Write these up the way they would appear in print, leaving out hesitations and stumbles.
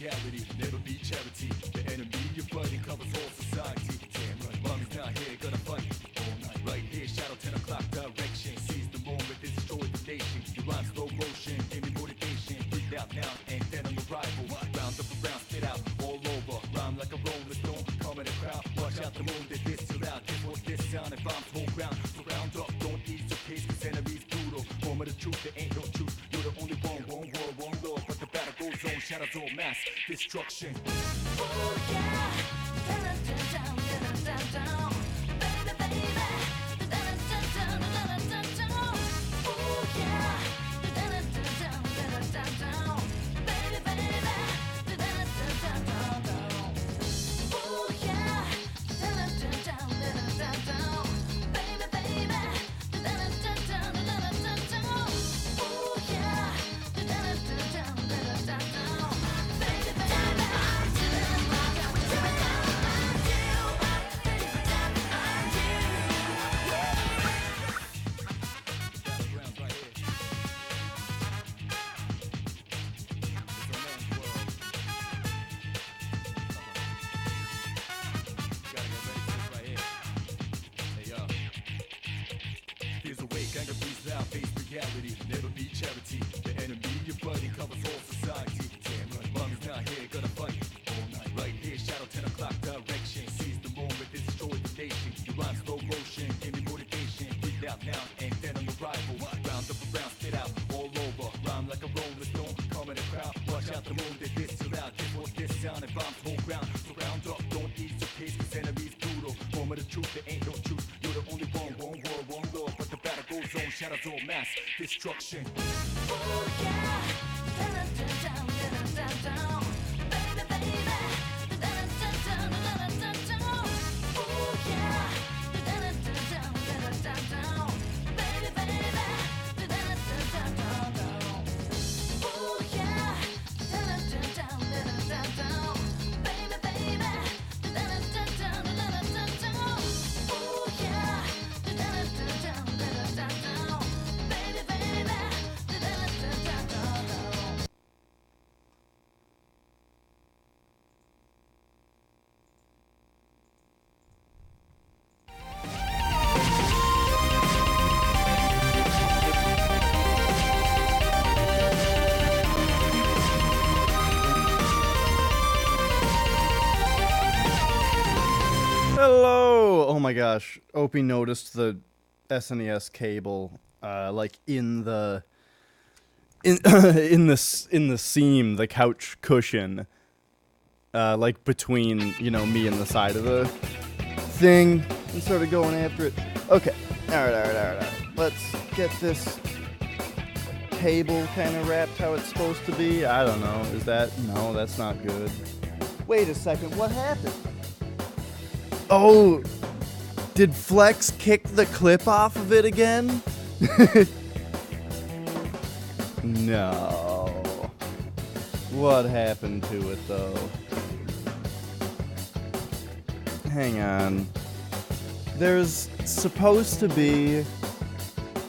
reality, never be charity. The enemy you're fighting covers all society. Damn right, mommy's not here, gonna fight all night. Right here, shadow 10 o'clock direction. Seize the moment, destroy the nation. Your rhyme slow motion, give me motivation. Breathe out now, and then I'm a rival. Round up around, spit out all over. Rhyme like a rolling stone, come in the crowd. Watch out the moon, that this too loud. This what this sound, and bombs hold ground. So round up, don't ease your pace, cause enemy's brutal. Moment of truth, there ain't no truth. You're the only one world, one law. But the battle goes on, shadows all mass destruction. Oh yeah, down, down, down, down, down, baby, baby, down, down, down, down, down. Oh yeah, down, down, down, down, down, baby, baby, down, down, down, down. Oh yeah, down, down, down, down, down, baby, baby, down, down, down, down, down. Oh yeah, down, down, down, down, down, baby, baby. Fears awake, anger breathes out, face reality, never be charity. The enemy you're fighting covers all society. Damn right, mommy's not here, gonna fight all night. Right here, shadow 10 o'clock direction. Seize the moment, destroy the nation. Your rhyme slow motion, give me motivation. Breathe out now, and then I'm a rival. Round up around, spit out all over. Rhyme like a rolling stone, come in the crowd. Watch out the moon, that this too loud. This what this sound, and bombs hold ground. So round up, don't ease your pace, cause enemy's brutal. Moment of truth, there ain't no truth. You're the only one world, one law. But the battle goes on, shadows all mass destruction. Oh yeah, down, down, down, down, down, baby, baby, down, down, down, down, down. Oh yeah, down, down, down, down, down, baby, baby, down, down, down, down. Oh yeah, down, down, down, down, down, baby, baby, down, down, down, down, down. Oh yeah, down, down, down, down, down, baby, baby, down, down, down, down. Hello! Oh my gosh, Opie noticed the SNES cable, like in the in in the seam, the couch cushion, like between me and the side of the thing, and started going after it. Okay, all right. Let's get this cable kind of wrapped how it's supposed to be. I don't know. Is that no? That's not good. Wait a second. What happened? Oh, did Flex kick the clip off of it again? No. What happened to it, though? Hang on. There's supposed to be...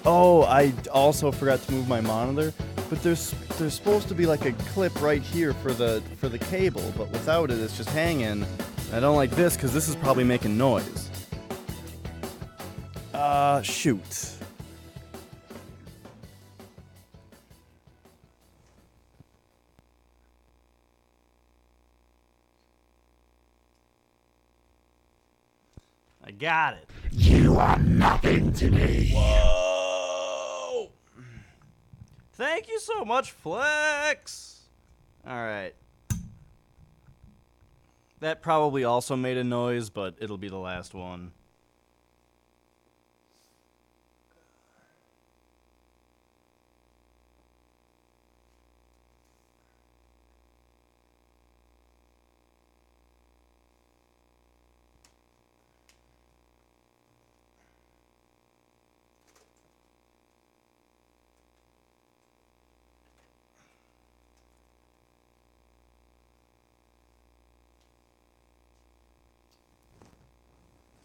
Oh, I also forgot to move my monitor. But there's supposed to be like a clip right here for the cable, but without it, it's just hanging. I don't like this because this is probably making noise. Shoot. I got it. You are nothing to me. Whoa! Thank you so much, Flex. All right. That probably also made a noise, but it'll be the last one.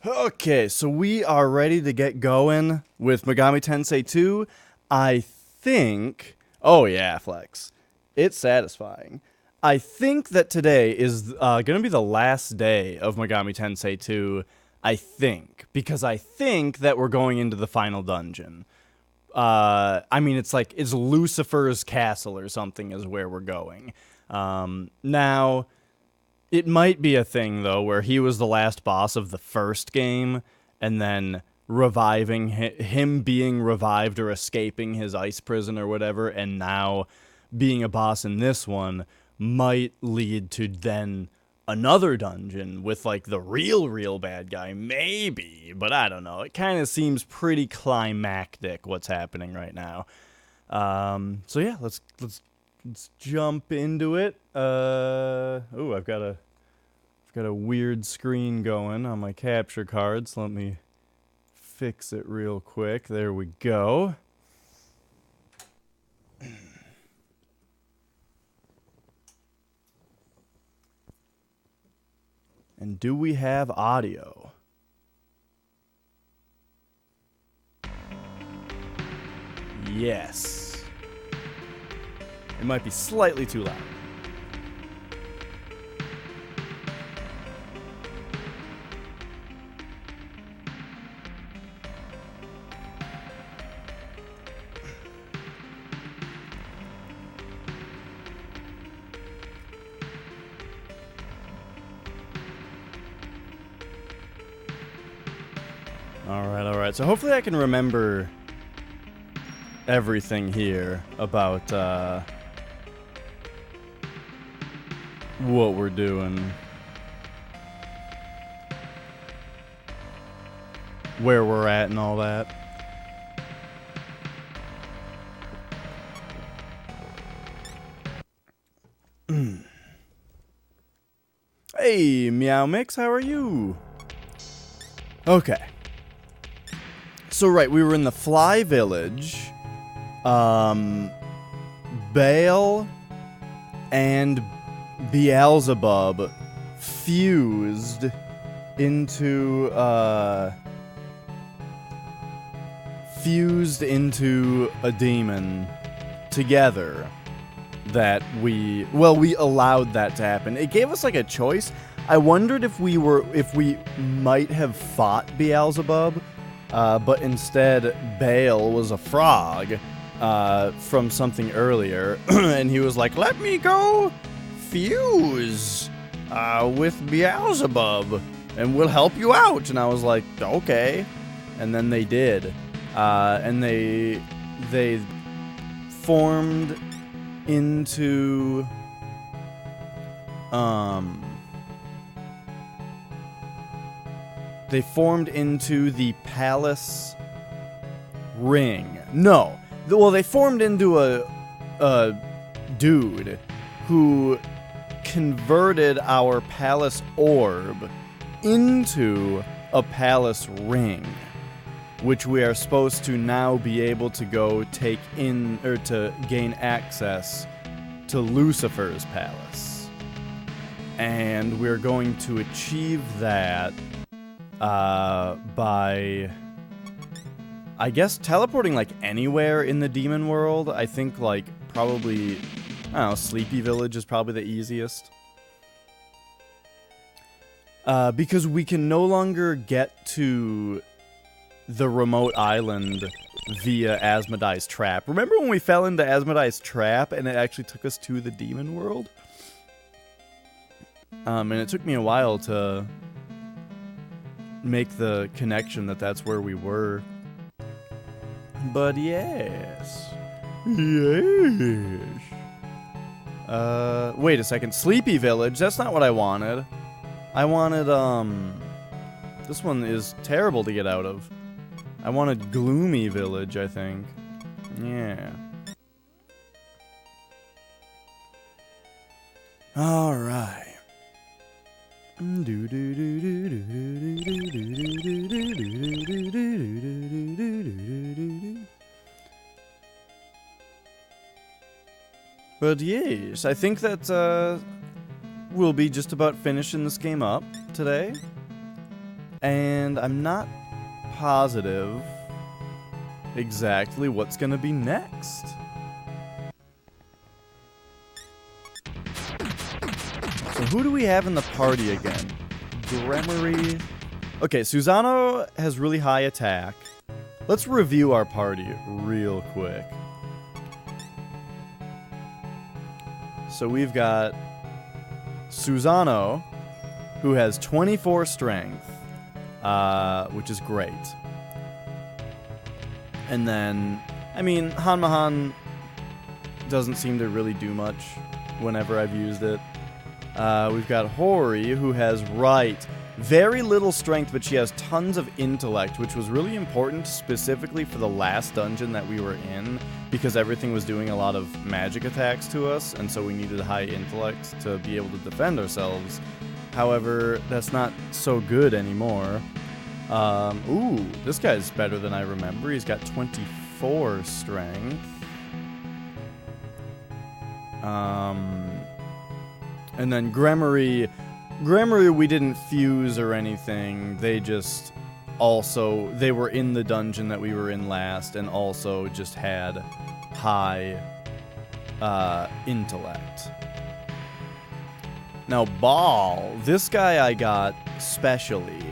Okay, so we are ready to get going with Megami Tensei 2. I think... Oh yeah, Flex. It's satisfying. I think that today is going to be the last day of Megami Tensei 2, I think. Because I think that we're going into the final dungeon. I mean, it's Lucifer's castle or something is where we're going. Now, it might be a thing, though, where he was the last boss of the first game, and then reviving him being revived or escaping his ice prison or whatever, and now being a boss in this one might lead to then another dungeon with, like, the real bad guy, maybe, but I don't know. It kind of seems pretty climactic what's happening right now. So yeah, let's jump into it. Oh, I've got a weird screen going on my capture card, so let me fix it real quick. There we go. And do we have audio? Yes. It might be slightly too loud. Alright, so hopefully I can remember everything here about what we're doing. Where we're at and all that. Hey, Meow Mix, how are you? Okay. So, right, we were in the Fly Village. Baal and Beelzebub fused into a demon together that we allowed that to happen. It gave us like a choice. I wondered if we might have fought Beelzebub, but instead Baal was a frog from something earlier, and he was like, "Let me go fuse with Beelzebub, and we'll help you out." And I was like, "Okay," and then they did, and they formed into the palace ring. No. Well, they formed into a dude who converted our palace orb into a palace ring, which we are supposed to now be able to go take in, or to gain access to Lucifer's palace. And we're going to achieve that by, I guess, teleporting like anywhere in the demon world. I think like probably, I don't know, Sleepy Village is probably the easiest. Because we can no longer get to the remote island via Asmodee's trap. Remember when we fell into Asmodee's trap and it actually took us to the demon world? And it took me a while to make the connection that that's where we were. But yes. Yes. Wait a second. Sleepy Village? That's not what I wanted. I wanted, this one is terrible to get out of. I wanted Gloomy Village, I think. Yeah. Alright. But yes, I think that we'll be just about finishing this game up today. And I'm not positive exactly what's gonna be next. who do we have in the party again? Gremory. Okay, Susano has really high attack. Let's review our party real quick. So we've got Susano, who has 24 strength, which is great. And then, I mean, Hanmahan doesn't seem to really do much whenever I've used it. We've got Hori, who has very little strength, but she has tons of intellect, which was really important specifically for the last dungeon that we were in, because everything was doing a lot of magic attacks to us, and so we needed high intellect to be able to defend ourselves. However, that's not so good anymore. Ooh, this guy's better than I remember. He's got 24 strength. And then Gremory, we didn't fuse or anything. They were in the dungeon that we were in last, and also just had high intellect. Now, Ball, this guy I got specially,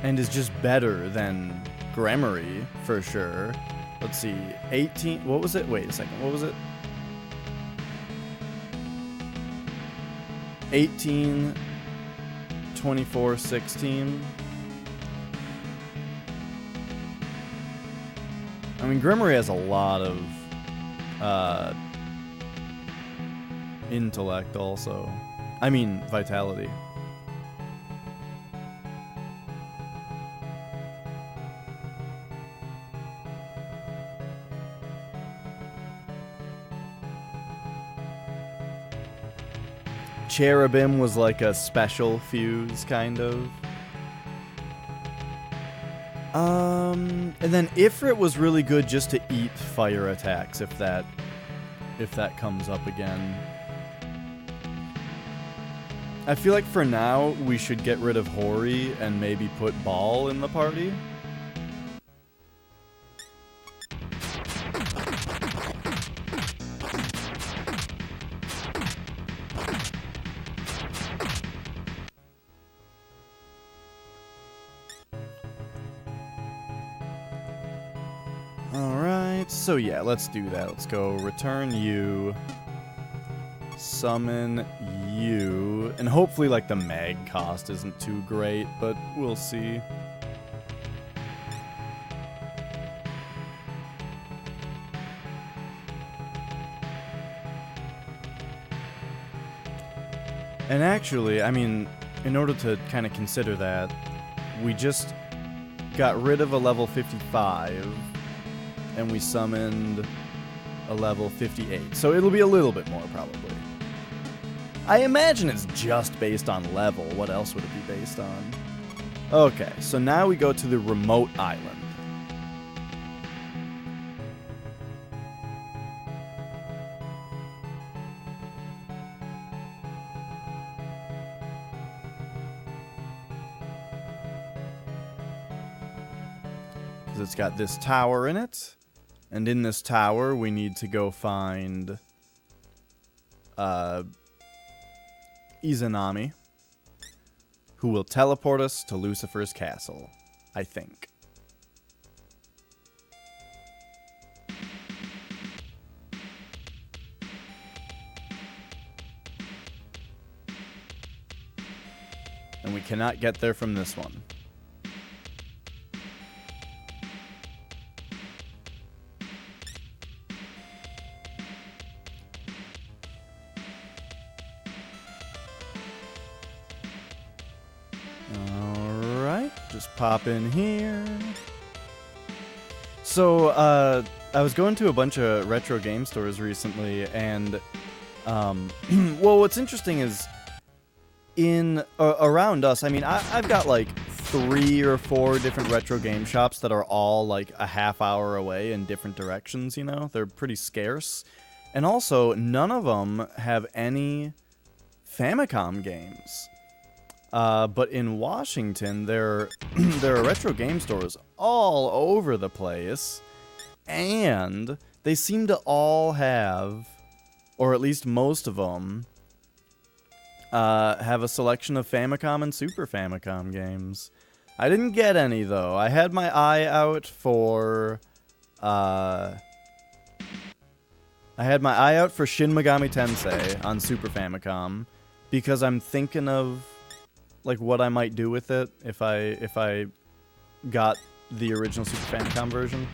and is just better than Gremory, for sure. Let's see, 18, what was it? Wait a second, what was it? 18, 24, 16. I mean, Gremory has a lot of intellect also. I mean, vitality. Cherubim was like a special fuse, kind of. And then Ifrit was really good just to eat fire attacks, if that comes up again. I feel like for now, we should get rid of Hori and maybe put Ball in the party. Alright, so yeah, let's do that. Let's go return you, summon you, and hopefully like the mag cost isn't too great, but we'll see. And actually, I mean, in order to kind of consider that, we just got rid of a level 55, and we summoned a level 58. So it'll be a little bit more, probably. I imagine it's just based on level. What else would it be based on? Okay, so now we go to the remote island. Because it's got this tower in it. And in this tower, we need to go find Izanami, who will teleport us to Lucifer's castle, I think. And we cannot get there from this one. Just pop in here. So, I was going to a bunch of retro game stores recently, and, well, what's interesting is, around us, I mean, I've got, like, 3 or 4 different retro game shops that are all, like, a half hour away in different directions, you know? They're pretty scarce. And also, none of them have any Famicom games. But in Washington, there are retro game stores all over the place, and they seem to all have, or at least most of them, have a selection of Famicom and Super Famicom games. I didn't get any, though. I had my eye out for... I had my eye out for Shin Megami Tensei on Super Famicom, because I'm thinking of, like, what I might do with it if I got the original Super Famicom version.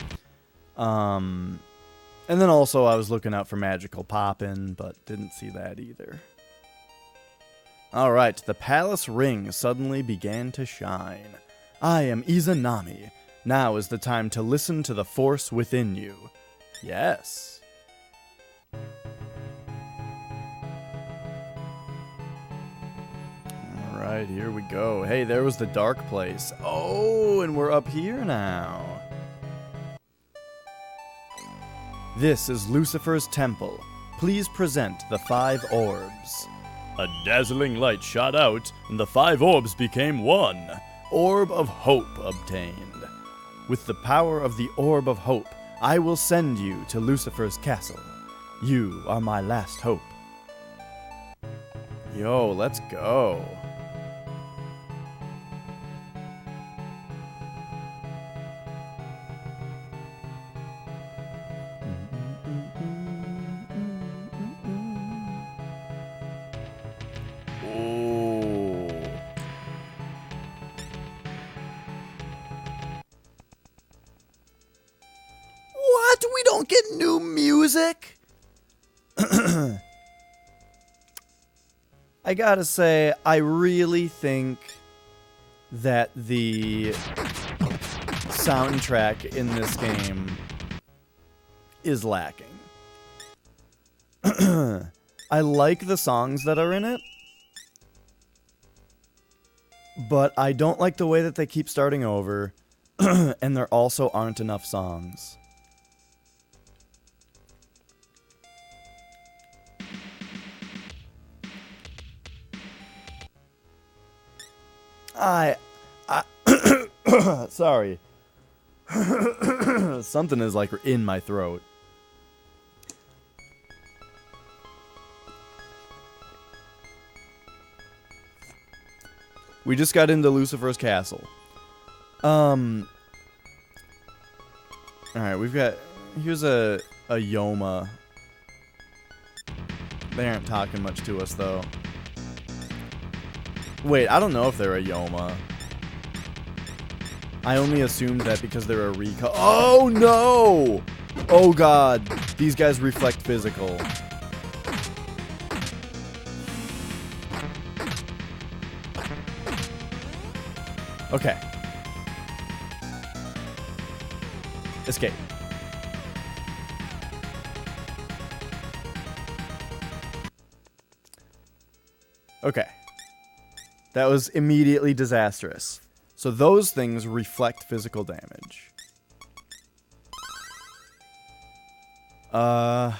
And then also I was looking out for Magical Poppin', but didn't see that either. Alright, the palace ring suddenly began to shine. I am Izanami. Now is the time to listen to the force within you. Yes. Alright, here we go. Hey, there was the dark place. Oh, and we're up here now. This is Lucifer's temple. Please present the 5 orbs. A dazzling light shot out, and the 5 orbs became one. Orb of Hope obtained. With the power of the Orb of Hope, I will send you to Lucifer's castle. You are my last hope. Yo, let's go. What? We don't get new music? I gotta say, I really think that the soundtrack in this game is lacking. I like the songs that are in it, but I don't like the way that they keep starting over, and there also aren't enough songs. Sorry. Something is like in my throat. We just got into Lucifer's castle. Alright, we've got... Here's a Yoma. They aren't talking much to us, though. Wait, I don't know if they're a Yoma. I only assumed that because they're a recall. Oh, no! Oh, God. These guys reflect physical. Okay. Escape. Okay. That was immediately disastrous. So those things reflect physical damage. I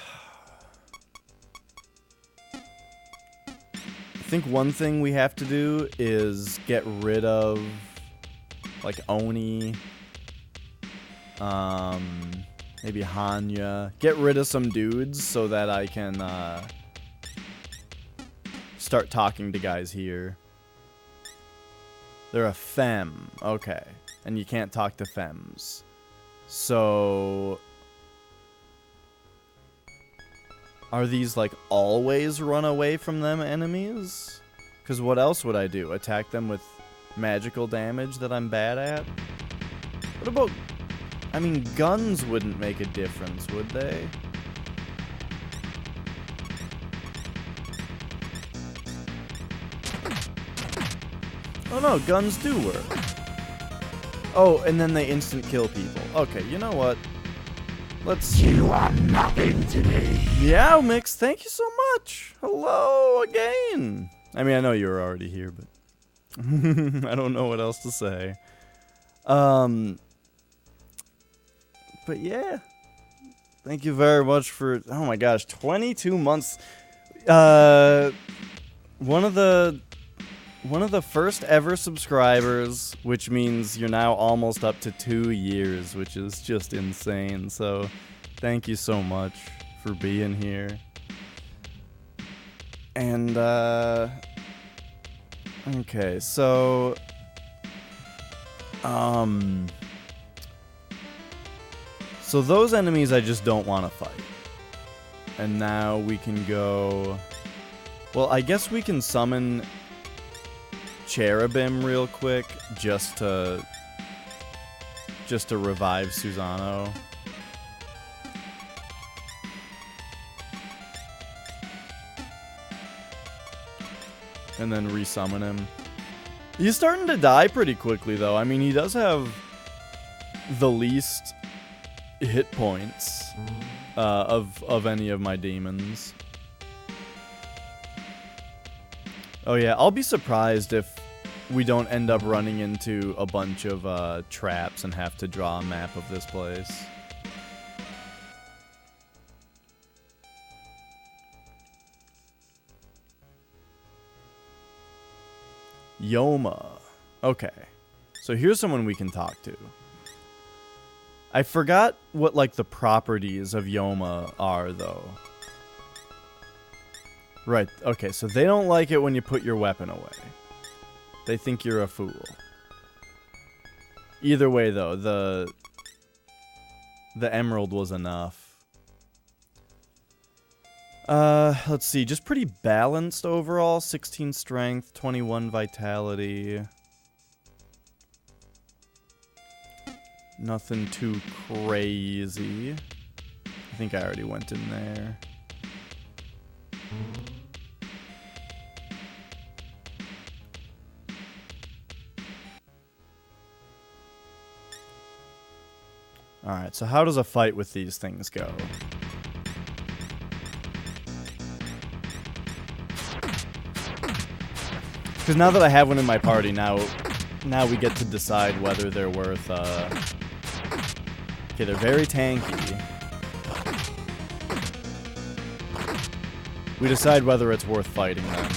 think one thing we have to do is get rid of, like, Oni. Maybe Hanya. Get rid of some dudes so that I can, start talking to guys here. They're a femme. Okay. And you can't talk to femmes. So... Are these, like, always run away from them enemies? Because what else would I do? Attack them with magical damage that I'm bad at? What about... I mean, guns wouldn't make a difference, would they? Oh no, guns do work. Oh, and then they instant kill people. Okay, you know what? Let's... You are nothing to me. Meow Mix, thank you so much. Hello again. I mean, I know you were already here, but... I don't know what else to say. But yeah. Thank you very much for... Oh my gosh, 22 months. One of the first ever subscribers, which means you're now almost up to 2 years, which is just insane. So, thank you so much for being here. And, Okay, so so those enemies I just don't want to fight. And now we can go... Well, I guess we can summon Cherubim real quick just to revive Susano. And then resummon him. He's starting to die pretty quickly, though. I mean, he does have the least hit points of any of my demons. Oh yeah, I'll be surprised if we don't end up running into a bunch of traps and have to draw a map of this place. Yoma. Okay. So here's someone we can talk to. I forgot what, like, the properties of Yoma are, though. Right, okay, so they don't like it when you put your weapon away. They think you're a fool. Either way, though, the emerald was enough. Let's see, just pretty balanced overall. 16 strength, 21 vitality. Nothing too crazy. I think I already went in there. Alright, so how does a fight with these things go? Because now that I have one in my party, now we get to decide whether they're worth, Okay, they're very tanky. We decide whether it's worth fighting them.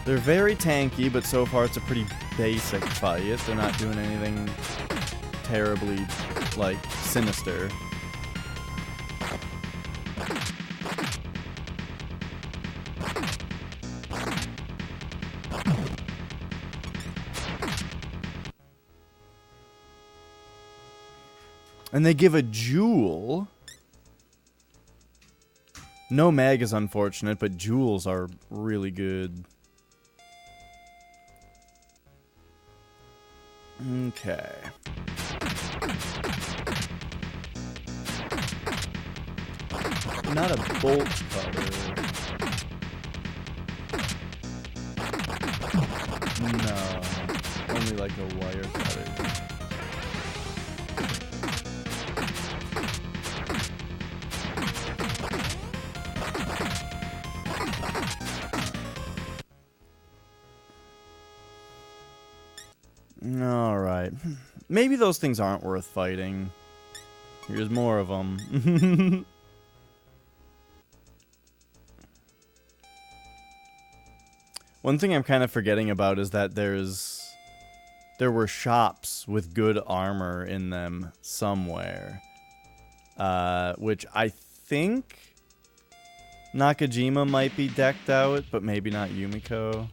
They're very tanky, but so far it's a pretty basic fight. They're not doing anything terribly, like, sinister. And they give a jewel. No mag is unfortunate, but jewels are really good. Okay. Not a bolt cutter. No. Only like a wire cutter. Alright. Maybe those things aren't worth fighting. Here's more of them. One thing I'm kind of forgetting about is that there were shops with good armor in them somewhere. Which I think Nakajima might be decked out, but maybe not Yumiko.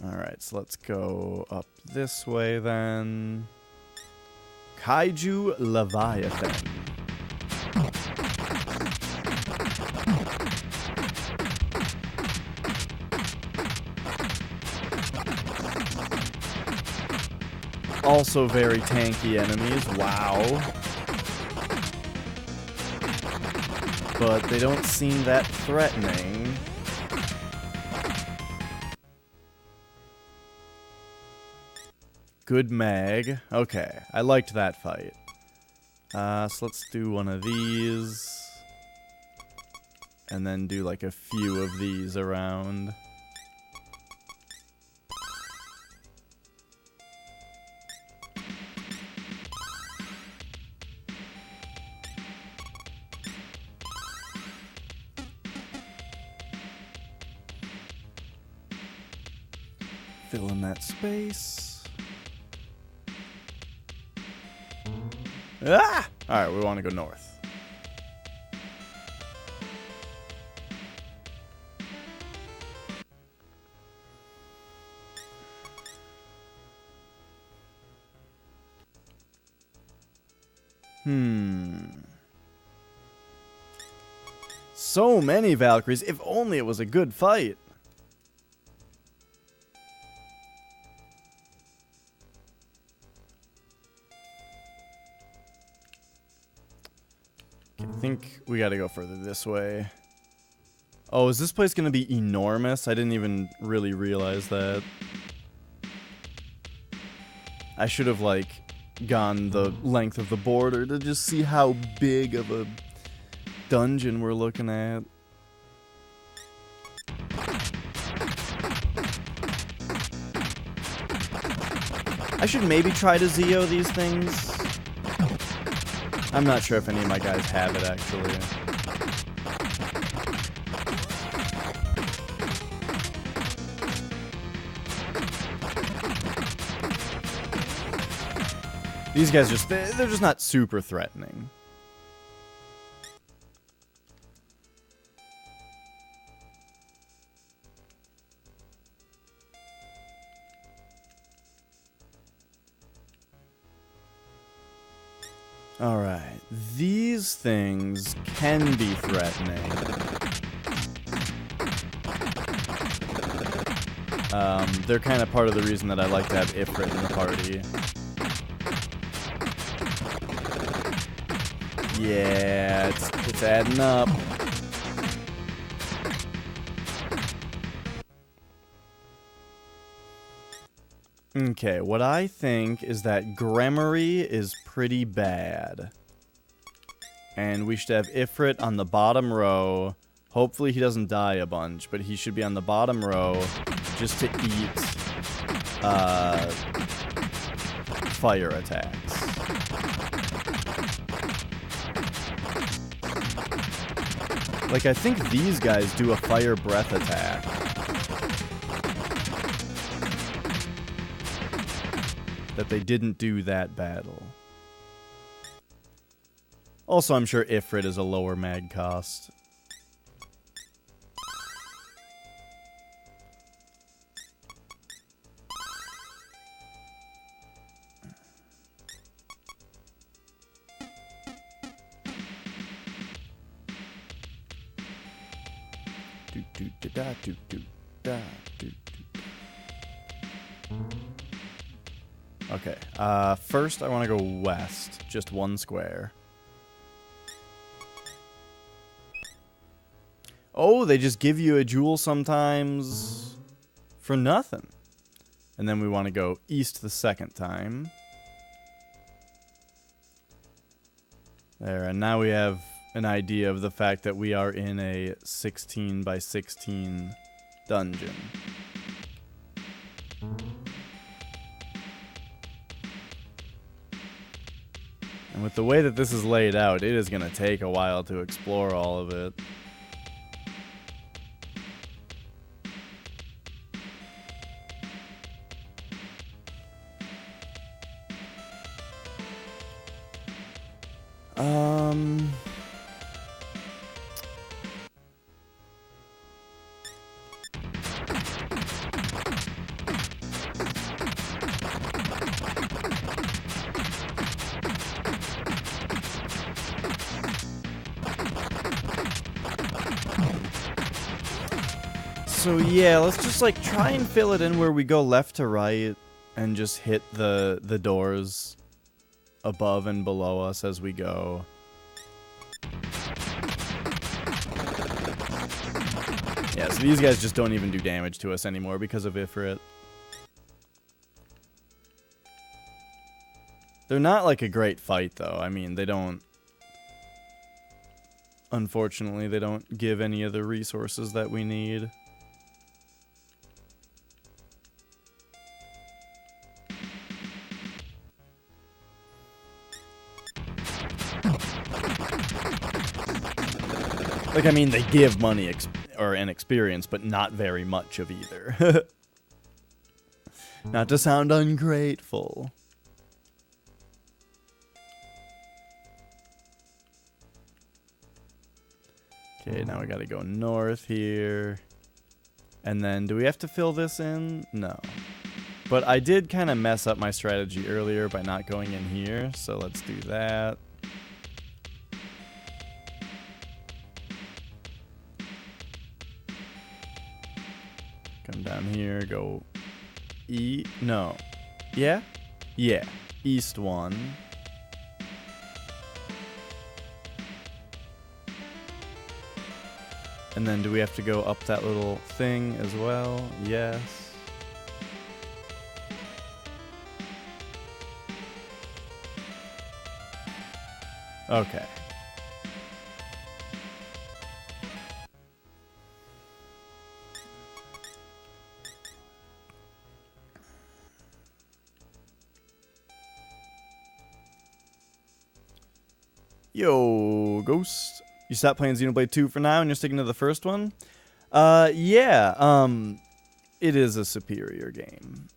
Alright, so let's go up this way then. Kaiju Leviathan. Also very tanky enemies, wow. But they don't seem that threatening. Good mag. Okay, I liked that fight. So let's do one of these. And then do like a few of these around. Fill in that space. Ah! Alright, we want to go north. So many Valkyries. If only it was a good fight. I think we gotta go further this way. Oh, is this place gonna be enormous? I didn't even really realize that. I should have, like, gone the length of the border to just see how big of a dungeon we're looking at. I should maybe try to Zeo these things. I'm not sure if any of my guys have it, actually. These guys just, they're just not super threatening. Alright, these things can be threatening. They're kind of part of the reason that I like to have Ifrit in the party. Yeah, it's adding up. Okay, what I think is that Gremory is pretty bad. And we should have Ifrit on the bottom row. Hopefully he doesn't die a bunch, but he should be on the bottom row just to eat fire attacks. Like, I think these guys do a fire breath attack. That they didn't do that battle. Also, I'm sure Ifrit is a lower mag cost. Okay, first I want to go west, just one square. Oh, they just give you a jewel sometimes for nothing. And then we want to go east the second time. There, and now we have an idea of the fact that we are in a 16 by 16 dungeon. And with the way that this is laid out, it is going to take a while to explore all of it. So yeah, let's just like try and fill it in where we go left to right and just hit the doors above and below us as we go. Yeah, so these guys just don't even do damage to us anymore because of Ifrit. They're not like a great fight though. I mean, they don't... Unfortunately, they don't give any of the resources that we need. Like, I mean, they give money or an experience, but not very much of either. Not to sound ungrateful. Okay, now we gotta go north here. And then, do we have to fill this in? No. But I did kind of mess up my strategy earlier by not going in here, so let's do that. Come down here, go no. Yeah? Yeah. East 1. And then do we have to go up that little thing as well? Yes. Okay. Yo, Ghost. You stopped playing Xenoblade 2 for now and you're sticking to the first one? Yeah, it is a superior game.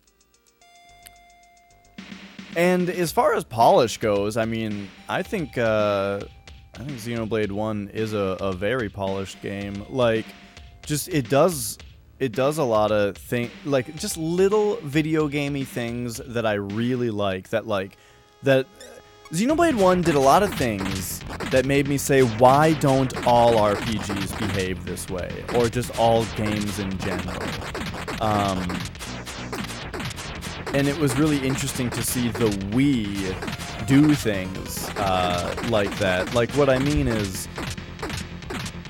And as far as polish goes, I mean, I think Xenoblade 1 is a very polished game. Like, just it does a lot of like just little video gamey things that I really like. That Xenoblade 1 did a lot of things that made me say, why don't all RPGs behave this way? Or just all games in general. And it was really interesting to see the Wii do things like that. Like, what I mean is,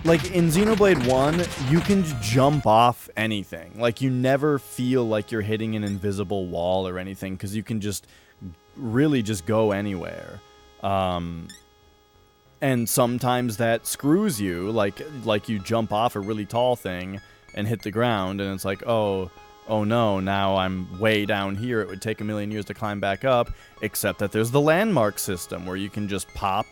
like, in Xenoblade 1, you can jump off anything. Like, you never feel like you're hitting an invisible wall or anything, because you can just really just go anywhere. And sometimes that screws you, like you jump off a really tall thing and hit the ground, and it's like, oh no, now I'm way down here. It would take a million years to climb back up, except that there's the landmark system where you can just pop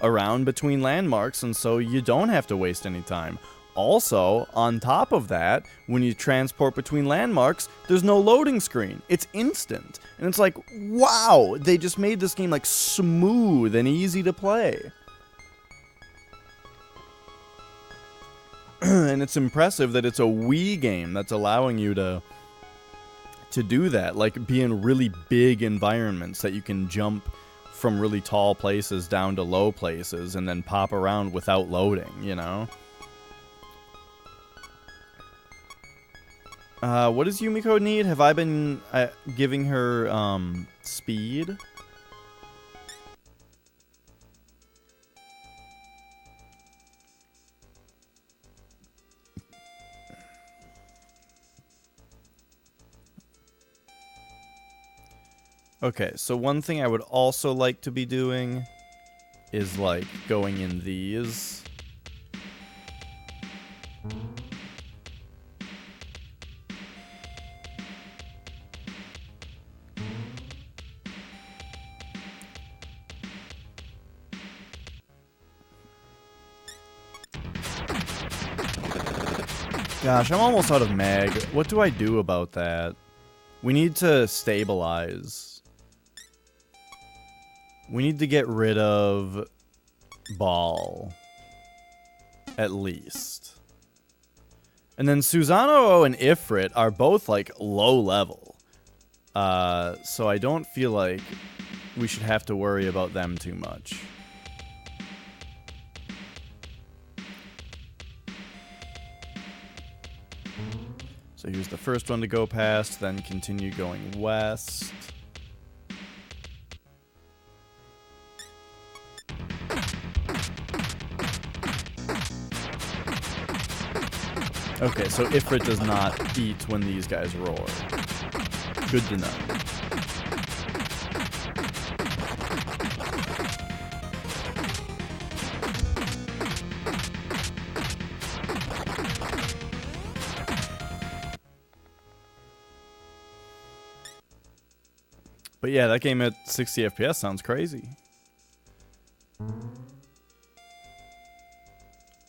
around between landmarks, and so you don't have to waste any time. Also, on top of that, when you transport between landmarks, there's no loading screen. It's instant. And it's like, wow, they just made this game like smooth and easy to play. And it's impressive that it's a Wii game that's allowing you to do that, like be in really big environments that you can jump from really tall places down to low places and then pop around without loading, you know? What does Yumiko need? Have I been giving her speed? Okay, so one thing I would also like to be doing is, like, going in these. Gosh, I'm almost out of mag. What do I do about that? We need to stabilize. We need to get rid of Ball. At least. And then Susanoo and Ifrit are both, like, low level. So I don't feel like we should have to worry about them too much. So here's the first one to go past, then continue going west. Okay, so Ifrit does not eat when these guys roar. Good to know. But yeah, that game at 60 FPS sounds crazy.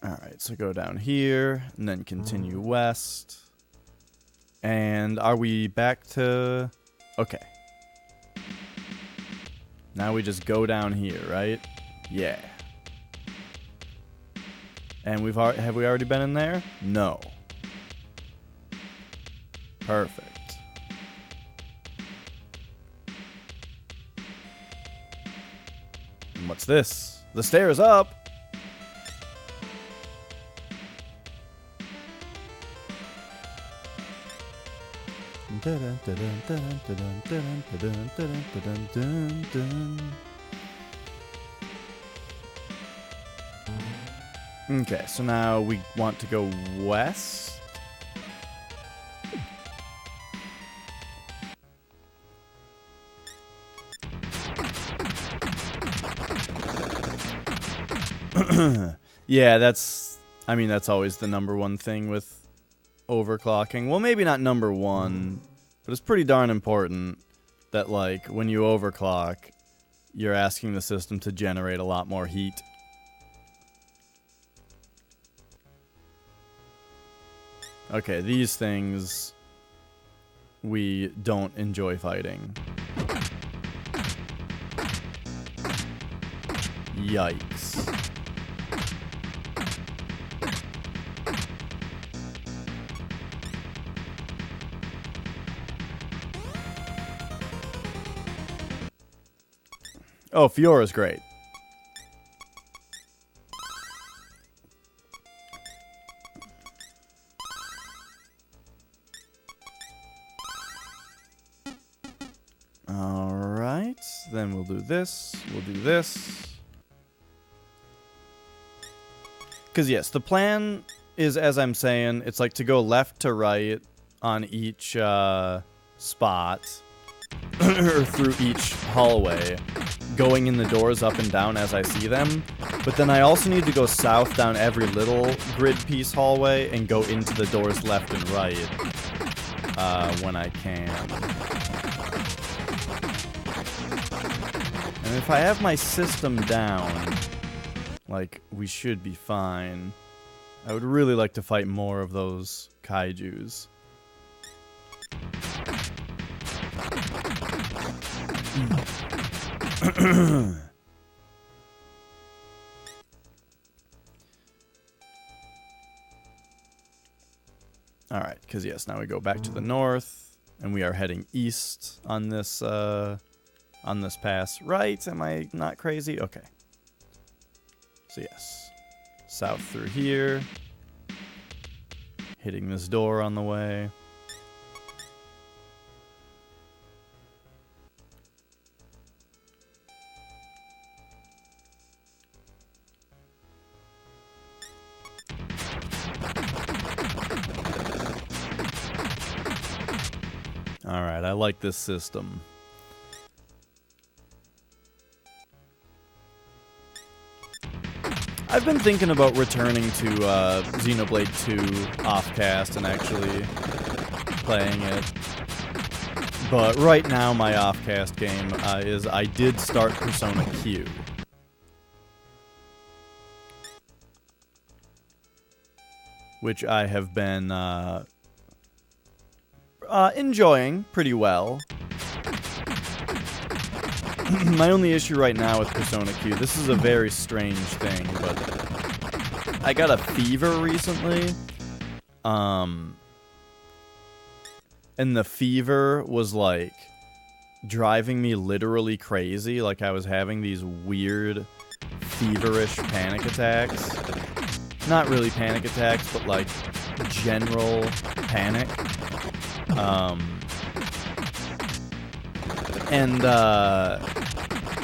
Alright, so go down here, and then continue west. And are we back to... Okay. Now we just go down here, right? Yeah. And have we already been in there? No. Perfect. And what's this? The stairs up! Okay, so now we want to go west. Yeah, that's always the number one thing with overclocking. Well, maybe not number one, but it's pretty darn important that, like, when you overclock, you're asking the system to generate a lot more heat. Okay, these things we don't enjoy fighting. Yikes. Oh, Fiora's great. Alright, then we'll do this, we'll do this. Because yes, the plan is, as I'm saying, it's like to go left to right on each spot, or through each hallway, going in the doors up and down as I see them. But then I also need to go south down every little grid piece hallway and go into the doors left and right when I can. And if I have my system down, like, we should be fine. I would really like to fight more of those kaijus. Alright, because yes, now we go back to the north, and we are heading east on this pass. Right? Am I not crazy? Okay. So yes, south through here, hitting this door on the way. Alright, I like this system. I've been thinking about returning to Xenoblade 2 offcast and actually playing it. But right now my offcast game is I did start Persona Q. Which I have been enjoying pretty well. My only issue right now with Persona Q, this is a very strange thing, but I got a fever recently. And the fever was like driving me literally crazy. Like I was having these weird feverish panic attacks. Not really panic attacks, but like general panic. And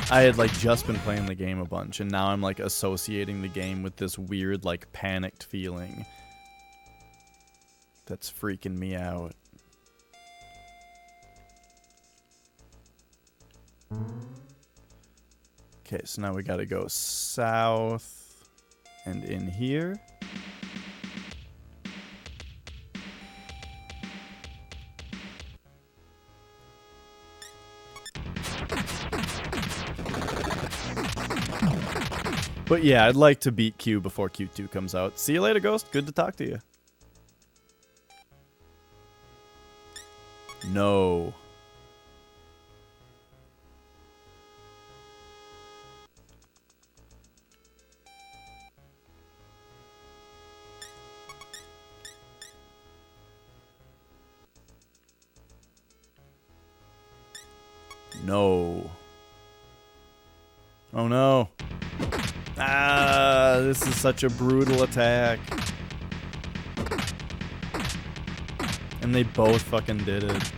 I had like just been playing the game a bunch, and now I'm like associating the game with this weird like panicked feeling that's freaking me out. Okay, so now we gotta go south and in here. But yeah, I'd like to beat Q before Q2 comes out. See you later, Ghost. Good to talk to you. No. No. Oh no. Ah, this is such a brutal attack. And they both fucking did it.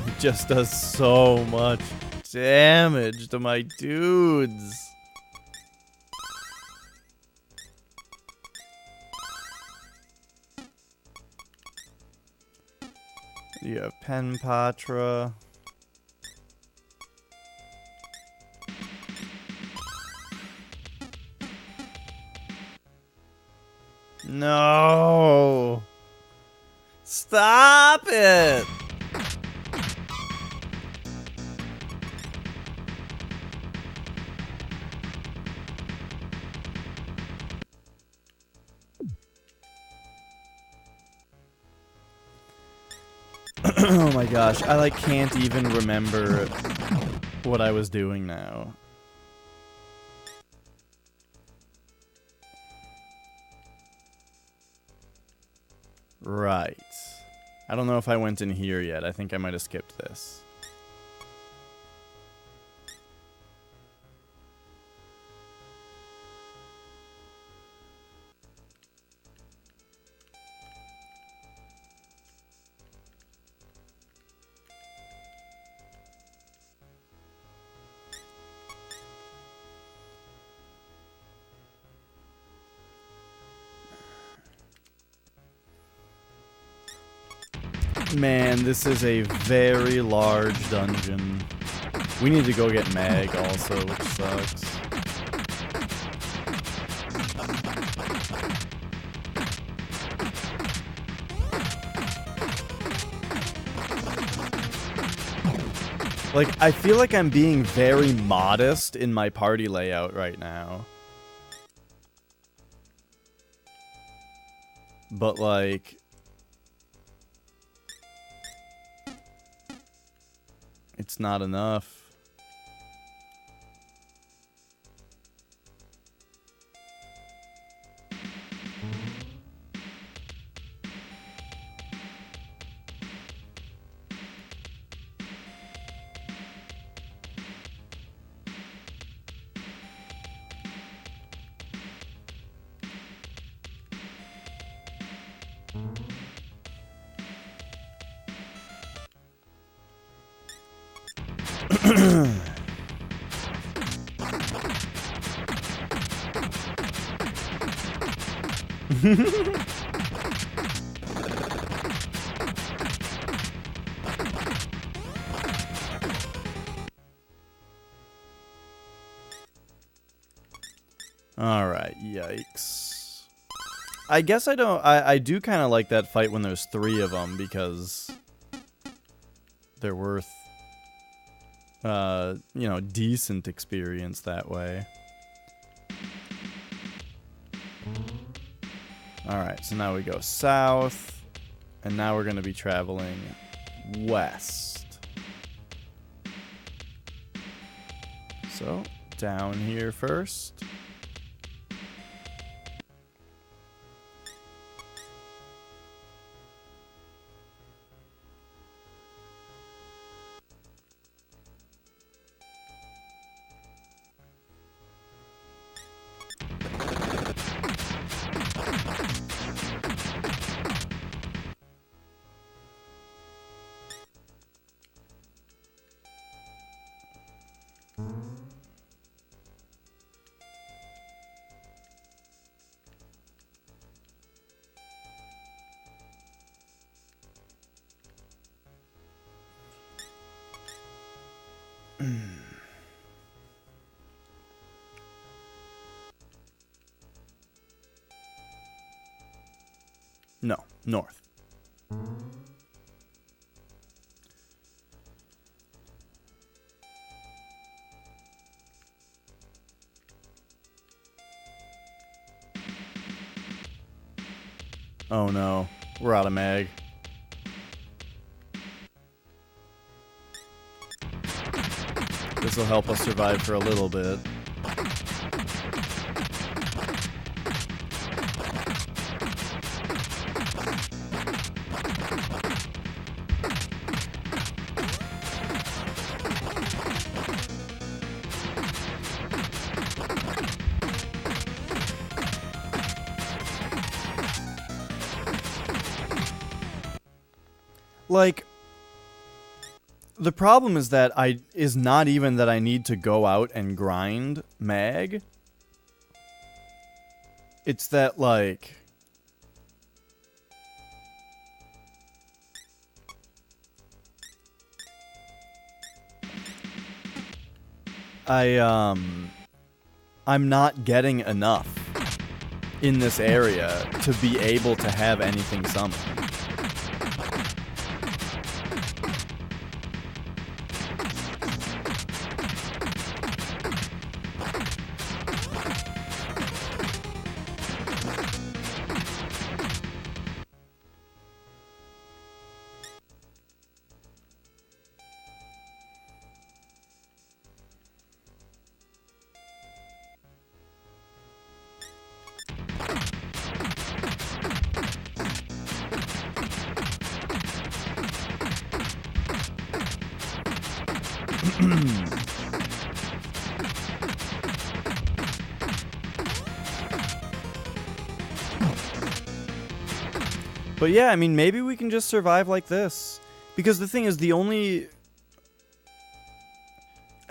It just does so much damage to my dudes. You have Penpatra. No! Stop it! Oh my gosh, I like can't even remember what I was doing now. Right. I don't know if I went in here yet. I think I might have skipped this. Man, this is a very large dungeon. We need to go get Mag also, which sucks. Like, I feel like I'm being very modest in my party layout right now. But, like... it's not enough. Alright, yikes. I guess I don't... I do kind of like that fight when there's 3 of them, because... they're worth... you know, decent experience that way. Alright, so now we go south. And now we're going to be traveling west. So, down here first. No, north. Oh no, we're out of mag. This will help us survive for a little bit. Like, the problem is that is not even that I need to go out and grind mag. It's that, like, I'm not getting enough in this area to be able to have anything summoned. But yeah, I mean, maybe we can just survive like this. Because the thing is, I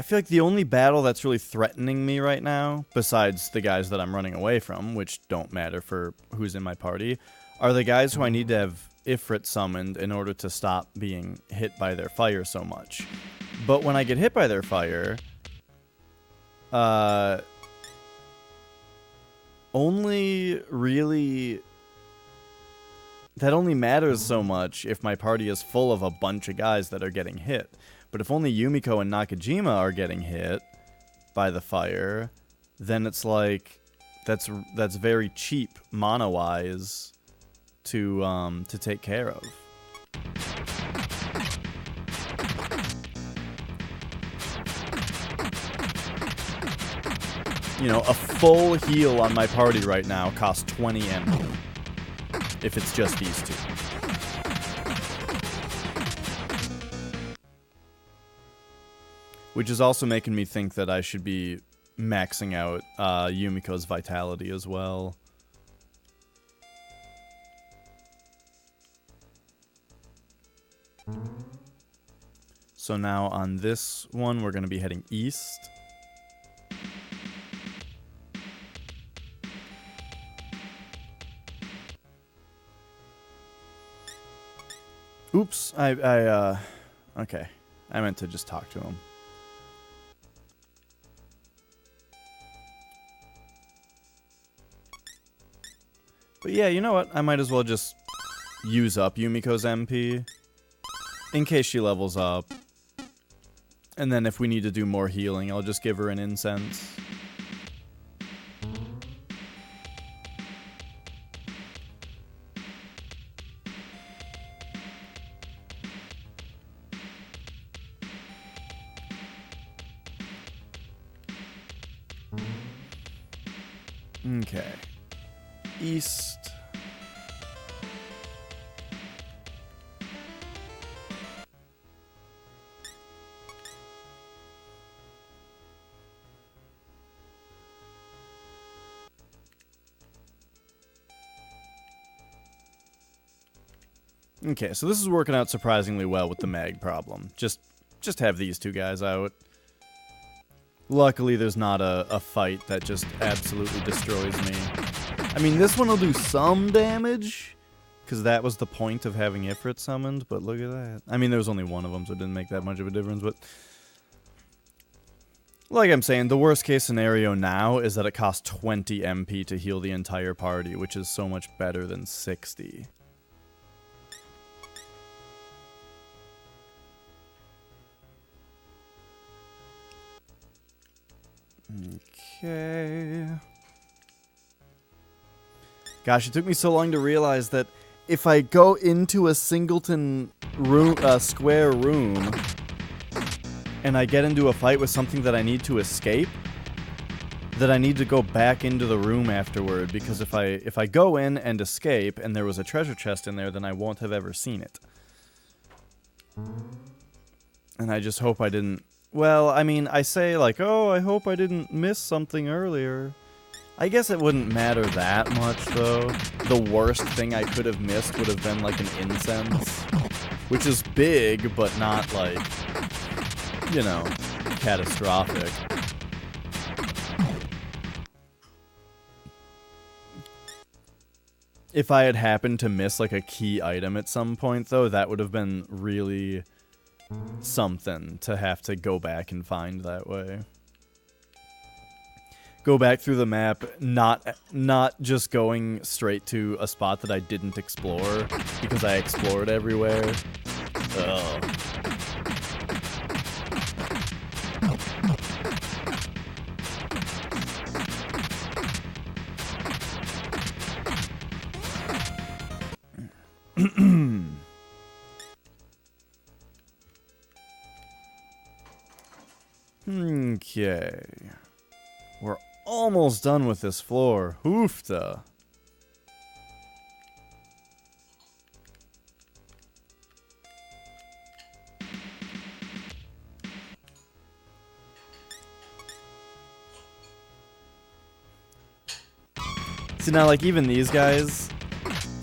feel like the only battle that's really threatening me right now, besides the guys that I'm running away from, which don't matter for who's in my party, are the guys who I need to have Ifrit summoned in order to stop being hit by their fire so much. But when I get hit by their fire, only really... That only matters so much if my party is full of a bunch of guys that are getting hit. But if only Yumiko and Nakajima are getting hit by the fire, then it's like that's very cheap mana-wise to take care of. You know, a full heal on my party right now costs 20 MP. If it's just these two. Which is also making me think that I should be maxing out Yumiko's vitality as well. So now on this one, we're going to be heading east. Oops, okay. I meant to just talk to him. But yeah, you know what? I might as well just use up Yumiko's MP in case she levels up. And then if we need to do more healing, I'll just give her an incense. Okay. East. Okay, so this is working out surprisingly well with the mag problem. Just have these two guys out. Luckily, there's not a fight that just absolutely destroys me. I mean, this one will do some damage, because that was the point of having Ifrit summoned, but look at that. I mean, there was only one of them, so it didn't make that much of a difference, but... Like I'm saying, the worst case scenario now is that it costs 20 MP to heal the entire party, which is so much better than 60. Okay. Gosh, it took me so long to realize that if I go into a singleton room, square room, and I get into a fight with something that I need to escape, that I need to go back into the room afterward, because if I go in and escape and there was a treasure chest in there, then I won't have ever seen it. And I just hope I didn't... Well, I mean, I say like, oh, I hope I didn't miss something earlier. I guess it wouldn't matter that much, though. The worst thing I could have missed would have been like an incense, which is big, but not like, you know, catastrophic. If I had happened to miss like a key item at some point, though, that would have been really something to have to go back and find that way. Go back through the map, not just going straight to a spot that I didn't explore, because I explored everywhere. Ugh. Okay. We're almost done with this floor. Hoofta. See, now, like, even these guys,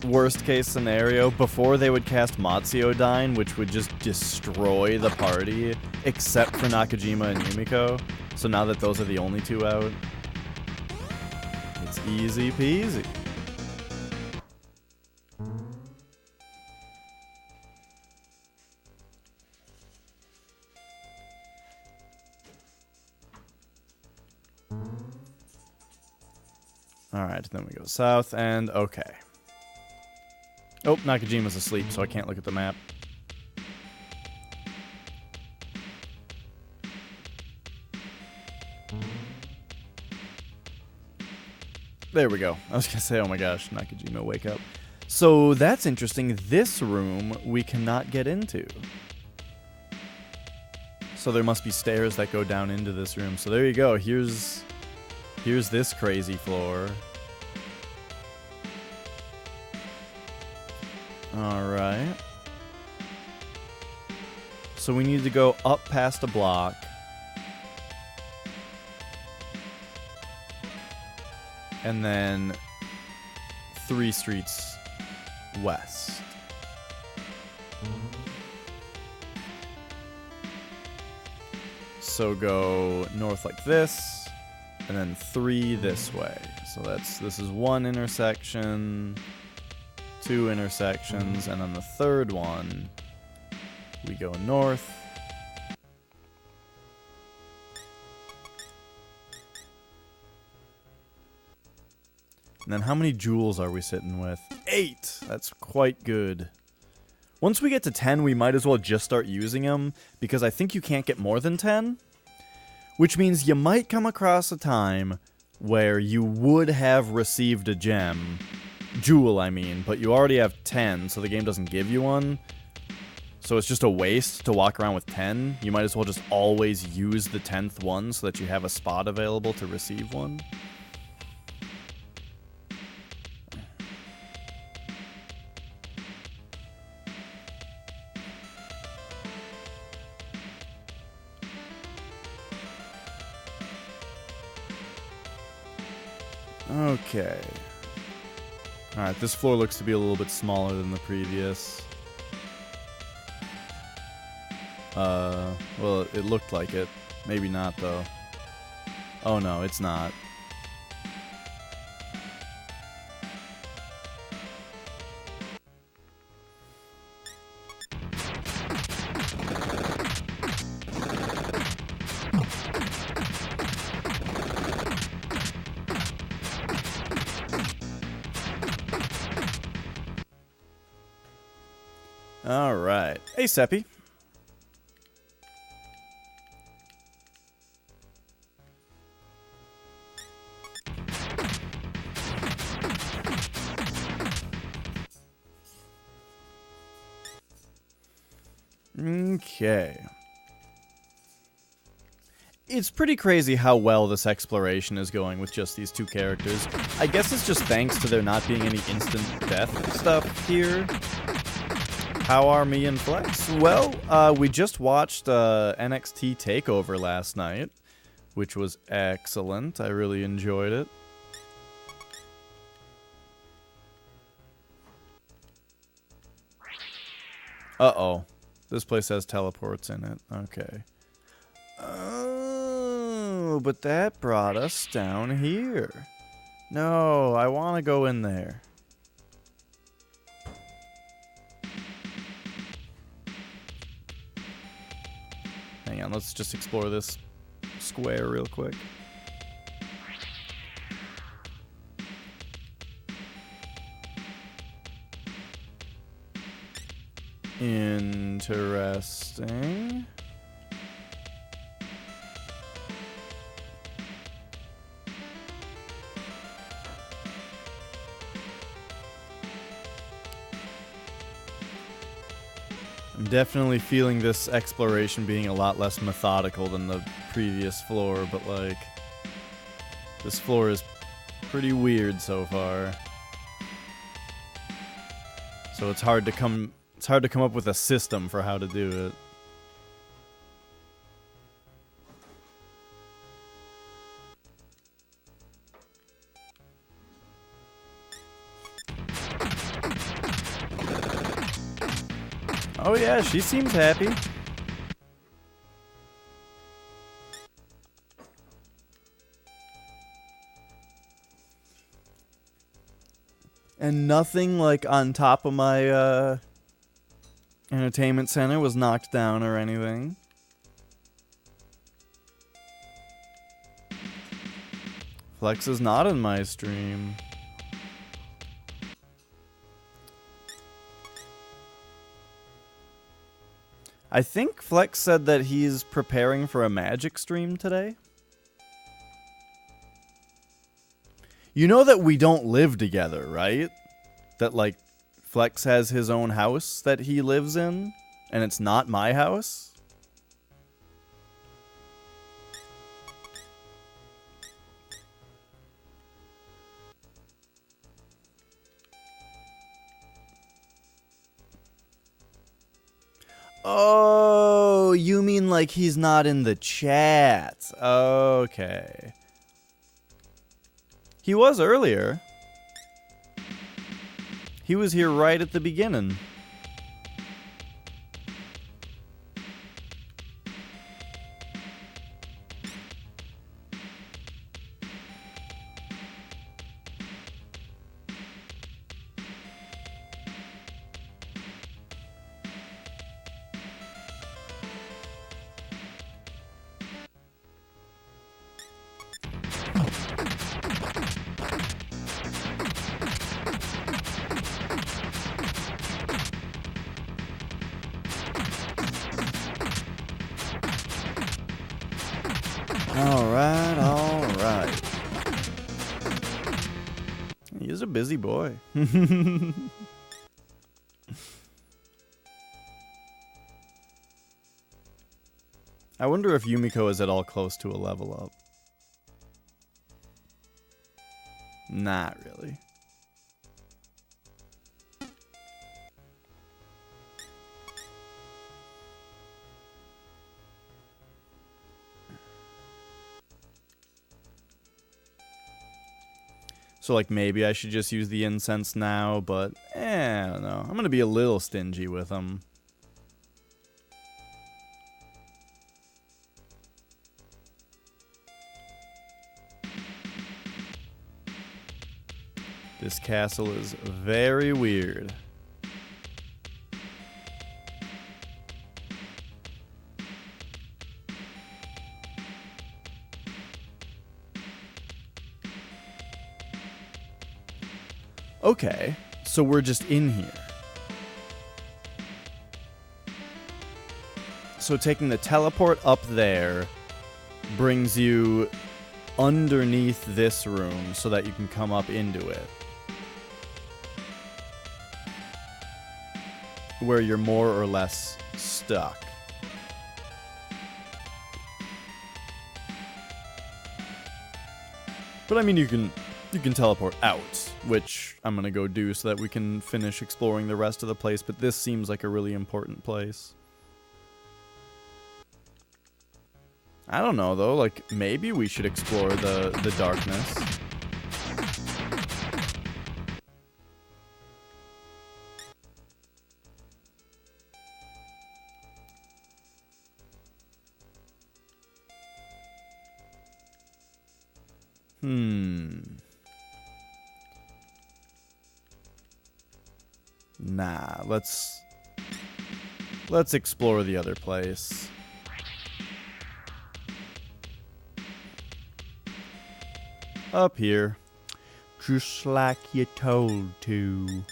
worst case scenario, before they would cast Matsuodyne, which would just destroy the party, except for Nakajima and Yumiko. So now that those are the only two out, it's easy peasy. Alright, then we go south, and okay. Oh, Nakajima's asleep, so I can't look at the map. There we go. I was gonna say, oh my gosh, Nakajima, wake up. So that's interesting. This room we cannot get into. So there must be stairs that go down into this room. So there you go. Here's this crazy floor. Alright. So we need to go up past a block. And then 3 streets west. So go north like this, and then 3 this way. So this is 1 intersection, 2 intersections, and then the third one, we go north. And then how many jewels are we sitting with? 8! That's quite good. Once we get to 10, we might as well just start using them, because I think you can't get more than 10. Which means you might come across a time where you would have received a gem. Jewel, I mean, but you already have 10, so the game doesn't give you one. So it's just a waste to walk around with 10. You might as well just always use the 10th one so that you have a spot available to receive one. Okay. Alright, this floor looks to be a little bit smaller than the previous. Well, it looked like it. Maybe not, though. Oh no, it's not. Alright. Hey, Seppi. Okay. It's pretty crazy how well this exploration is going with just these two characters. I guess it's just thanks to there not being any instant death stuff here. How are me and Flex? Well, we just watched NXT TakeOver last night, which was excellent. I really enjoyed it. Uh-oh. This place has teleports in it. Okay. Oh, but that brought us down here. No, I want to go in there. Hang on, let's just explore this square real quick. Interesting. I'm definitely feeling this exploration being a lot less methodical than the previous floor, but like, this floor is pretty weird so far. So it's hard to come up with a system for how to do it. Oh yeah, she seems happy. And nothing like on top of my entertainment center was knocked down or anything. Flex is not in my stream. I think Flex said that he's preparing for a magic stream today. You know that we don't live together, right? That, like, Flex has his own house that he lives in, and it's not my house? Oh, you mean like he's not in the chat. Okay. He was earlier. He was here right at the beginning. Alright. He's a busy boy. I wonder if Yumiko is at all close to a level up. Not really. So, like, maybe I should just use the incense now, but, I don't know. I'm gonna be a little stingy with them. This castle is very weird. Okay, so we're just in here. So taking the teleport up there brings you underneath this room so that you can come up into it. Where you're more or less stuck. But I mean, you can teleport out, which I'm gonna go do so that we can finish exploring the rest of the place, but this seems like a really important place. I don't know, though, like, maybe we should explore the darkness. Nah, let's explore the other place. Up here. Just like you told to.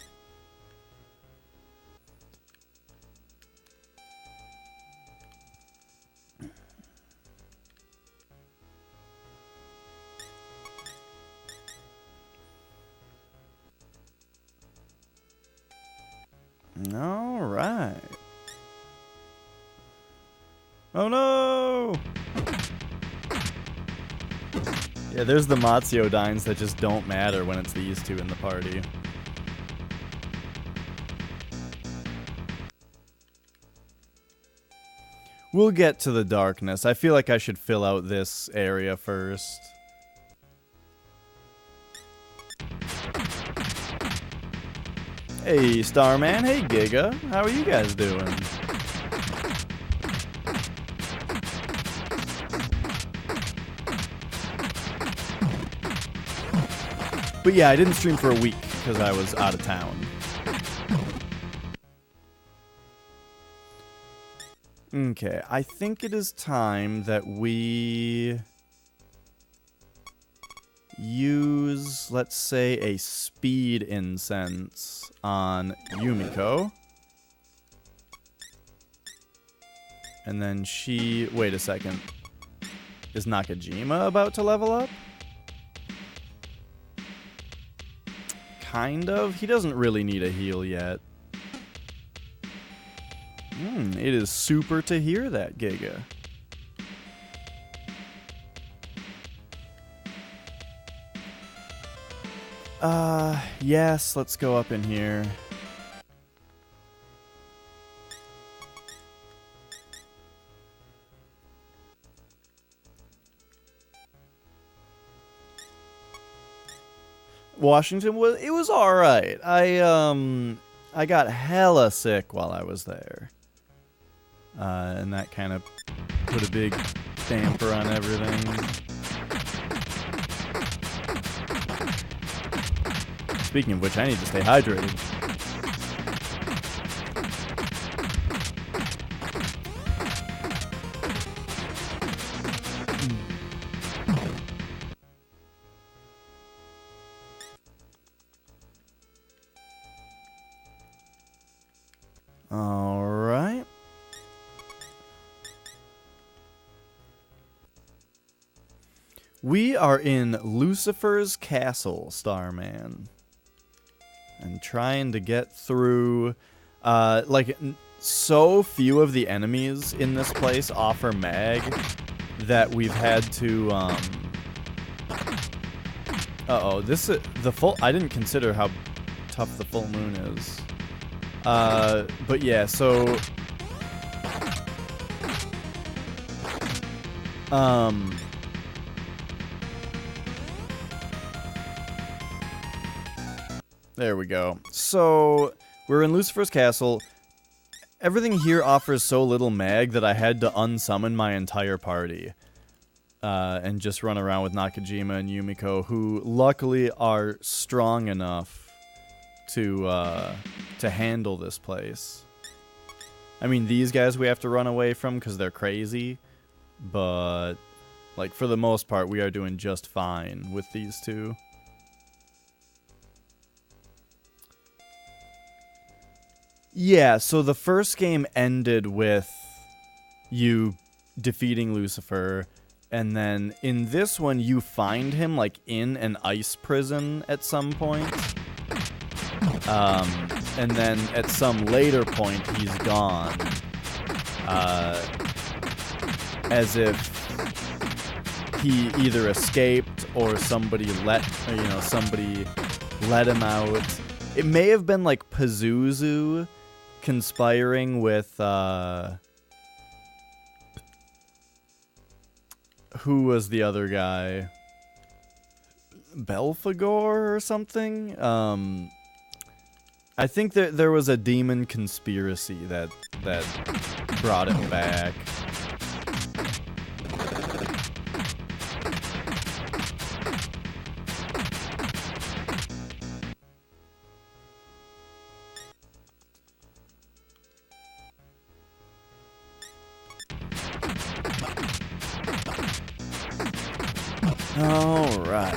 All right. Oh no! Yeah, there's the Matsuodines that just don't matter when it's these two in the party. We'll get to the darkness. I feel like I should fill out this area first. Hey, Starman. Hey, Giga. How are you guys doing? But yeah, I didn't stream for a week because I was out of town. Okay, I think it is time that we use, let's say, a speed incense on Yumiko. And then she... Wait a second. Is Nakajima about to level up? Kind of. He doesn't really need a heal yet. It is super to hear that, Giga. Yes, let's go up in here. Washington was alright. I got hella sick while I was there. And that kind of put a big damper on everything. Speaking of which, I need to stay hydrated. All right. We are in Lucifer's castle, Starman. And trying to get through, like, so few of the enemies in this place offer mag that we've had to, uh-oh, I didn't consider how tough the full moon is. But yeah, so, there we go. So, we're in Lucifer's castle. Everything here offers so little mag that I had to unsummon my entire party. And just run around with Nakajima and Yumiko, who luckily are strong enough to handle this place. I mean, these guys we have to run away from because they're crazy. But, like, for the most part, we are doing just fine with these two. Yeah, so the first game ended with you defeating Lucifer, and then in this one you find him like in an ice prison at some point. And then at some later point he's gone. as if he either escaped or somebody let him out. It may have been like Pazuzu conspiring with who was the other guy? Belphegor or something? I think that there was a demon conspiracy that brought it back. All right.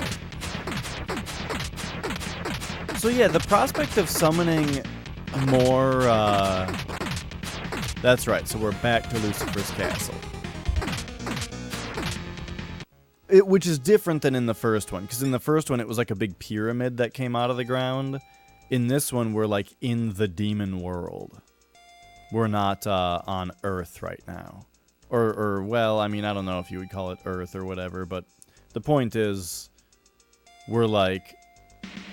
So yeah, the prospect of summoning more, that's right, so we're back to Lucifer's castle. Which is different than in the first one, because in the first one it was like a big pyramid that came out of the ground. In this one, we're like in the demon world. We're not on Earth right now. Or, well, I mean, I don't know if you would call it Earth or whatever, but the point is, we're like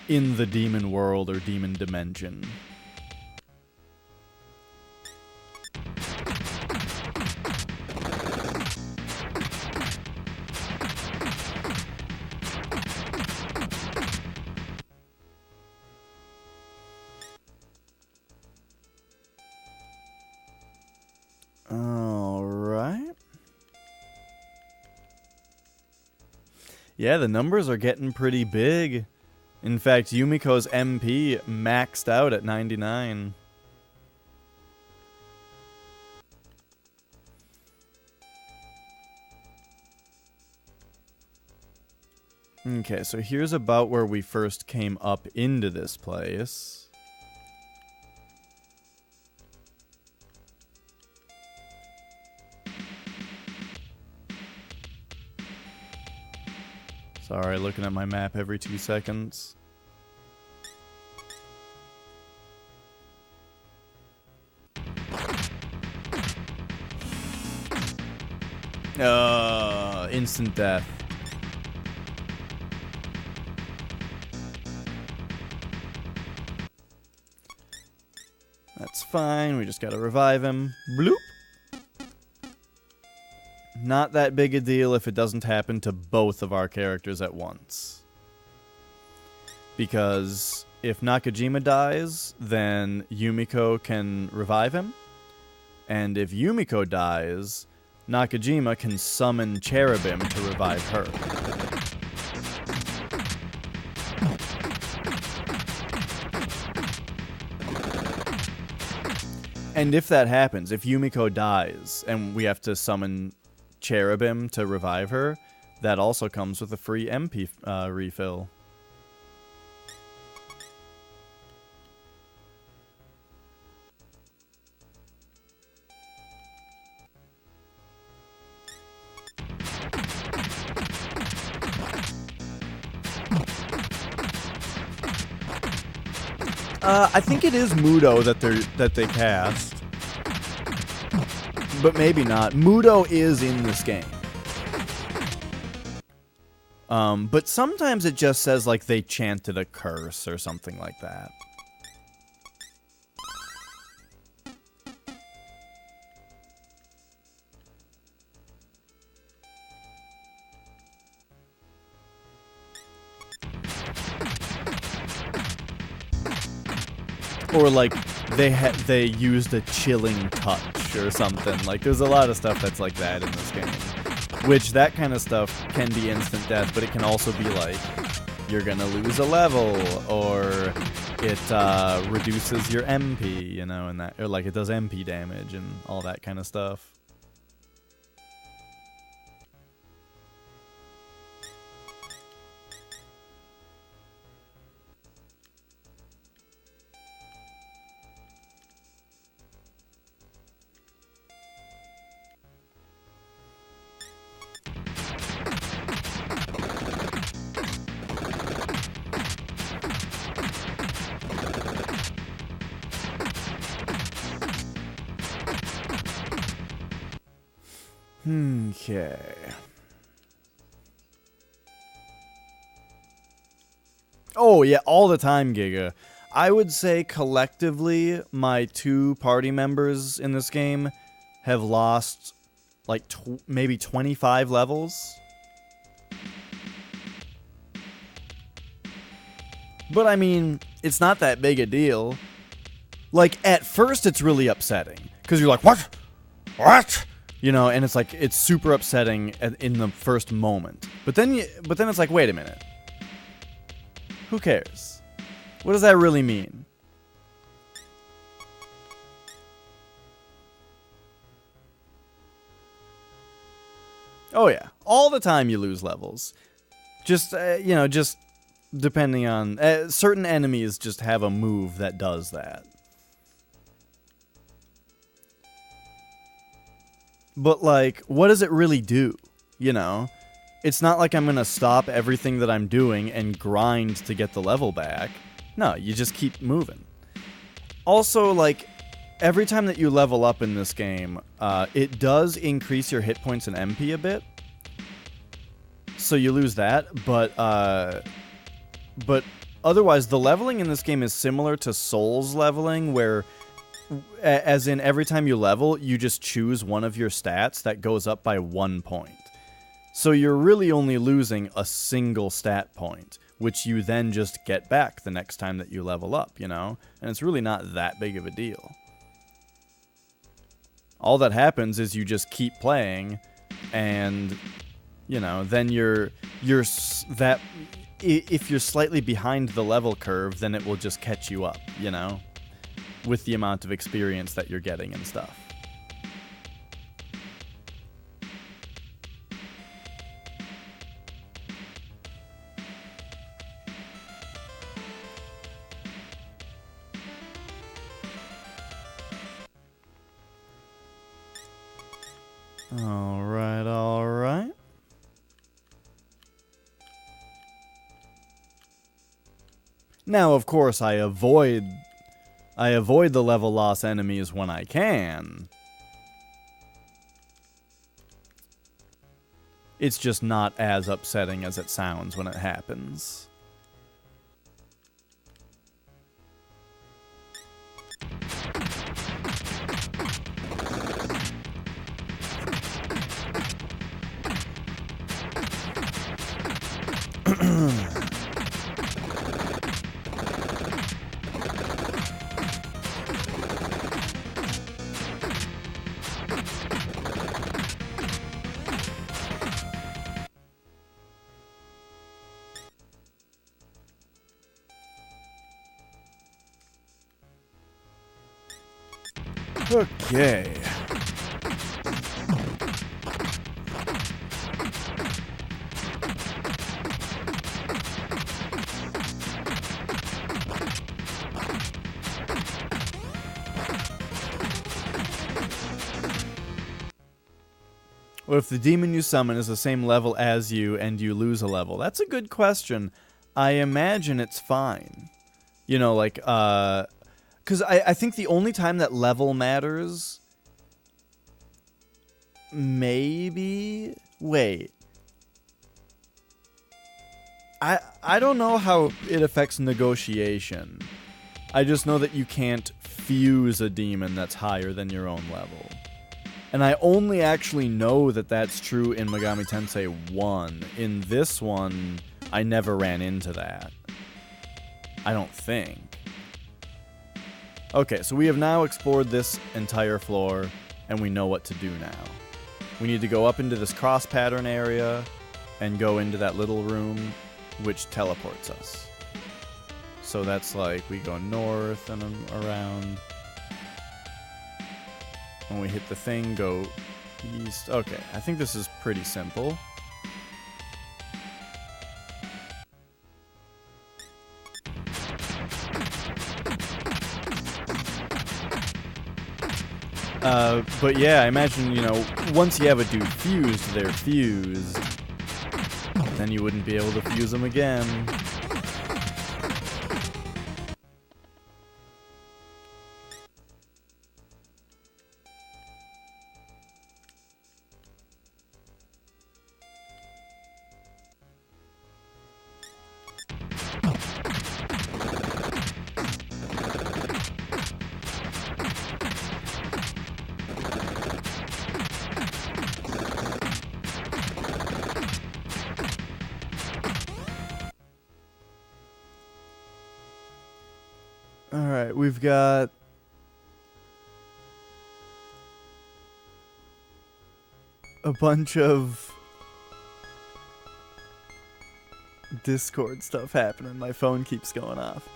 in the demon world or demon dimension. All right. Yeah, the numbers are getting pretty big. In fact, Yumiko's MP maxed out at 99. Okay, so here's about where we first came up into this place. Sorry, looking at my map every 2 seconds. Instant death. That's fine, we just gotta revive him. Bloop! Not that big a deal if it doesn't happen to both of our characters at once. Because if Nakajima dies, then Yumiko can revive him. And if Yumiko dies, Nakajima can summon Cherubim to revive her. And if that happens, if Yumiko dies and we have to summon Cherubim to revive her, that also comes with a free MP refill. I think it is Mudo that they cast. But maybe not. Mudo is in this game. But sometimes it just says like they chanted a curse or something like that. Or like they used a chilling touch or something. Like there's a lot of stuff that's like that in this game. Which that kind of stuff can be instant death, but it can also be like you're gonna lose a level, or it reduces your MP, you know, and that, or like it does MP damage and all that kind of stuff. Okay. Oh, yeah, all the time, Giga. I would say collectively, my 2 party members in this game have lost, like, maybe 25 levels. But, I mean, it's not that big a deal. Like, at first, it's really upsetting. Because you're like, what? What? You know, and it's like, it's super upsetting in the first moment. But then it's like, wait a minute. Who cares? What does that really mean? Oh yeah, all the time you lose levels. Just, you know, just depending on... certain enemies just have a move that does that. But, like, what does it really do? You know? It's not like I'm gonna stop everything that I'm doing and grind to get the level back. No, you just keep moving. Also, like, every time that you level up in this game, it does increase your hit points and MP a bit. So you lose that, but otherwise, the leveling in this game is similar to Souls leveling, where, as in every time you level, you just choose one of your stats that goes up by 1 point. So you're really only losing a single stat point, which you then just get back the next time that you level up, you know? And it's really not that big of a deal. All that happens is you just keep playing, and, you know, then if you're slightly behind the level curve, then it will just catch you up, you know? With the amount of experience that you're getting and stuff. Alright, alright. Now, of course, I avoid the level loss enemies when I can. It's just not as upsetting as it sounds when it happens. Okay. What if the demon you summon is the same level as you and you lose a level? That's a good question. I imagine it's fine. You know, like, because I think the only time that level matters... Maybe... Wait. I don't know how it affects negotiation. I just know that you can't fuse a demon that's higher than your own level. And I only actually know that that's true in Megami Tensei 1. In this one, I never ran into that. I don't think. Okay, so we have now explored this entire floor, and we know what to do now. We need to go up into this cross pattern area, and go into that little room, which teleports us. So that's like, we go north and around. When we hit the thing, go east. Okay, I think this is pretty simple. But yeah, I imagine, you know, once you have a dude fused, they're fused. Then you wouldn't be able to fuse them again. Alright, we've got... a bunch of... Discord stuff happening. My phone keeps going off.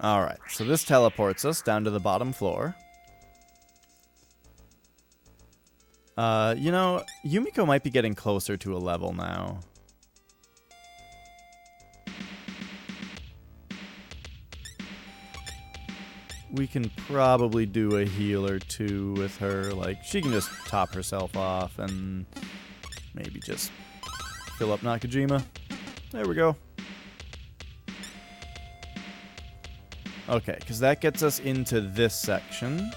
Alright, so this teleports us down to the bottom floor. You know, Yumiko might be getting closer to a level now. We can probably do a heal or two with her. Like, she can just top herself off and maybe just fill up Nakajima. There we go. Okay, because that gets us into this section.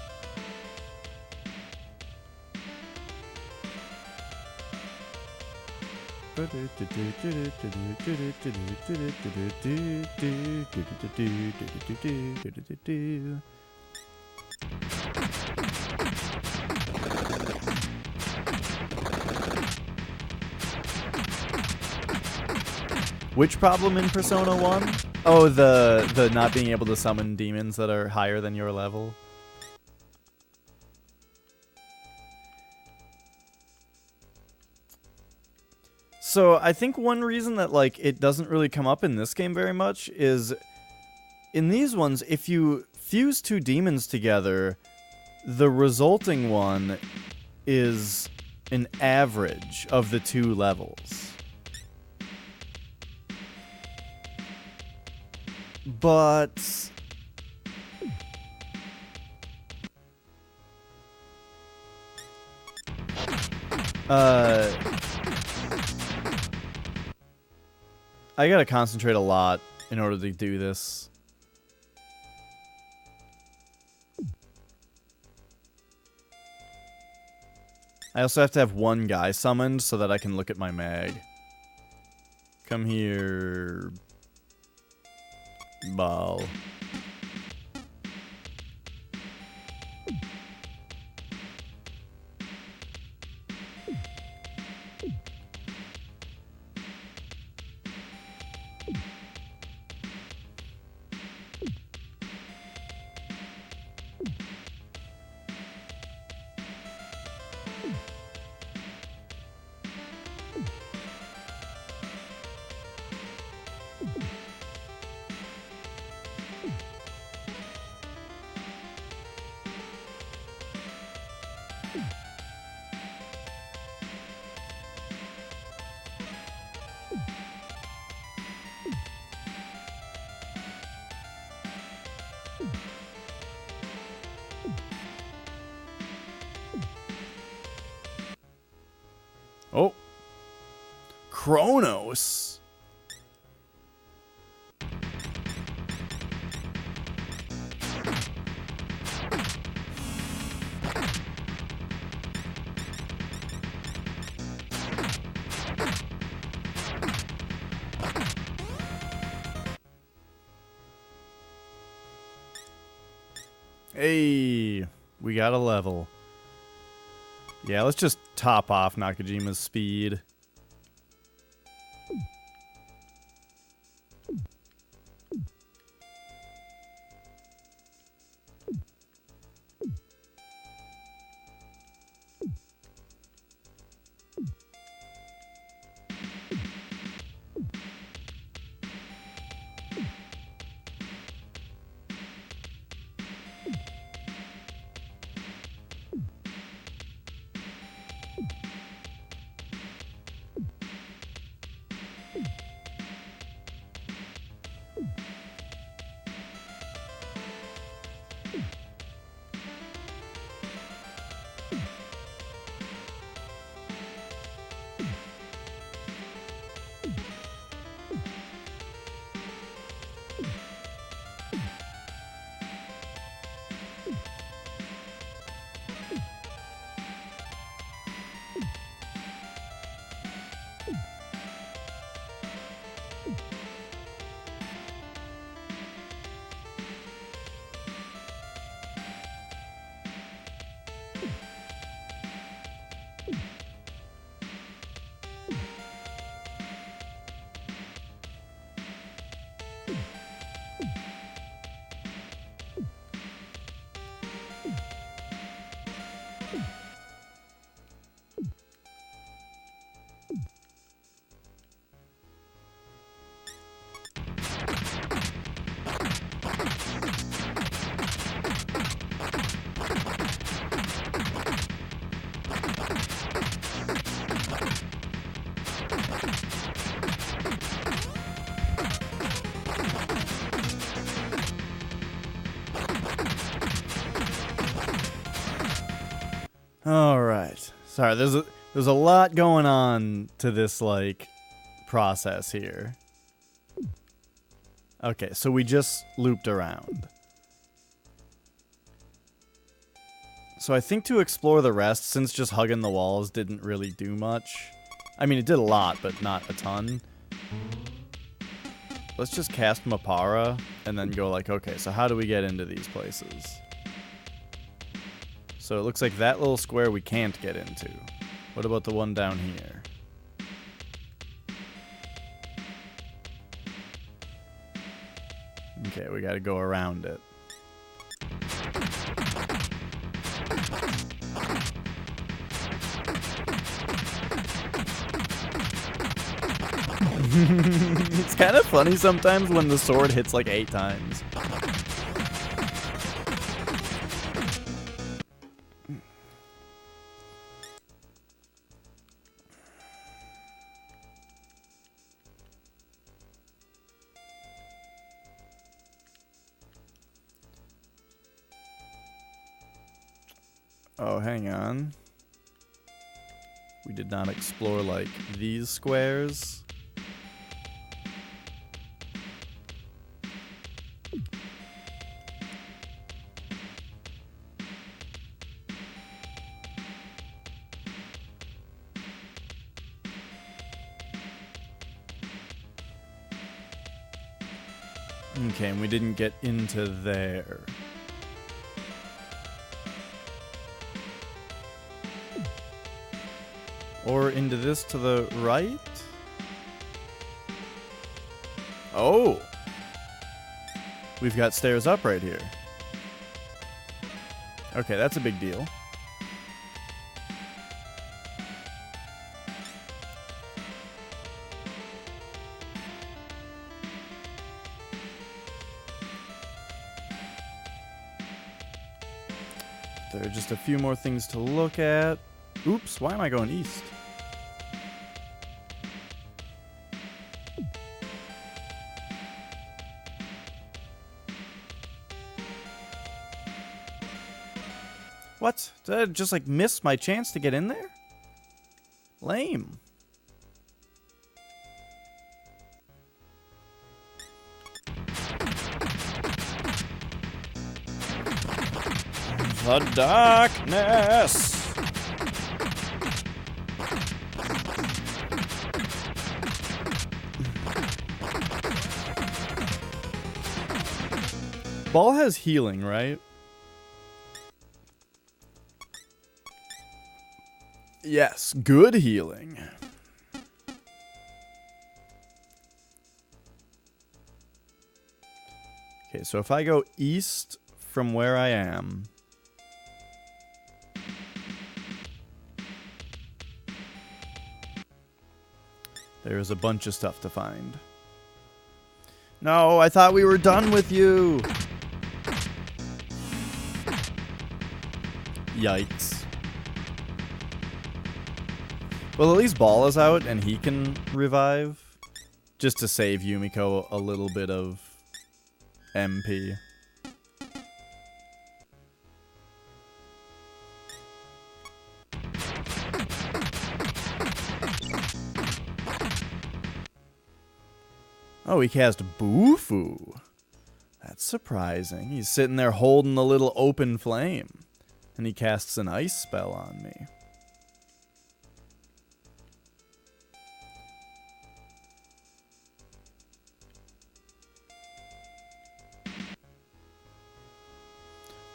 Which problem in Persona 1? Oh, the not being able to summon demons that are higher than your level. So I think one reason that like it doesn't really come up in this game very much is in these ones, if you fuse two demons together, the resulting one is an average of the two levels. But I gotta concentrate a lot in order to do this. I also have to have one guy summoned so that I can look at my mag. Come here, ball. Oh. Kronos. Hey, we got a level. Yeah, let's just top off Nakajima's speed. All right. Sorry, there's a lot going on to this like process here. Okay, so we just looped around. So I think to explore the rest, since just hugging the walls didn't really do much. I mean, it did a lot, but not a ton. Let's just cast Mapara and then go like, okay, so how do we get into these places? So it looks like that little square we can't get into. What about the one down here? Okay, we gotta go around it. It's kind of funny sometimes when the sword hits like 8 times. Oh, hang on. We did not explore, like, these squares. Okay, and we didn't get into there. Or into this to the right? Oh! We've got stairs up right here. Okay, that's a big deal. There are just a few more things to look at. Oops, why am I going east? What? Did I just like miss my chance to get in there? Lame. The darkness. Ball has healing, right? Yes, good healing. Okay, so if I go east from where I am, there's a bunch of stuff to find. No, I thought we were done with you. Yikes. Well, at least Ball is out and he can revive. Just to save Yumiko a little bit of MP. Oh, he cast Bufu. That's surprising. He's sitting there holding the little open flame. And he casts an ice spell on me.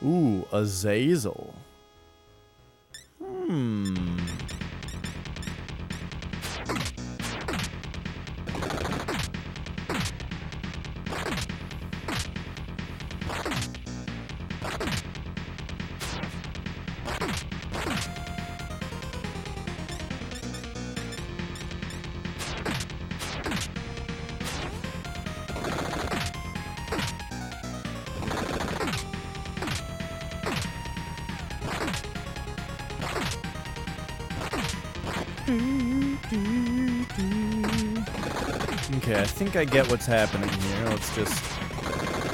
Ooh, Azazel. Okay, I think I get what's happening here. Let's just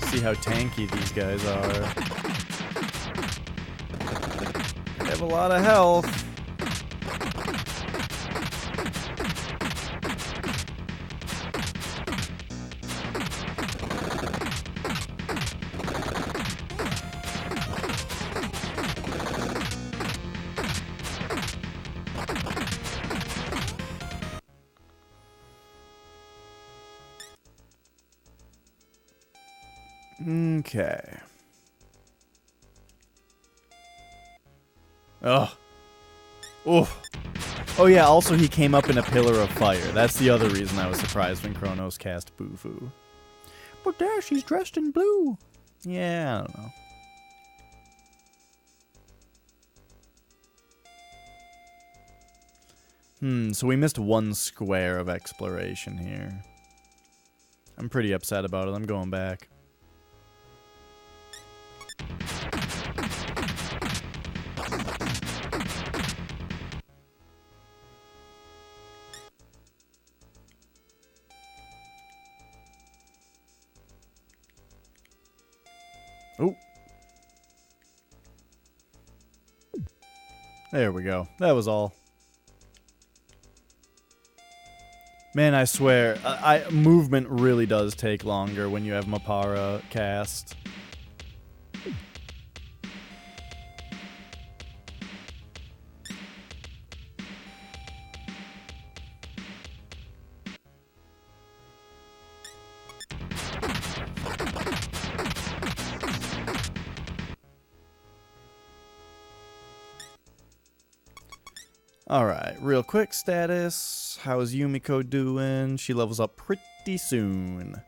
see how tanky these guys are. have a lot of health. Okay. Ugh. Oof. Oh yeah, also he came up in a pillar of fire. That's the other reason I was surprised when Kronos cast Bufu. But there, she's dressed in blue. Yeah, I don't know. So we missed one square of exploration here. I'm pretty upset about it. I'm going back. Oh. There we go. That was all. Man, I swear, movement really does take longer when you have Mapara cast. Alright, real quick status. How is Yumiko doing? She levels up pretty soon.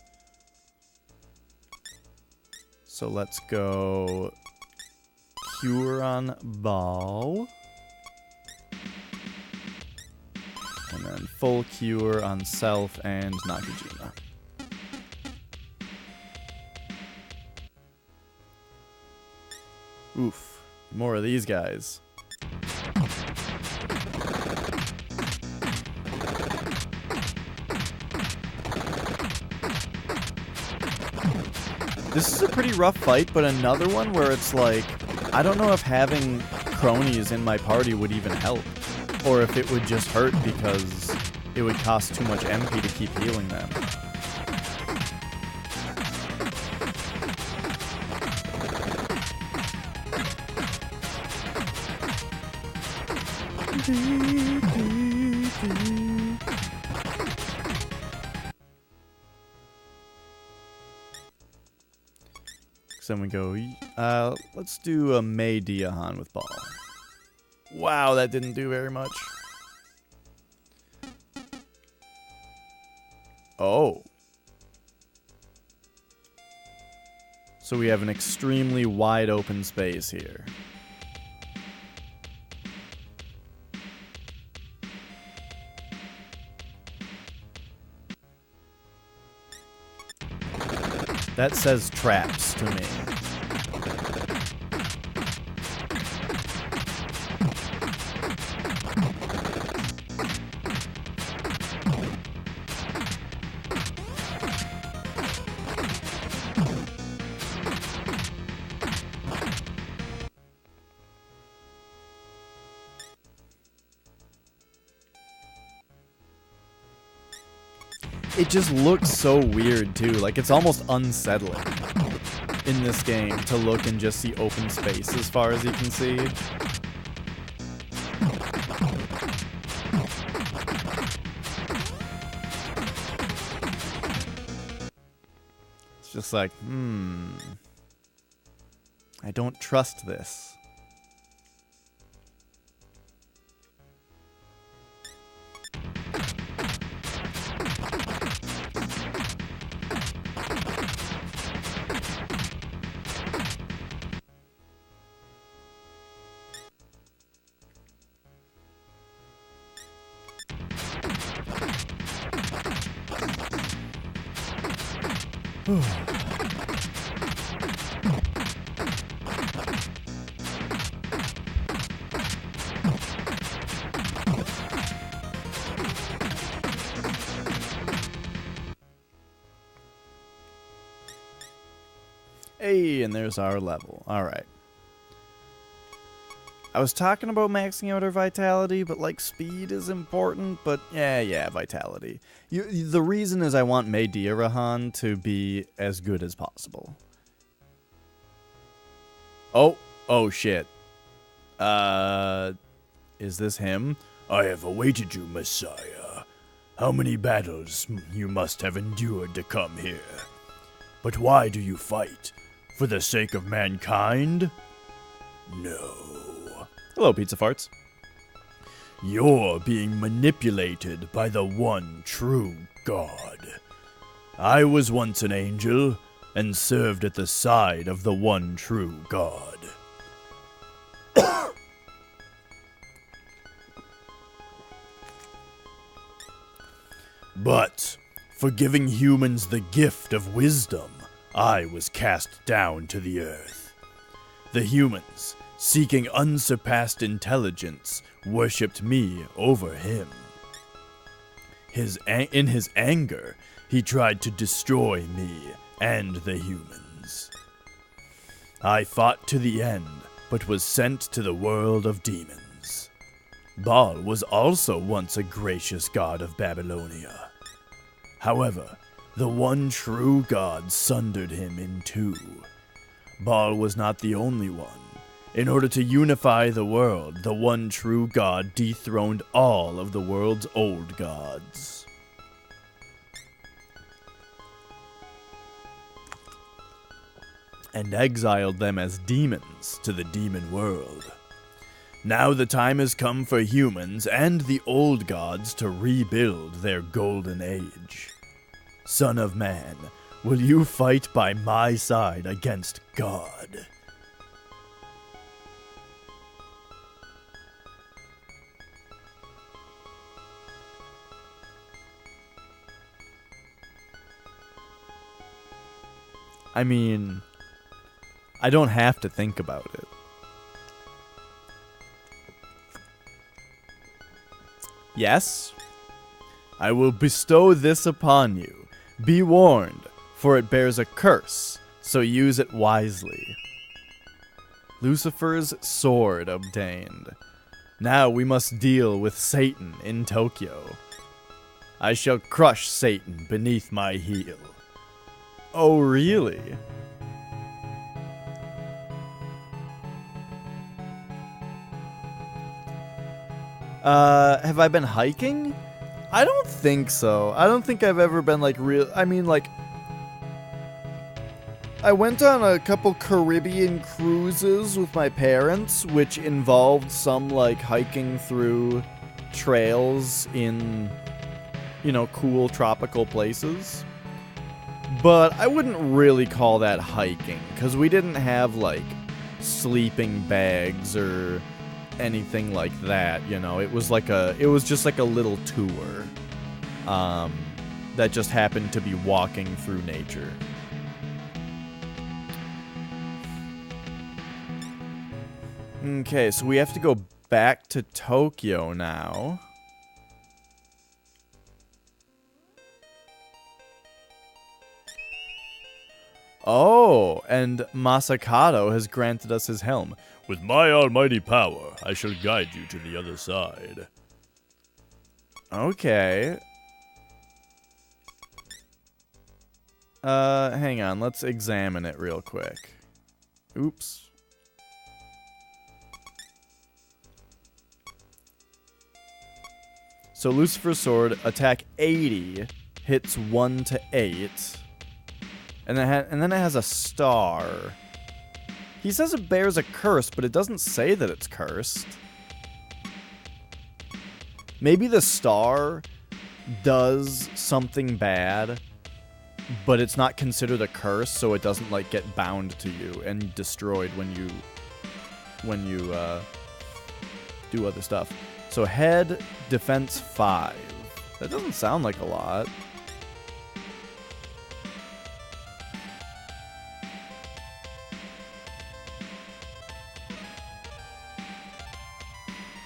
So let's go Cure on Bao. And then full Cure on Self and Nakajima. Oof, more of these guys. This is a pretty rough fight, but another one where it's like, I don't know if having cronies in my party would even help. Or if it would just hurt because it would cost too much MP to keep healing them. Then we go, let's do a Mei Diahan with Ball. Wow, that didn't do very much. Oh. So we have an extremely wide open space here. That says traps to me. It just looks so weird too, like it's almost unsettling in this game to look and just see open space as far as you can see. It's just like, I don't trust this. Hey, and there's our level. All right. I was talking about maxing out our vitality, but like speed is important, but yeah, vitality. The reason is I want Meidirahan to be as good as possible. Oh shit. Is this him? I have awaited you, Messiah. How many battles you must have endured to come here. But why do you fight? For the sake of mankind? No. Hello, Pizza Farts. You're being manipulated by the one true God. I was once an angel and served at the side of the one true God. But for giving humans the gift of wisdom, I was cast down to the earth. The humans, seeking unsurpassed intelligence, worshipped me over him. In his anger, he tried to destroy me and the humans. I fought to the end, but was sent to the world of demons. Baal was also once a gracious god of Babylonia. However, the one true God sundered him in two. Baal was not the only one. In order to unify the world, the one true God dethroned all of the world's old gods. And exiled them as demons to the demon world. Now the time has come for humans and the old gods to rebuild their golden age. Son of Man, will you fight by my side against God? I mean, I don't have to think about it. Yes? I will bestow this upon you. Be warned, for it bears a curse, so use it wisely. Lucifer's sword obtained. Now we must deal with Satan in Tokyo. I shall crush Satan beneath my heel. Oh, really? Have I been hiking? I don't think so. I don't think I've ever been like real. I mean, like, I went on a couple Caribbean cruises with my parents, which involved some like hiking through trails in, you know, cool tropical places. But I wouldn't really call that hiking, because we didn't have like sleeping bags or anything like that, you know. It was just like a little tour that just happened to be walking through nature. Okay, so we have to go back to Tokyo now. Oh, and Masakado has granted us his helm. With my almighty power, I shall guide you to the other side. Okay. Hang on, let's examine it real quick. Oops. So Lucifer's sword, attack 80, hits 1 to 8. And then it has a star. He says it bears a curse, but it doesn't say that it's cursed. Maybe the star does something bad, but it's not considered a curse, so it doesn't like get bound to you and destroyed when you do other stuff. So head, defense 5. That doesn't sound like a lot.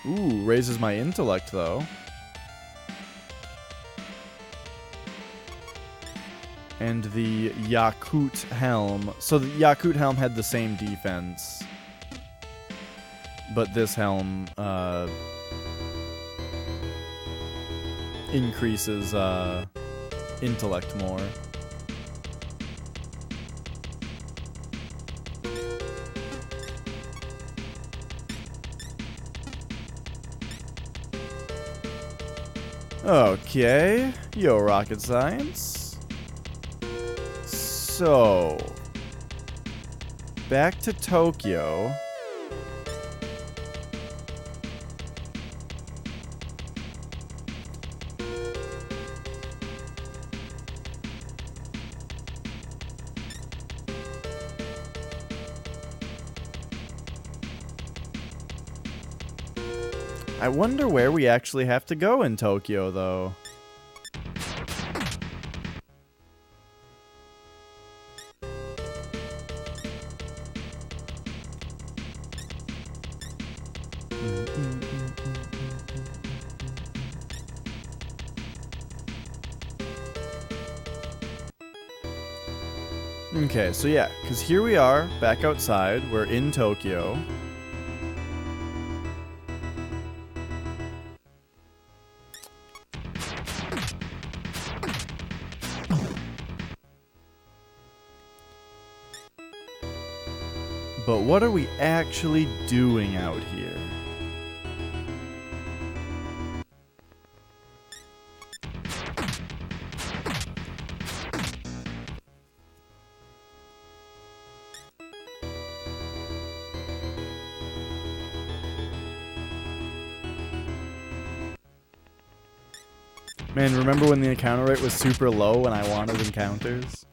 Ooh, raises my intellect, though. And the Yakut helm. So the Yakut helm had the same defense. but this helm increases intellect more. Okay, yo, rocket science. So, back to Tokyo. I wonder where we actually have to go in Tokyo, though. Okay, so yeah, because here we are, back outside. We're in Tokyo. But what are we actually doing out here? Man, remember when the encounter rate was super low when I wanted encounters?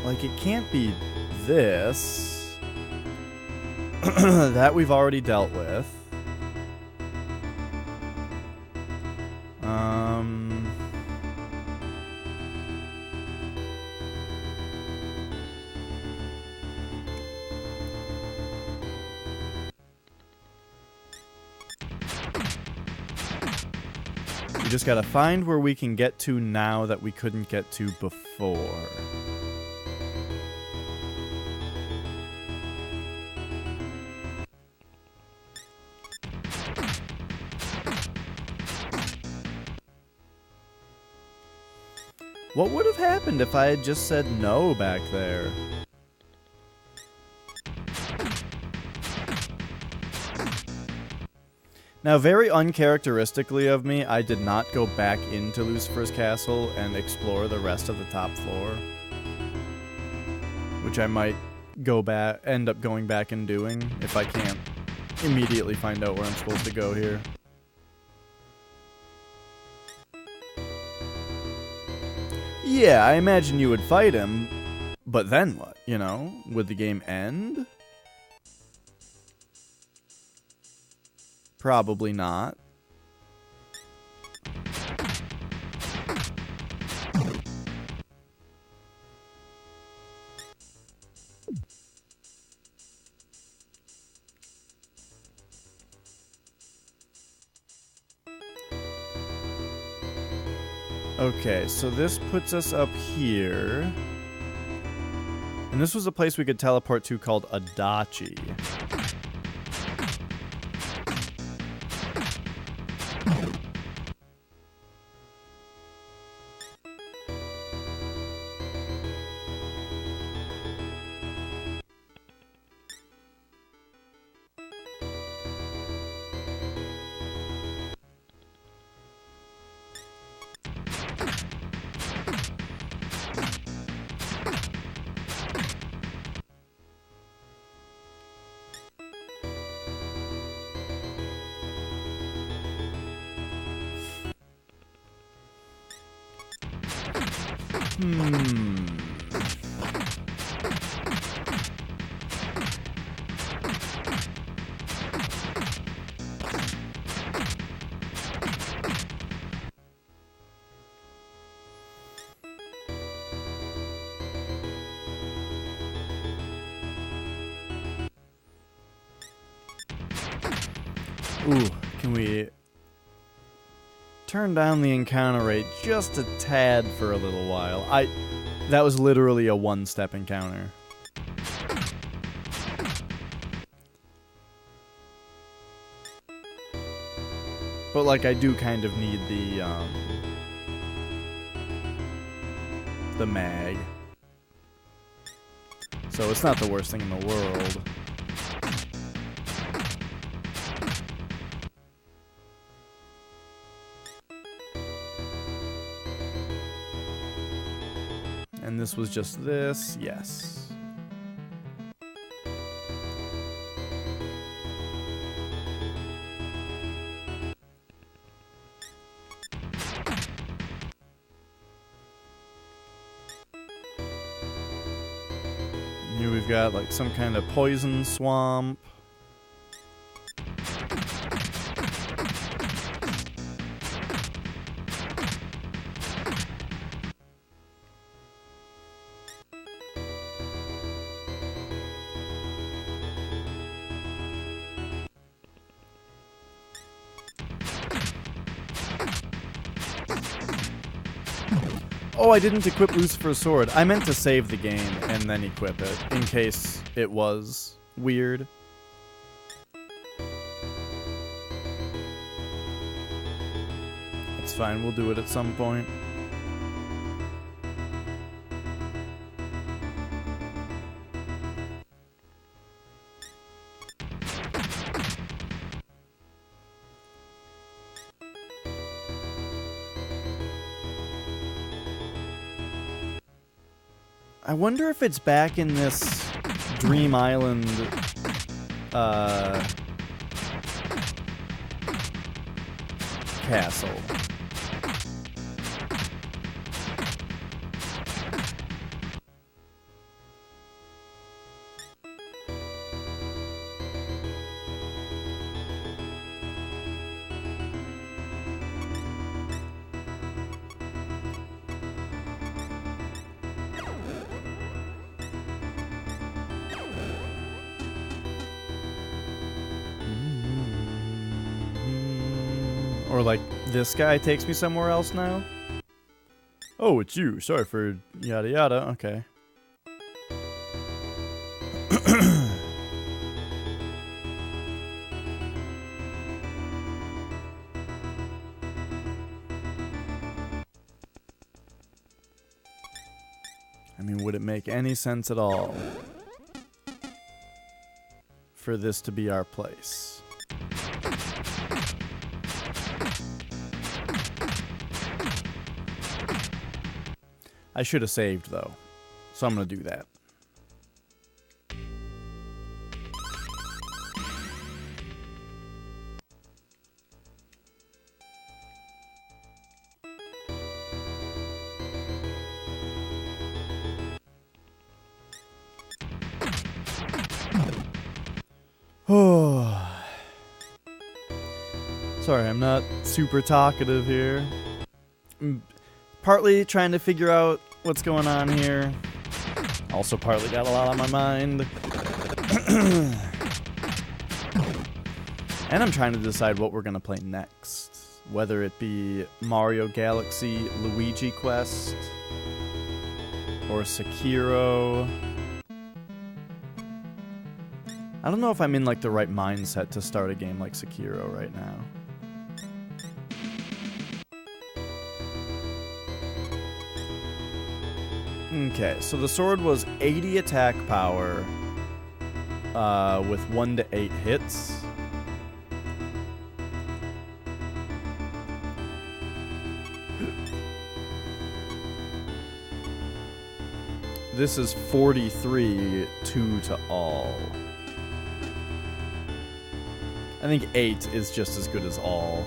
Like, it can't be this. That we've already dealt with. We just gotta find where we can get to now that we couldn't get to before. What would have happened if I had just said no back there? Now, very uncharacteristically of me, I did not go back into Lucifer's castle and explore the rest of the top floor. Which I might end up going back and doing if I can't immediately find out where I'm supposed to go here. Yeah, I imagine you would fight him, but then what, you know? Would the game end? Probably not. Okay, so this puts us up here. And this was a place we could teleport to called Adachi. Ooh, can we turn down the encounter rate just a tad for a little while? That was literally a one-step encounter. But like I do kind of need the mag. So it's not the worst thing in the world. And this was just this, yes. And here we've got like some kind of poison swamp. Oh, I didn't equip Lucifer's sword. I meant to save the game and then equip it, in case it was weird. That's fine, we'll do it at some point. I wonder if it's back in this Dream Island castle. Or like, this guy takes me somewhere else now? Oh, it's you. Sorry for yada yada. Okay. I mean, would it make any sense at all for this to be our place? I should have saved, though, so I'm going to do that. Oh. Sorry, I'm not super talkative here. Partly trying to figure out what's going on here. Also partly got a lot on my mind. And I'm trying to decide what we're going to play next. Whether it be Mario Galaxy Luigi Quest or Sekiro. I don't know if I'm in like the right mindset to start a game like Sekiro right now. Okay, so the sword was 80 attack power with 1 to 8 hits. This is 43, 2 to all. I think 8 is just as good as all.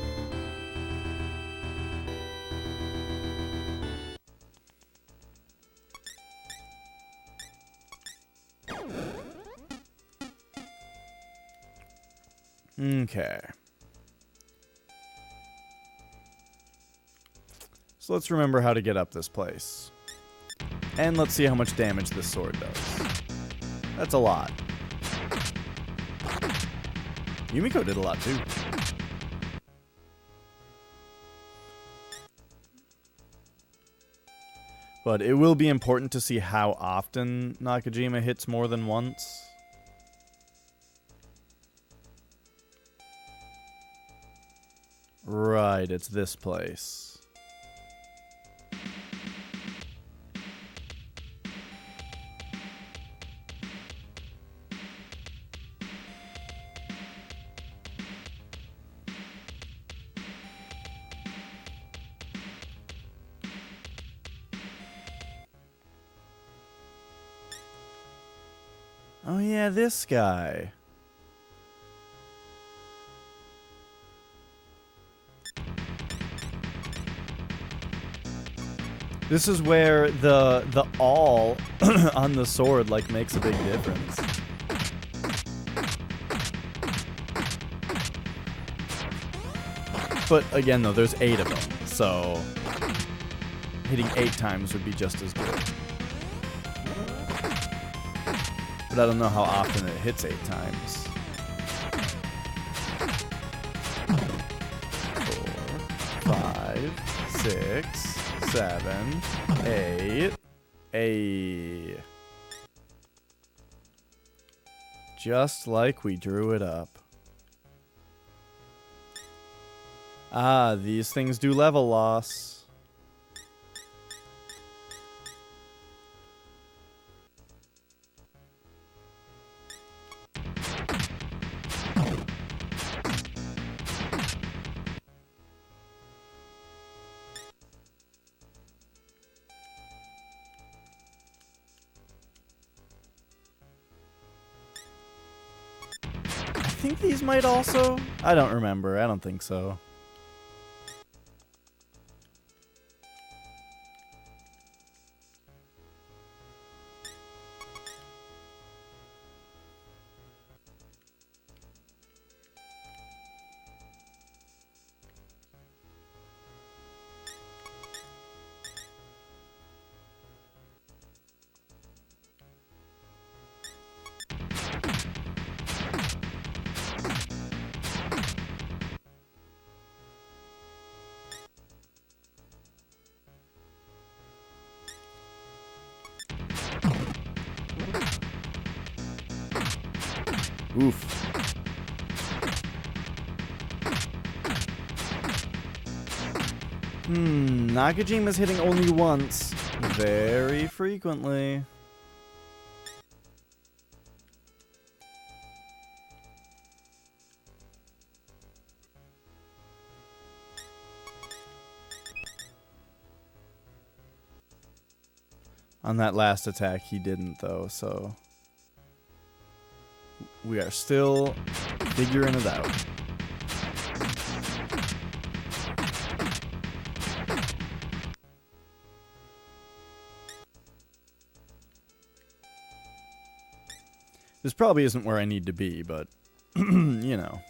Okay. So let's remember how to get up this place. And let's see how much damage this sword does. That's a lot. Yumiko did a lot too. But it will be important to see how often Nakajima hits more than once. Right, it's this place. Oh yeah, this guy. This is where the awl on the sword like makes a big difference. But again though, there's 8 of them, so hitting 8 times would be just as good. But I don't know how often it hits 8 times. 4, 5, 6, 7, 8. Just like we drew it up. Ah, these things do level loss. I think these might also. I don't remember. I don't think so. Oof. Nakajima's hitting only once. Very frequently. On that last attack, he didn't, though, so we are still figuring it out. This probably isn't where I need to be, but, you know.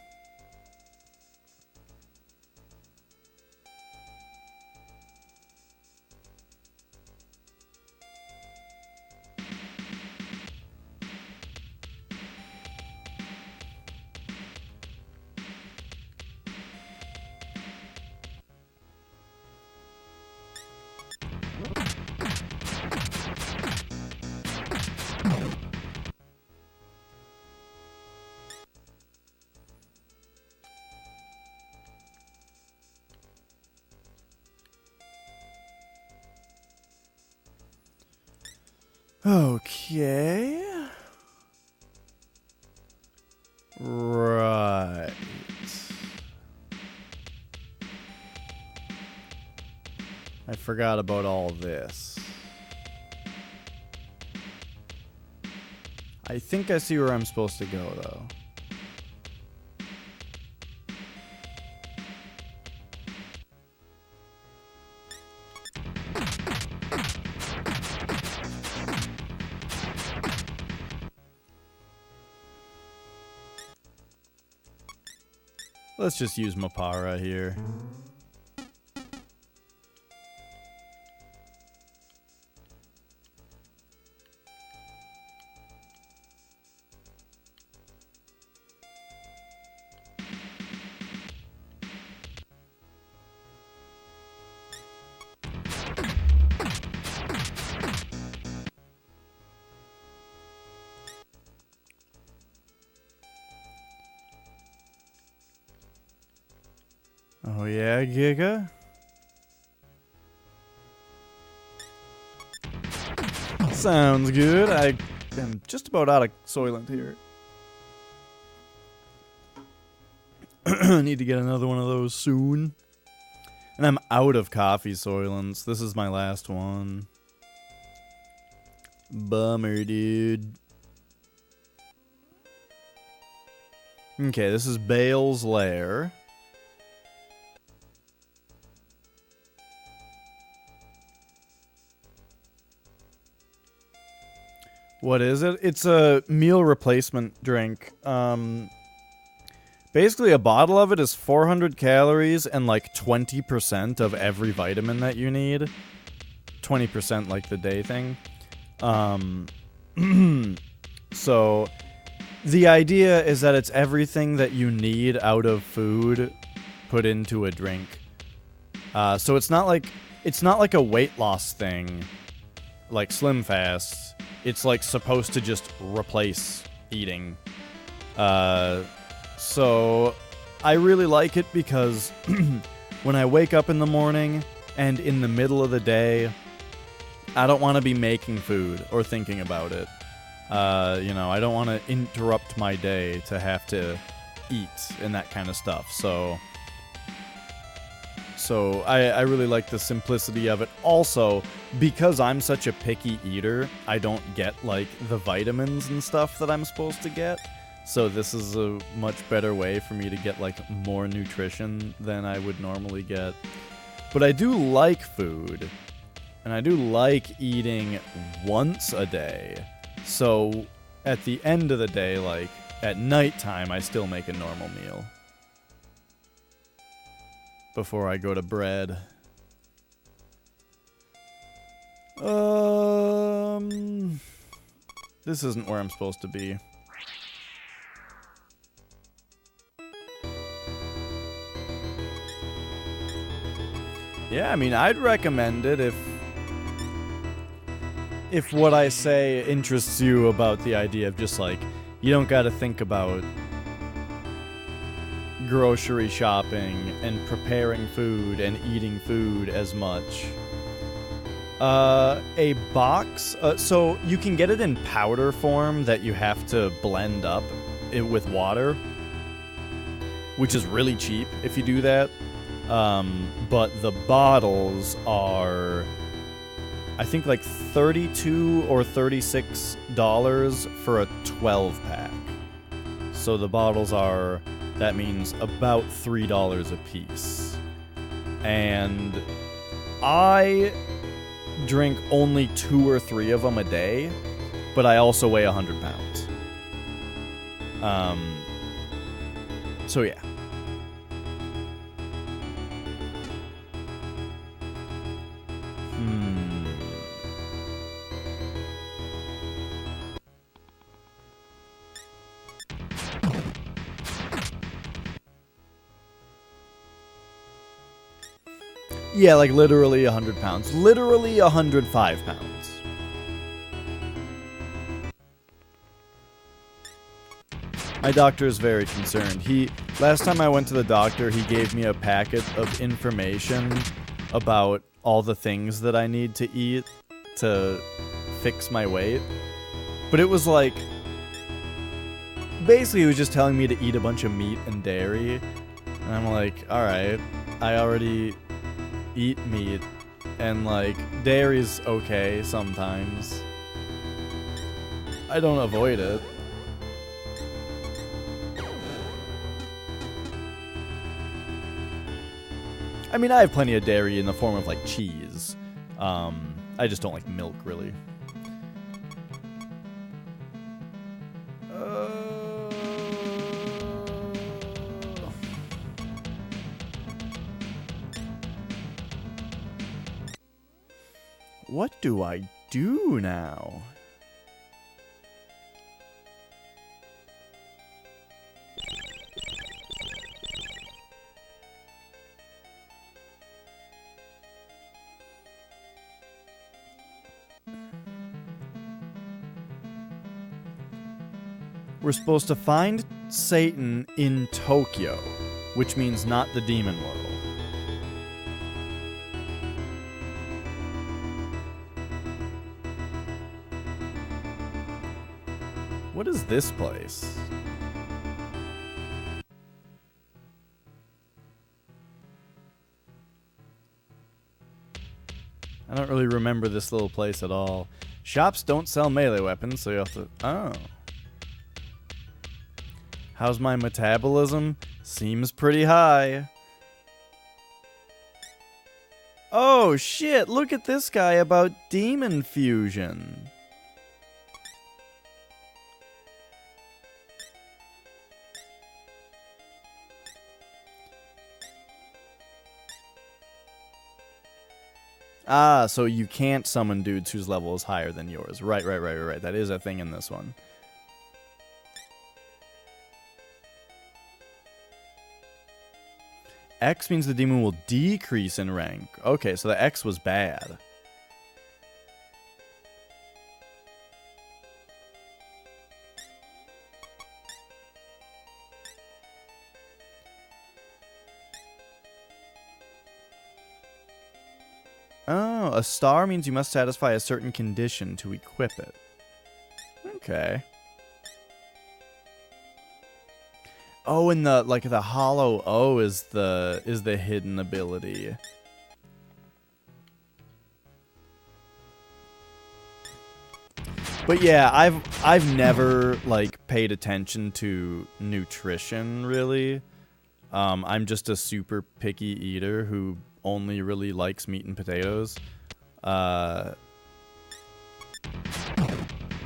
Okay. Right. I forgot about all this. I think I see where I'm supposed to go, though. Let's just use Mapara here. Oh yeah, Giga? Sounds good. I am just about out of Soylent here. Need to get another one of those soon. And I'm out of coffee Soylents. This is my last one. Bummer, dude. Okay, this is Bale's Lair. What is it? It's a meal replacement drink. Basically, a bottle of it is 400 calories and like 20% of every vitamin that you need. 20% like the day thing. So, the idea is that it's everything that you need out of food put into a drink. So it's not like a weight loss thing, like Slim Fast. It's like supposed to just replace eating. So I really like it because when I wake up in the morning and in the middle of the day, I don't want to be making food or thinking about it. I don't want to interrupt my day to have to eat and that kind of stuff. So I really like the simplicity of it. Also, because I'm such a picky eater, I don't get, like, the vitamins and stuff that I'm supposed to get. So this is a much better way for me to get, like, more nutrition than I would normally get. But I do like food. And I do like eating once a day. So at the end of the day, like, at nighttime, I still make a normal meal. Before I go to bed. This isn't where I'm supposed to be. Yeah, I mean, I'd recommend it if what I say interests you about the idea of just, like, you don't gotta think about grocery shopping and preparing food and eating food as much. A box, so you can get it in powder form that you have to blend up with water, which is really cheap if you do that. But the bottles are, I think, like $32 or $36 for a 12-pack. So the bottles are, that means about $3 a piece. And I drink only 2 or 3 of them a day, but I also weigh 100 pounds. So yeah. Yeah, like literally 100 pounds. Literally 105 pounds. My doctor is very concerned. Last time I went to the doctor, he gave me a packet of information about all the things that I need to eat to fix my weight. But it was like, basically he was just telling me to eat a bunch of meat and dairy. And I'm like, alright, I already eat meat, and like dairy's okay sometimes. I don't avoid it. I mean, I have plenty of dairy in the form of like cheese. I just don't like milk really. What do I do now? We're supposed to find Satan in Tokyo, which means not the demon world. is this place? I don't really remember this little place at all. Shops don't sell melee weapons, so you have to... Oh. How's my metabolism? Seems pretty high. Oh, shit! Look at this guy about demon fusion. Ah, so you can't summon dudes whose level is higher than yours. Right. That is a thing in this one. X means the demon will decrease in rank. Okay, so the X was bad. Oh, a star means you must satisfy a certain condition to equip it. Okay. Oh, and the hollow O is the hidden ability. But yeah, I've never like paid attention to nutrition really. I'm just a super picky eater who only really likes meat and potatoes.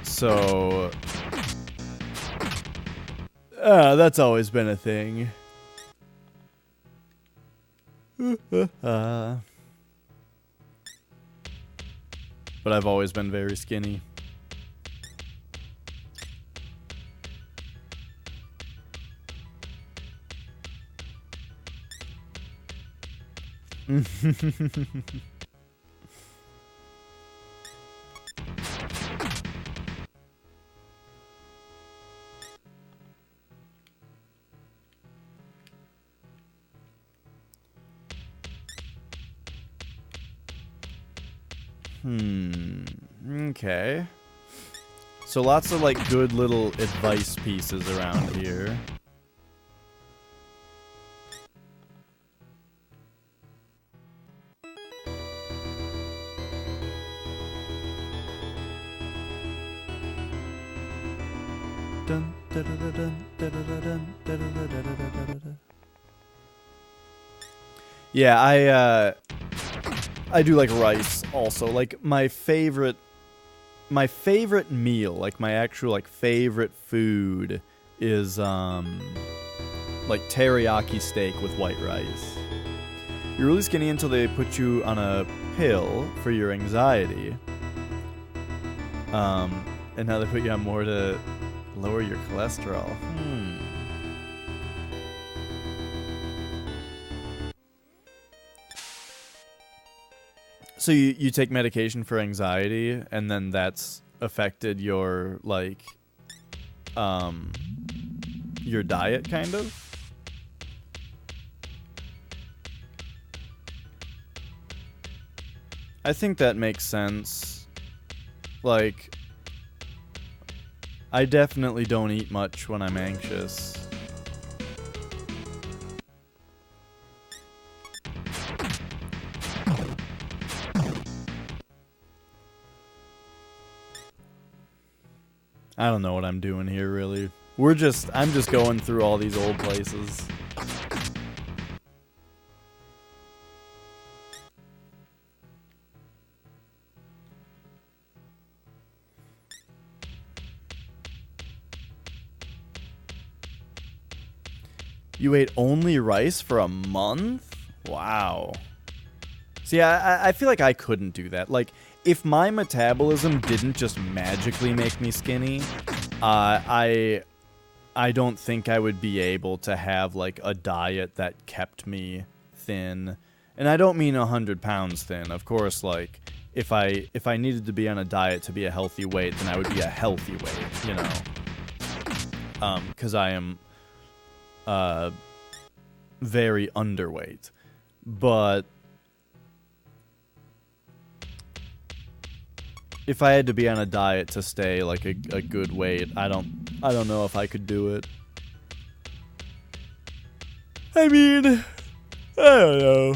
So that's always been a thing. But I've always been very skinny. Okay. So lots of like good little advice pieces around here. Yeah, I do like rice also. Like my favorite meal, like my actual like favorite food is like teriyaki steak with white rice. You're really skinny until they put you on a pill for your anxiety. And now they put you on more to lower your cholesterol. So you take medication for anxiety, and then that's affected your, like, your diet, kind of? I think that makes sense. Like, I definitely don't eat much when I'm anxious. I don't know what I'm doing here, really. I'm just going through all these old places. You ate only rice for a month? Wow. See, I feel like I couldn't do that. Like, if my metabolism didn't just magically make me skinny, I don't think I would be able to have, like, a diet that kept me thin. And I don't mean 100 pounds thin. Of course, like, if I needed to be on a diet to be a healthy weight, then I would be a healthy weight, you know? 'Cause I am very underweight. But if I had to be on a diet to stay like a good weight, I don't I don't know if I could do it. I mean, I don't know.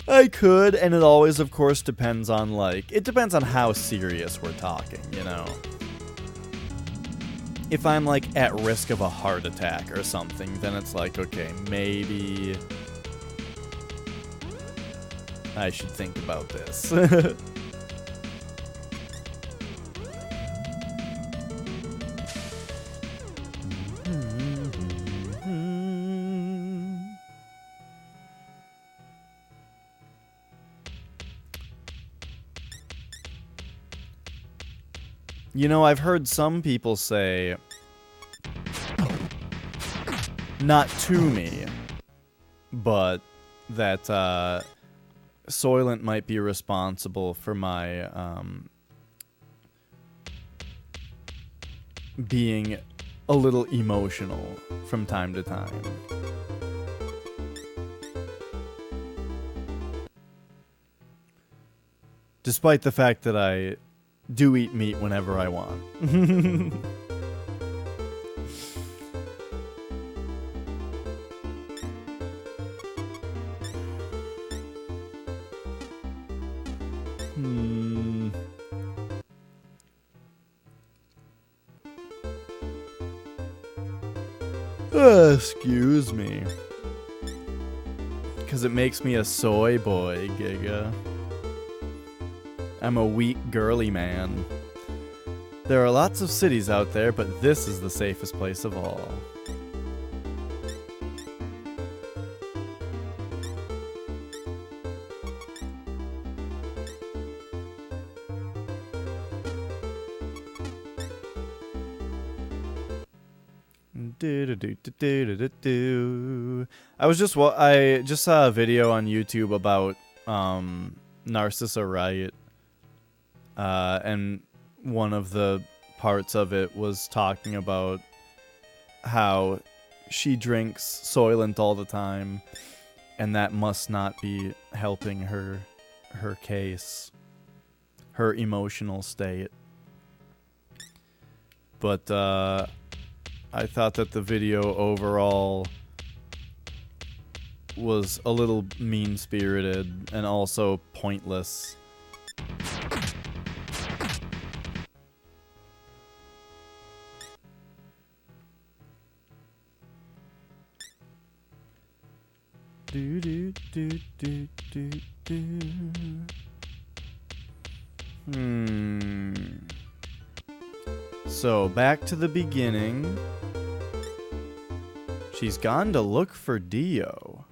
I could, and it always, of course, depends on, like, it depends on how serious we're talking, you know? If I'm, like, at risk of a heart attack or something, then it's like, okay, maybe I should think about this. You know, I've heard some people say, not to me, but that Soylent might be responsible for my being a little emotional from time to time. Despite the fact that I do eat meat whenever I want. Excuse me. Because it makes me a soy boy, Giga. I'm a weak, girly man. There are lots of cities out there, but this is the safest place of all. I just saw a video on YouTube about Narcissa Wright. And one of the parts of it was talking about how she drinks Soylent all the time, and that must not be helping her case, her emotional state. But I thought that the video overall was a little mean-spirited and also pointless. So, back to the beginning. She's gone to look for Dio.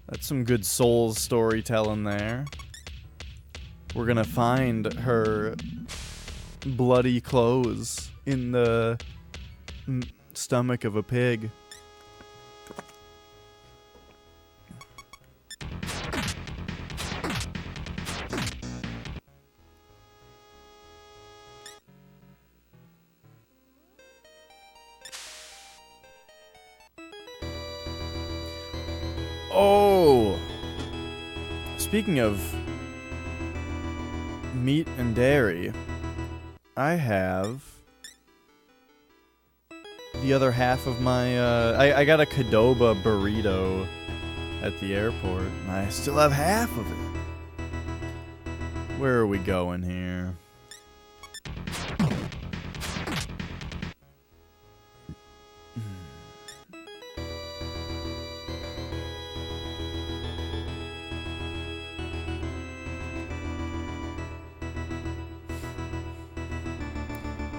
That's some good Souls storytelling there. We're gonna find her bloody clothes in the stomach of a pig. Oh! Speaking of meat and dairy, I have the other half of my, I got a Qdoba burrito at the airport, and I still have half of it. Where are we going here?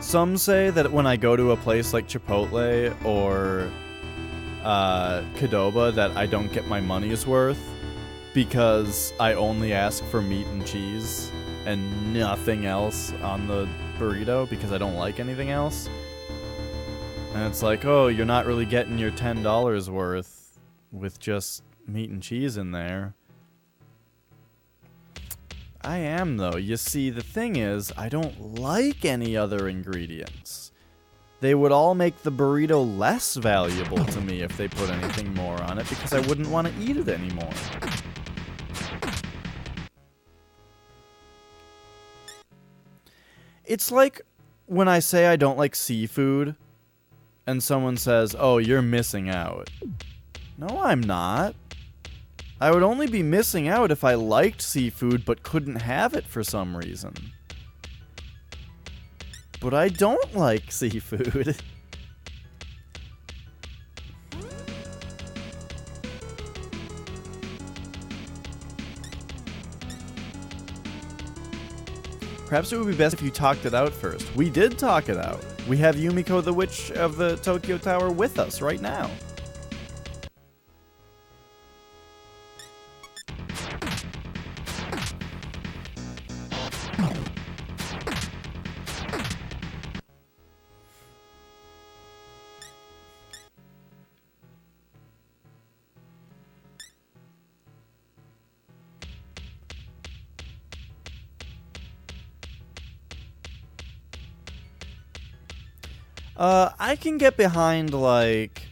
Some say that when I go to a place like Chipotle or Qdoba that I don't get my money's worth because I only ask for meat and cheese and nothing else on the burrito because I don't like anything else. And it's like, oh, you're not really getting your $10 worth with just meat and cheese in there. I am, though. You see, the thing is, I don't like any other ingredients. They would all make the burrito less valuable to me if they put anything more on it, because I wouldn't want to eat it anymore. It's like when I say I don't like seafood and someone says, "Oh, you're missing out." No, I'm not. I would only be missing out if I liked seafood but couldn't have it for some reason. But I don't like seafood. Perhaps it would be best if you talked it out first. We did talk it out. We have Yumiko the Witch of the Tokyo Tower with us right now. I can get behind, like,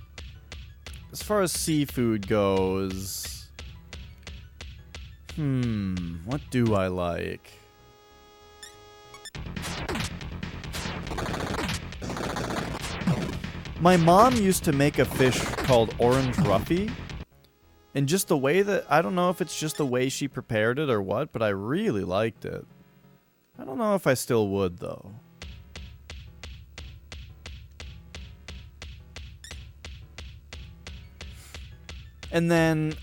as far as seafood goes. What do I like? My mom used to make a fish called orange roughy. And just the way that, I don't know if it's just the way she prepared it or what, but I really liked it. I don't know if I still would, though. And then,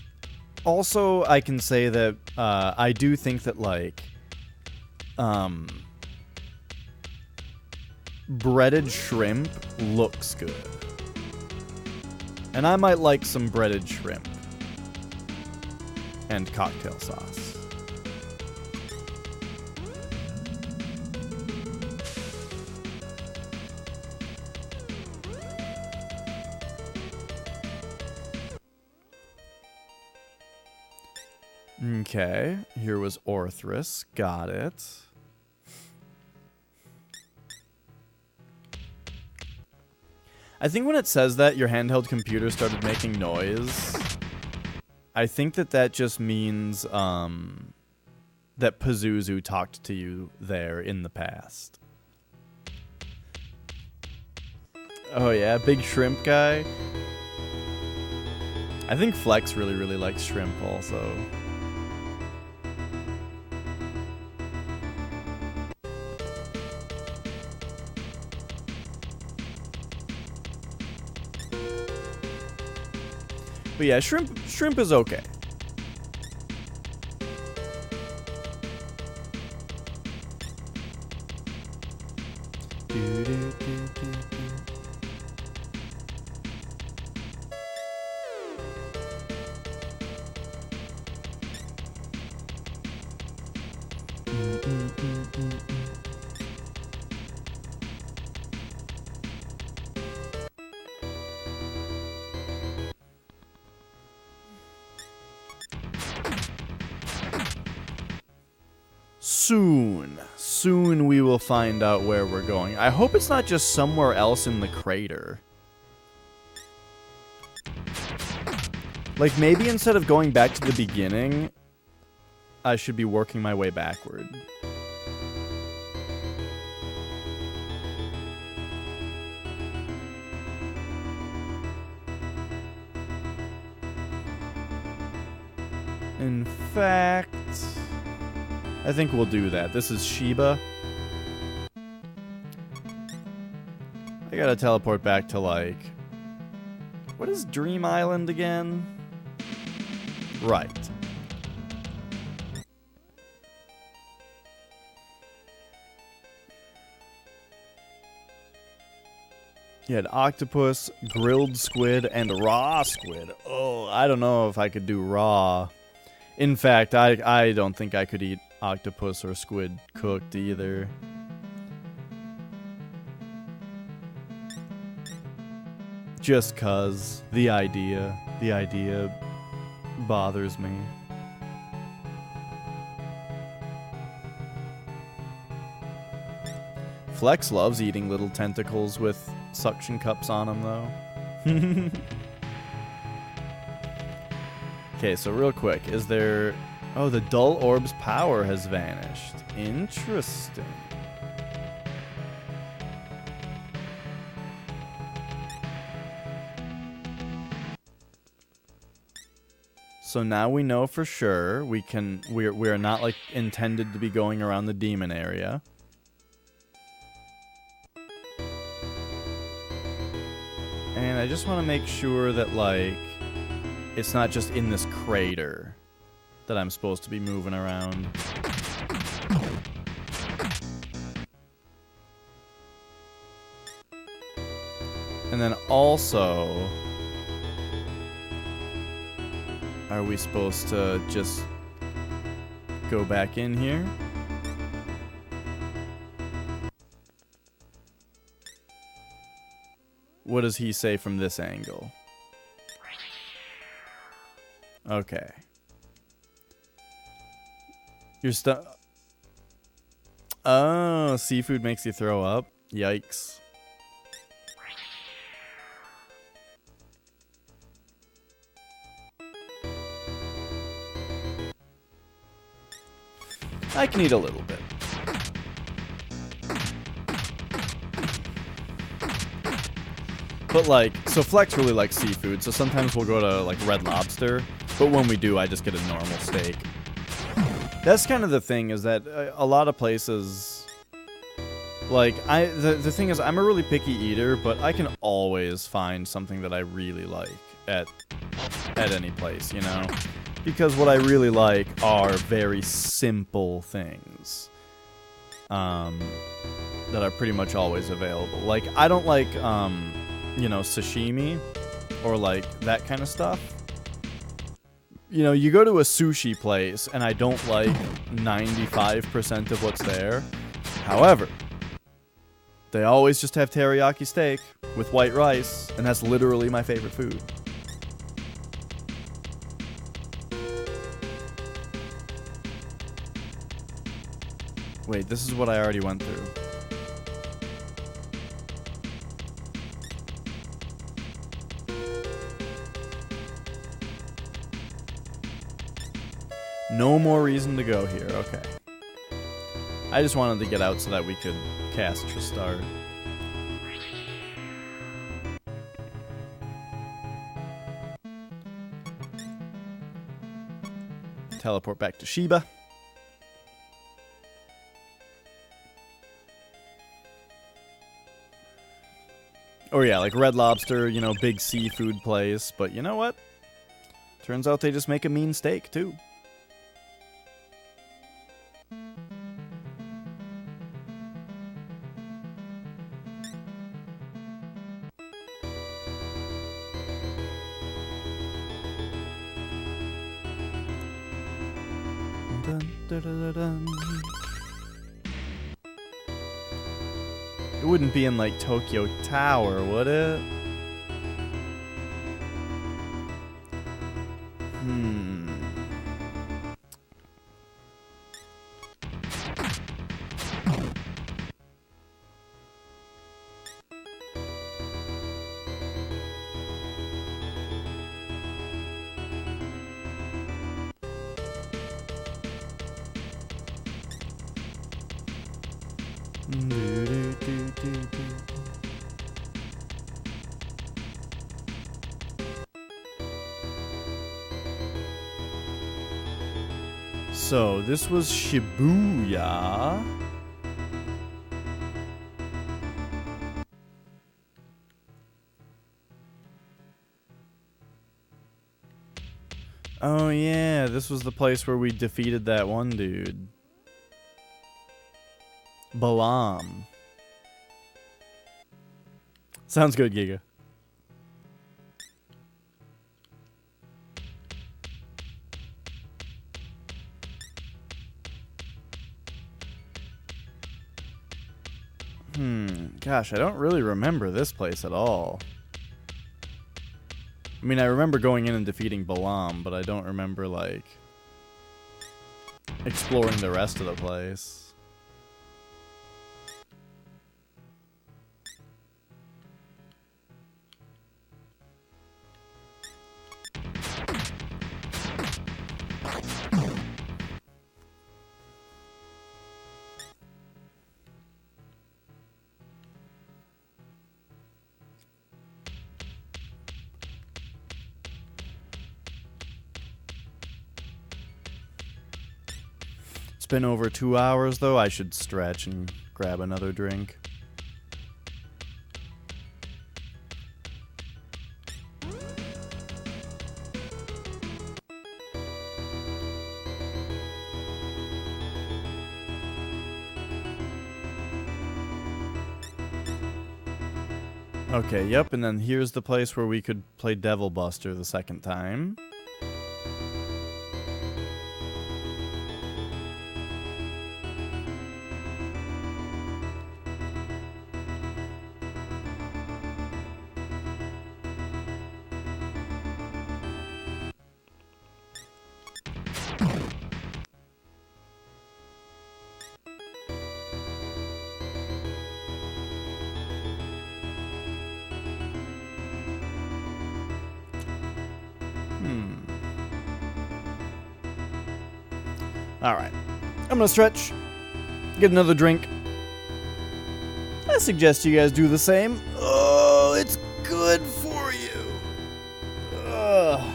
also, I can say that I do think that, like, breaded shrimp looks good. And I might like some breaded shrimp. And cocktail sauce. Okay, here was Orthrus. Got it. I think when it says that your handheld computer started making noise, I think that that just means that Pazuzu talked to you there in the past. Oh yeah, big shrimp guy. I think Flex really, really likes shrimp also. But yeah, shrimp is okay. Soon we will find out where we're going. I hope it's not just somewhere else in the crater. Like, maybe instead of going back to the beginning, I should be working my way backward. In fact, I think we'll do that. This is Shiba. I gotta teleport back to, like... What is Dream Island again? Right. You had octopus, grilled squid, and raw squid. Oh, I don't know if I could do raw. In fact, I don't think I could eat octopus or squid cooked either. Just 'cause the idea bothers me. Flex loves eating little tentacles with suction cups on them, though. Okay, so real quick, is there... Oh, the dull orb's power has vanished. Interesting. So now we know for sure we're not like intended to be going around the demon area. And I just want to make sure that like it's not just in this crater that I'm supposed to be moving around. And then also, are we supposed to just go back in here? What does he say from this angle? Okay. You're stuck. Oh, seafood makes you throw up? Yikes. I can eat a little bit. But like, so Flex really likes seafood, so sometimes we'll go to like Red Lobster, but when we do, I just get a normal steak. That's kind of the thing, is that a lot of places, like, the thing is, I'm a really picky eater, but I can always find something that I really like at any place, you know? Because what I really like are very simple things that are pretty much always available. Like, I don't like, you know, sashimi or like that kind of stuff. You know, you go to a sushi place and I don't like 95% of what's there. However, they always just have teriyaki steak with white rice, and that's literally my favorite food. Wait, this is what I already went through. No more reason to go here, okay. I just wanted to get out so that we could cast to start. Teleport back to Sheba. Or yeah, like Red Lobster, you know, big seafood place. But you know what? Turns out they just make a mean steak, too. Dun, dun, dun, dun, dun. It wouldn't be in like Tokyo Tower, would it? So, this was Shibuya. Oh yeah, this was the place where we defeated that one dude. Balam. Sounds good, Giga. Gosh, I don't really remember this place at all. I mean, I remember going in and defeating Balam, but I don't remember, like, exploring the rest of the place. It's been over 2 hours, though. I should stretch and grab another drink. Okay, yep, and then here's the place where we could play Devil Buster the second time. Alright. I'm gonna stretch. Get another drink. I suggest you guys do the same. Oh, it's good for you. Ugh.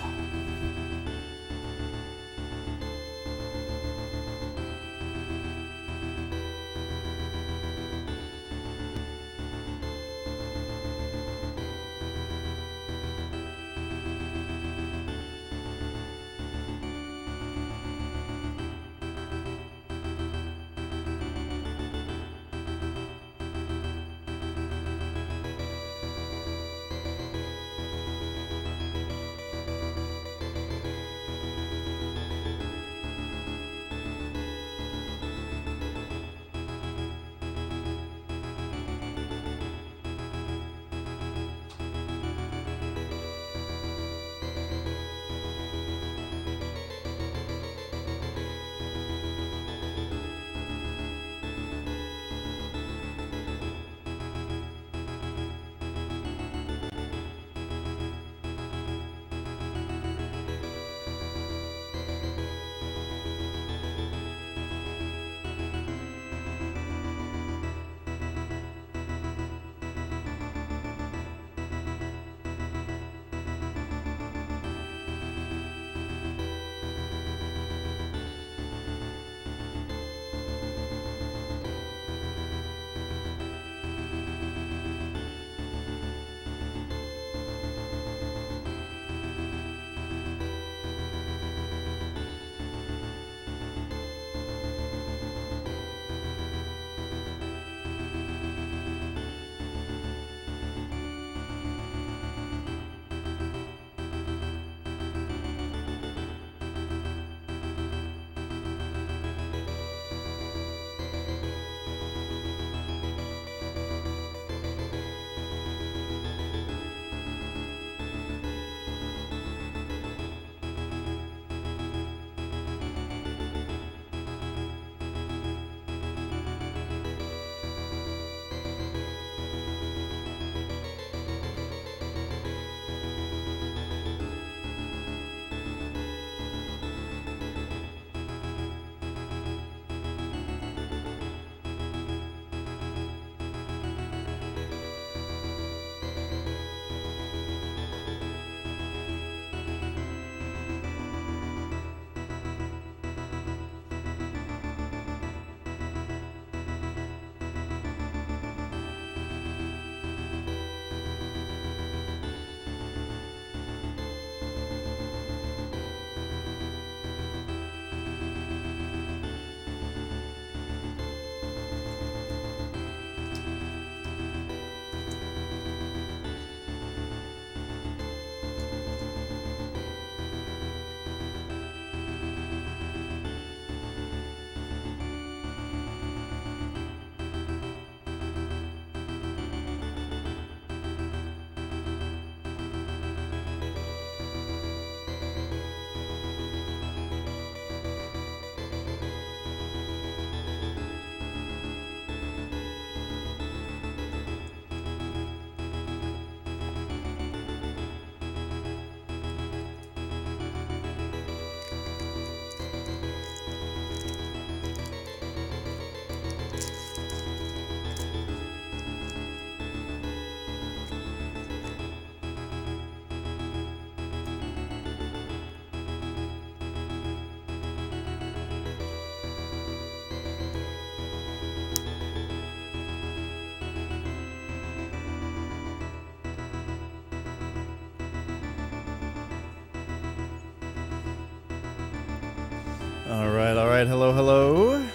Alright, hello, hello.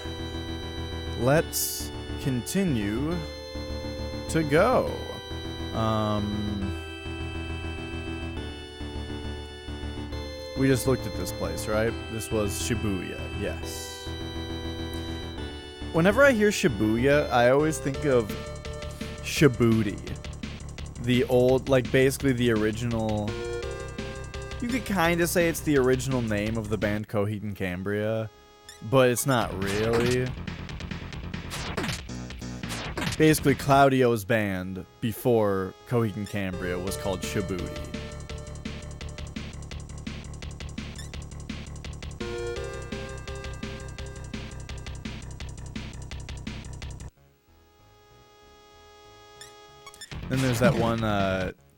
Let's continue to go. We just looked at this place, right? This was Shibuya, yes. Whenever I hear Shibuya, I always think of Shibuti. The old, like basically the original... You could kind of say it's the original name of the band Coheed and Cambria, but it's not really. Basically, Claudio's band before Coheed and Cambria was called Shibuti. Then there's that one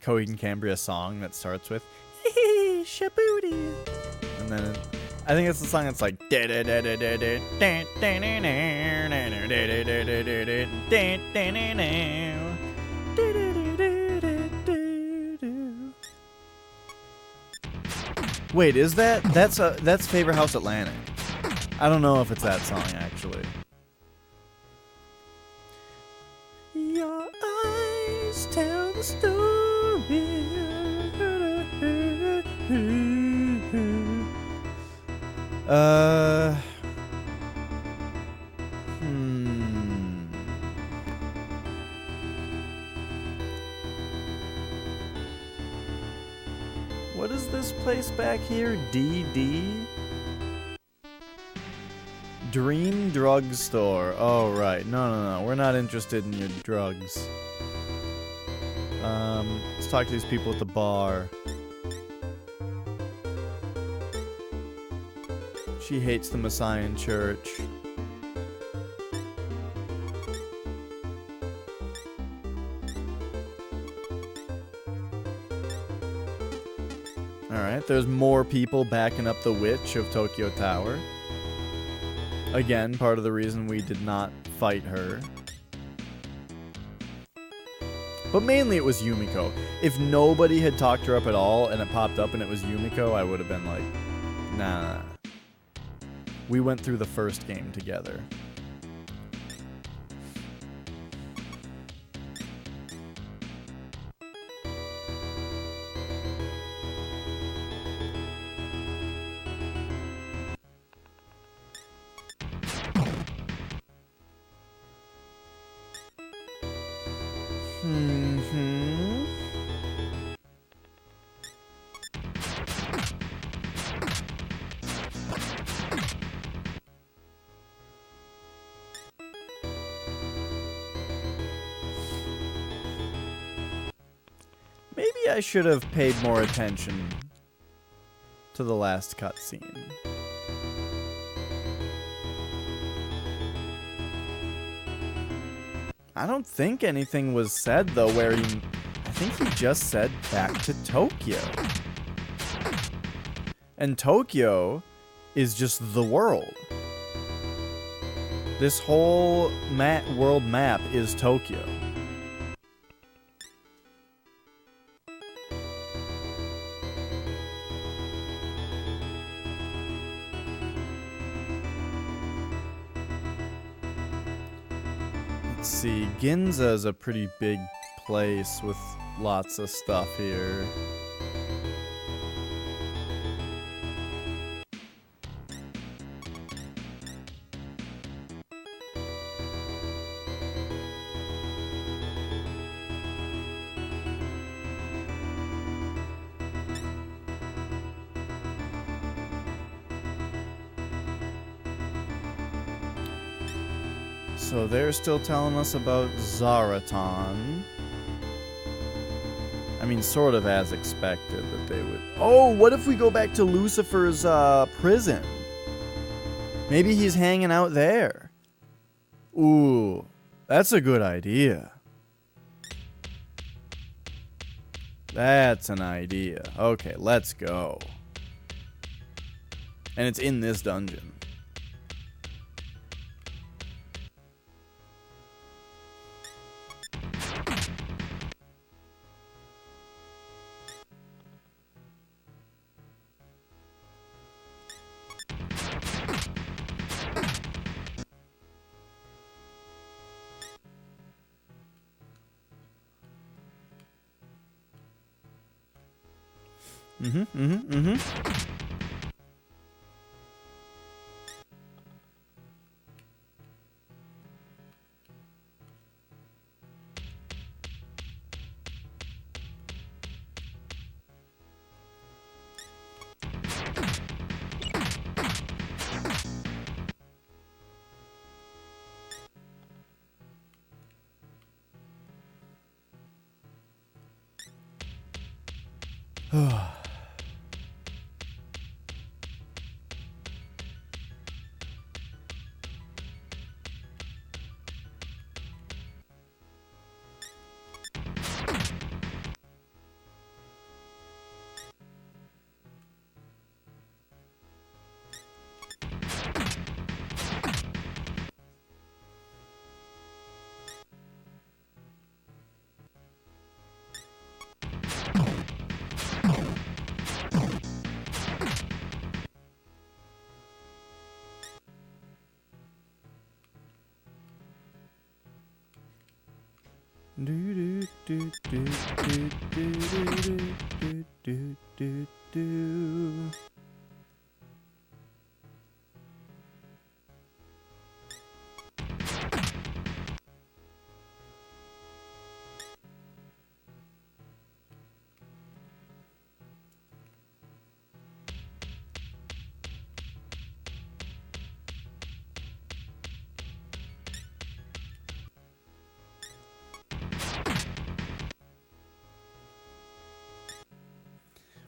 Coheed and Cambria song that starts with Shibuti. And then I think it's the song that's like Wait, is that's Favorite House Atlantic? I don't know if it's that song actually. Your eyes tell the story. What is this place back here? DD? Dream Drug Store. Oh, right. No. We're not interested in your drugs. Let's talk to these people at the bar. She hates the Messiah Church. Alright, there's more people backing up the Witch of Tokyo Tower. Again, part of the reason we did not fight her. But mainly it was Yumiko. If nobody had talked her up at all and it popped up and it was Yumiko, I would have been like, nah. We went through the first game together. Maybe I should have paid more attention to the last cutscene. I don't think anything was said, though, where I think he just said back to Tokyo. And Tokyo is just the world. This whole world map is Tokyo. Let's see, Ginza is a pretty big place with lots of stuff here. So they're still telling us about Zaratan. I mean, sort of as expected that they would... Oh, what if we go back to Lucifer's prison? Maybe he's hanging out there. Ooh, that's a good idea. That's an idea. Okay, let's go. And it's in this dungeon.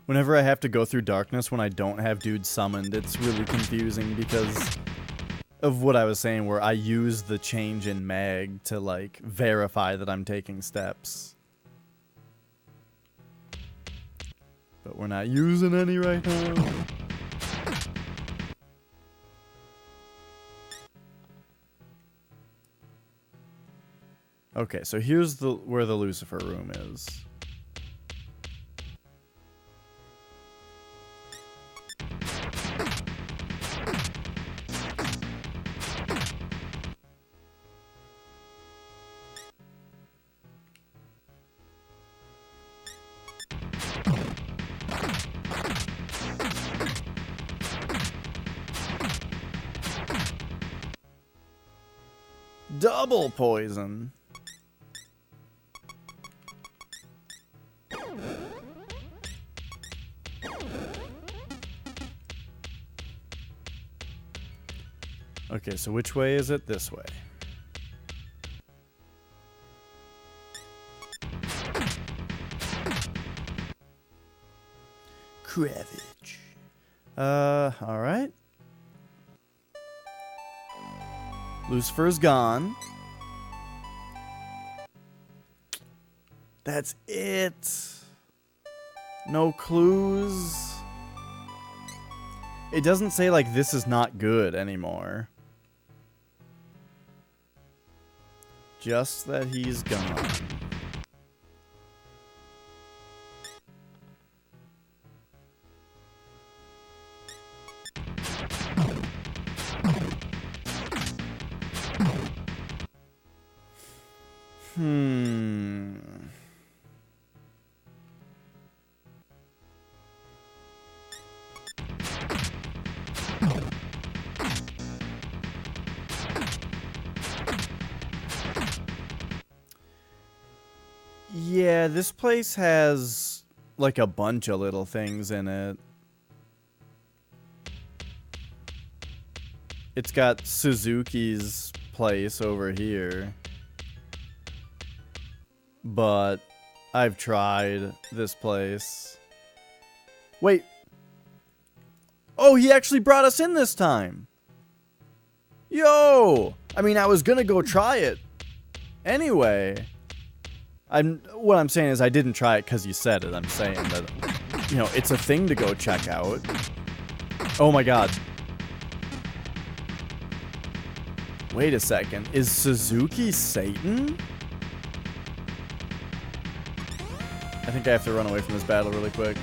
Whenever I have to go through darkness when I don't have dudes summoned, it's really confusing because of what I was saying, where I use the change in mag to, like, verify that I'm taking steps. But we're not using any right now. Okay, so here's where the Lucifer room is. Double poison. Okay, so which way is it? This way. Cravage. Alright. Lucifer's gone. That's it. No clues. It doesn't say, like, this is not good anymore. Just that he's gone. Yeah, this place has, like, a bunch of little things in it. It's got Suzuki's place over here. But I've tried this place. Wait. Oh, he actually brought us in this time. Yo! I mean, I was gonna go try it anyway. What I'm saying is I didn't try it because you said it. I'm saying that, you know, it's a thing to go check out. Oh my god. Wait a second. Is Suzuki Satan? I think I have to run away from this battle really quick.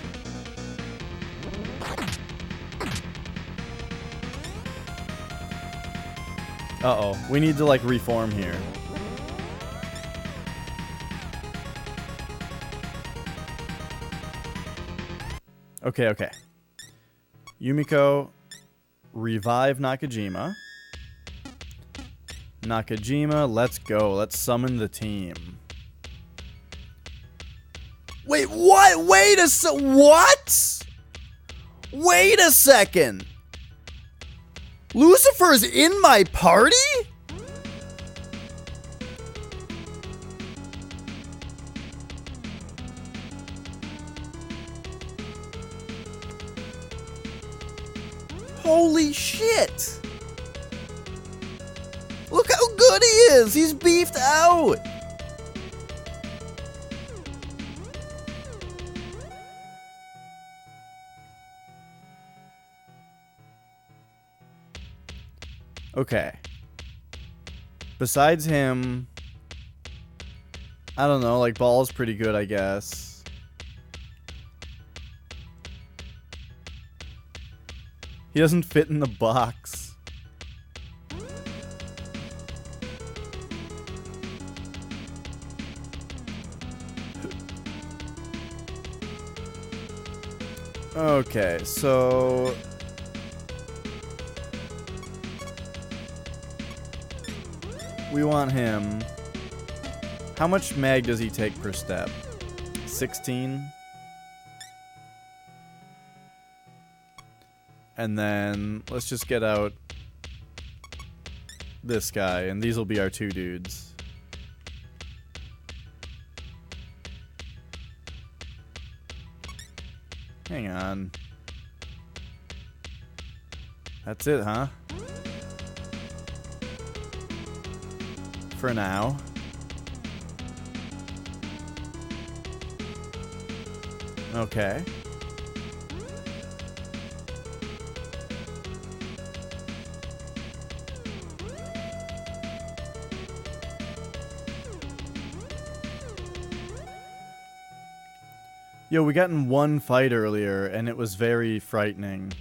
Uh-oh. We need to, like, reform here. Okay, okay. Yumiko, revive Nakajima. Nakajima, let's go. Let's summon the team. Wait, what? What? Wait a second. Lucifer's in my party? Holy shit! Look how good he is! He's beefed out! Okay. Besides him, I don't know, like Ball's pretty good, I guess. He doesn't fit in the box. Okay, so we want him. How much mag does he take per step? 16? And then let's just get out this guy, and these will be our two dudes. Hang on. That's it, huh? For now. Okay. Yo, we got in one fight earlier, and it was very frightening.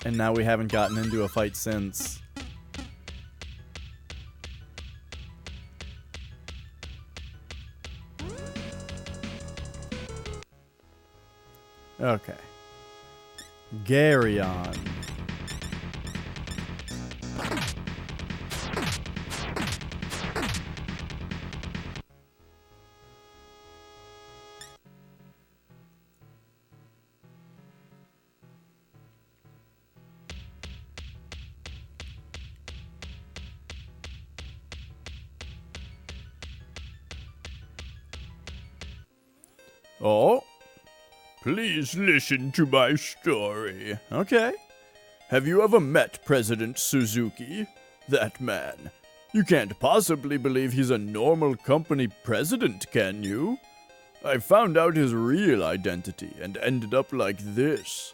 And now we haven't gotten into a fight since. Okay. Garyon. Oh? Please listen to my story. Okay. Have you ever met President Suzuki? That man. You can't possibly believe he's a normal company president, can you? I found out his real identity and ended up like this.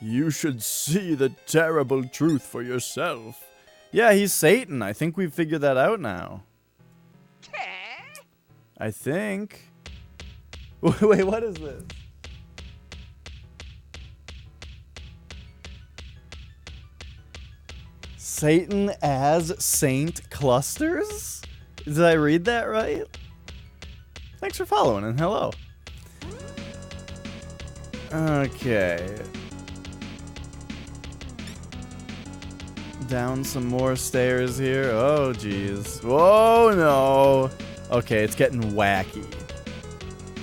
You should see the terrible truth for yourself. Yeah, he's Satan. I think we've figured that out now. I think. Wait, what is this? Satan as Saint Clusters? Did I read that right? Thanks for following and hello. Okay. Down some more stairs here. Oh, jeez. Whoa, no. Okay, it's getting wacky.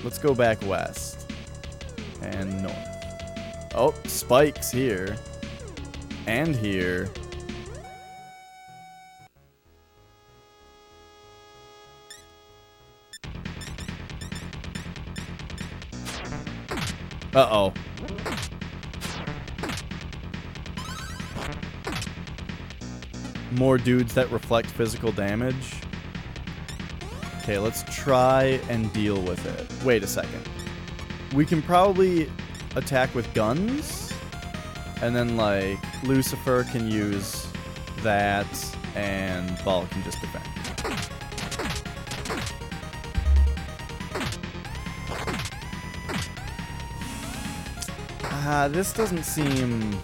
Let's go back west. And north. Oh, spikes here. And here. Uh-oh. More dudes that reflect physical damage. Okay, let's try and deal with it. Wait a second. We can probably attack with guns. And then, like, Lucifer can use that. And Ball can just defend. This doesn't seem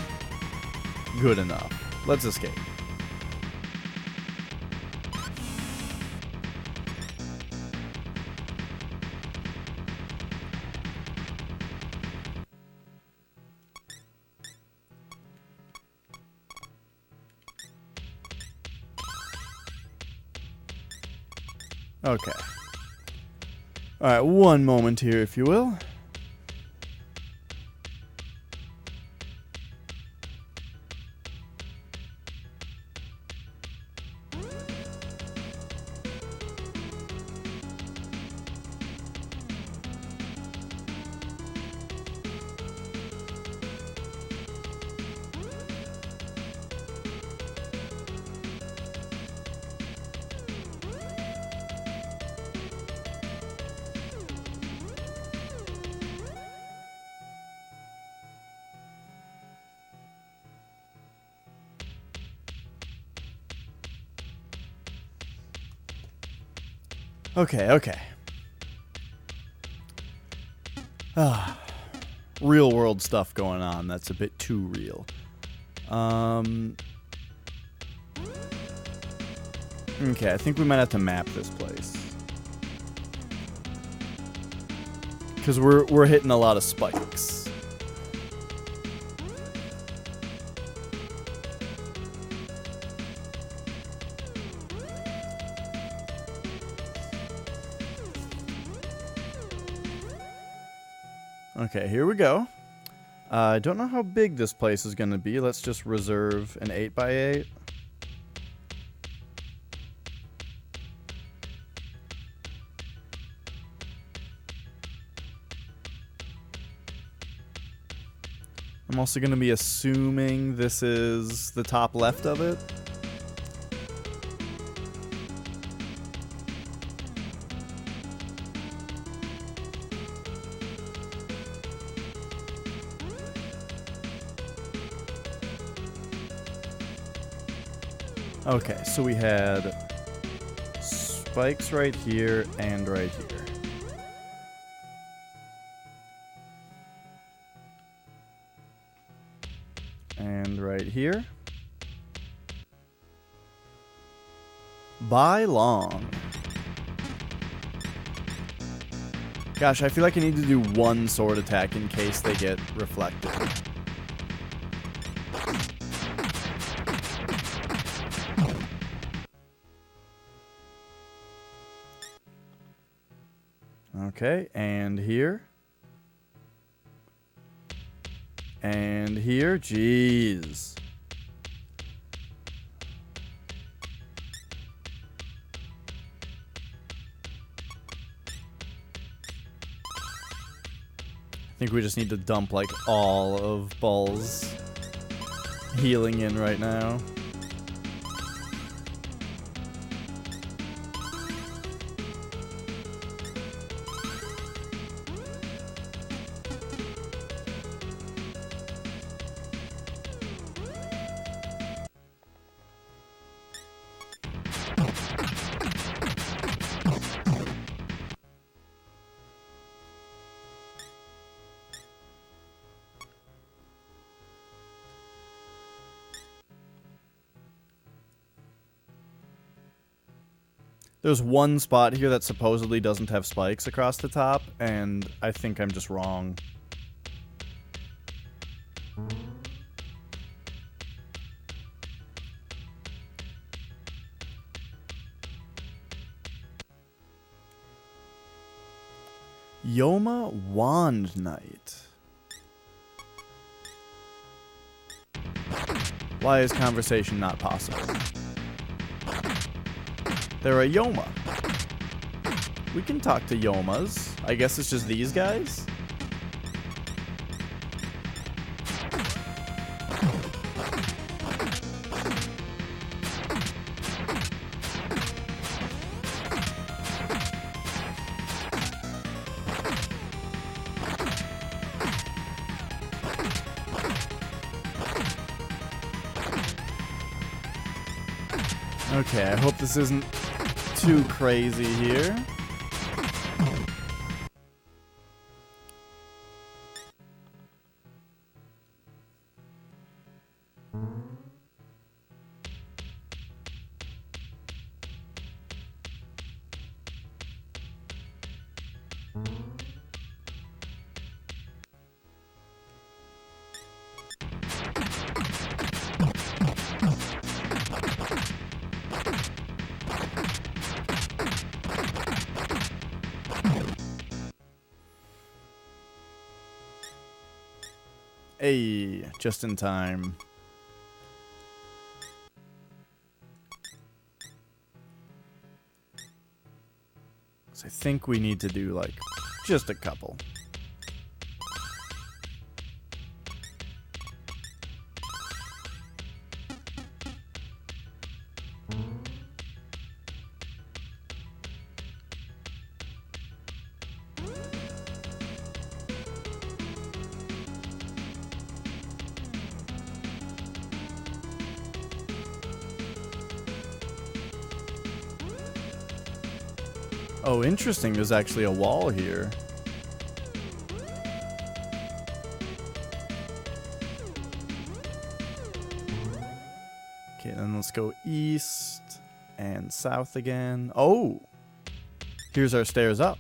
good enough. Let's escape. Okay. Alright, one moment here, if you will. Okay. Real world stuff going on. That's a bit too real. Okay, I think we might have to map this place. Because we're hitting a lot of spikes. Okay, here we go. I don't know how big this place is going to be. Let's just reserve an 8x8. I'm also going to be assuming this is the top left of it. Okay, so we had spikes right here and right here. And right here. By long. Gosh, I feel like I need to do one sword attack in case they get reflected. Okay, and here. And here. Jeez. I think we just need to dump, like, all of Ball's healing in right now. There's one spot here that supposedly doesn't have spikes across the top, and I think I'm just wrong. Yoma Wand Knight. Why is conversation not possible? They're a Yoma. We can talk to Yomas. I guess it's just these guys? Okay, I hope this isn't too crazy here. Hey, just in time. So I think we need to do, like, just a couple. Oh, interesting. There's actually a wall here. Okay, then let's go east and south again. Oh! Here's our stairs up.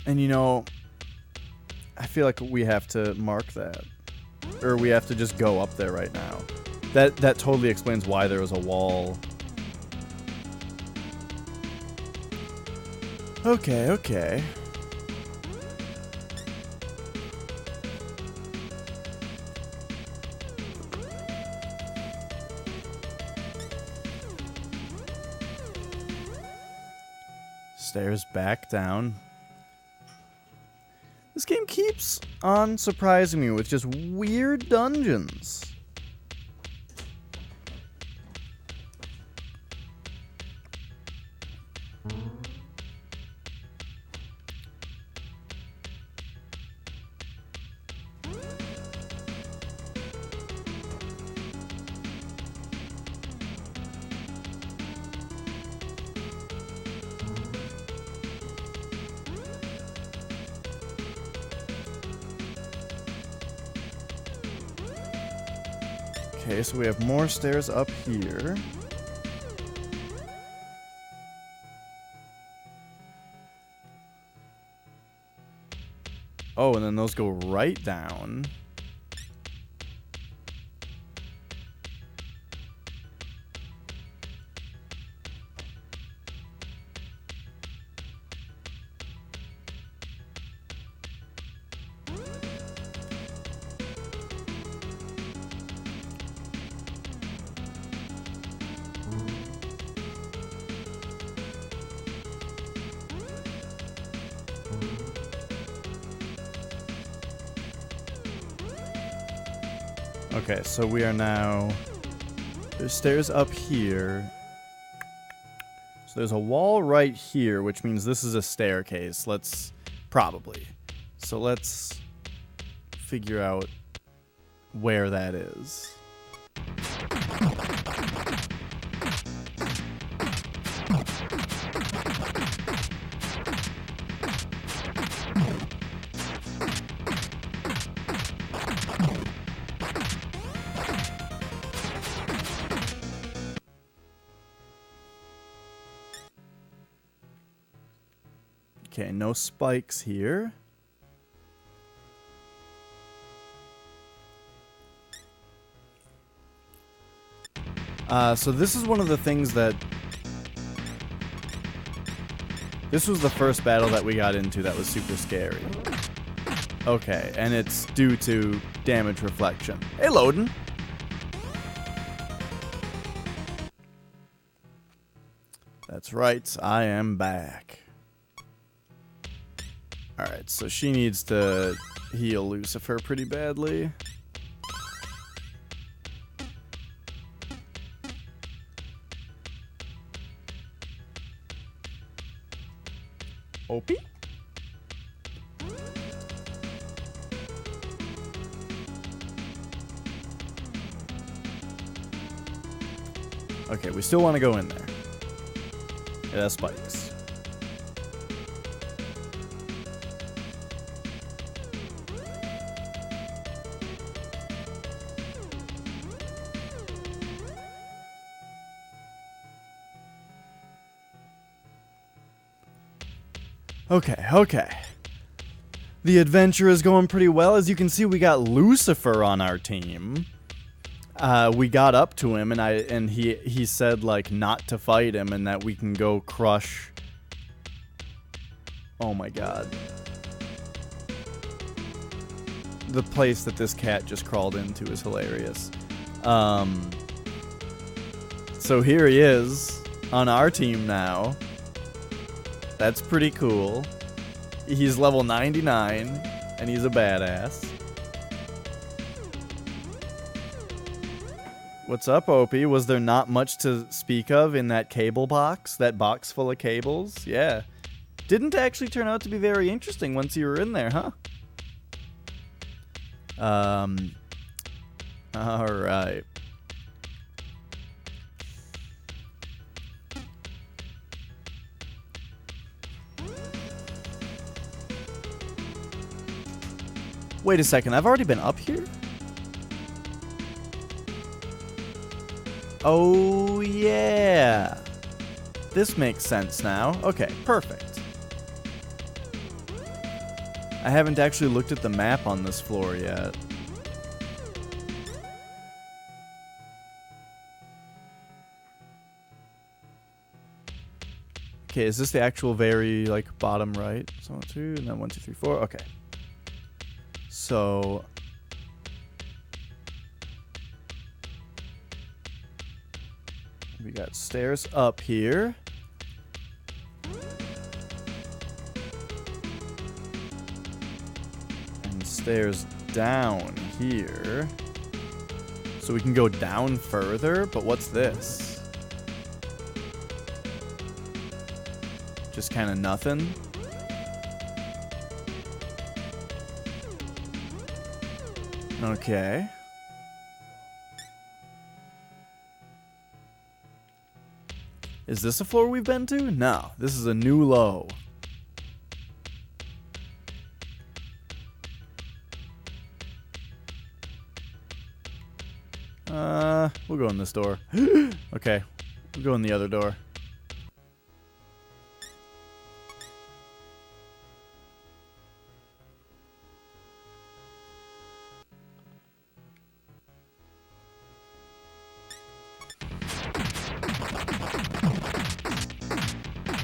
And you know, I feel like we have to mark that. Or we have to just go up there right now. That totally explains why there was a wall. Okay, okay. Stairs back down. This game keeps on surprising me with just weird dungeons. Okay, so we have more stairs up here. Oh, and then those go right down. Okay, so we are now... There's stairs up here. So there's a wall right here, which means this is a staircase. Let's... Probably. So let's figure out where that is. Okay, no spikes here. So this is one of the things that... This was the first battle that we got into that was super scary. Okay, and it's due to damage reflection. Hey, Loden! That's right, I am back. Alright, so she needs to heal Lucifer pretty badly. Opie? Okay, we still want to go in there. Yeah, that's spikes. Okay, okay. The adventure is going pretty well. As you can see, we got Lucifer on our team. we got up to him, and he said like not to fight him, and that we can go crush. Oh my god. The place that this cat just crawled into is hilarious. So here he is on our team now. That's pretty cool. He's level 99, and he's a badass. What's up, Opie? Was there not much to speak of in that cable box? That box full of cables? Yeah. Didn't actually turn out to be very interesting once you were in there, huh? Alright. Wait a second, I've already been up here? Oh, yeah. This makes sense now. Okay, perfect. I haven't actually looked at the map on this floor yet. Okay, is this the actual very, like, bottom right? So 2, and then 1, 2, 3, 4. Okay. So... we got stairs up here. And stairs down here. So we can go down further, but what's this? Just kind of nothing. Okay. Is this a floor we've been to? No, this is a new low. We'll go in this door. Okay, we'll go in the other door.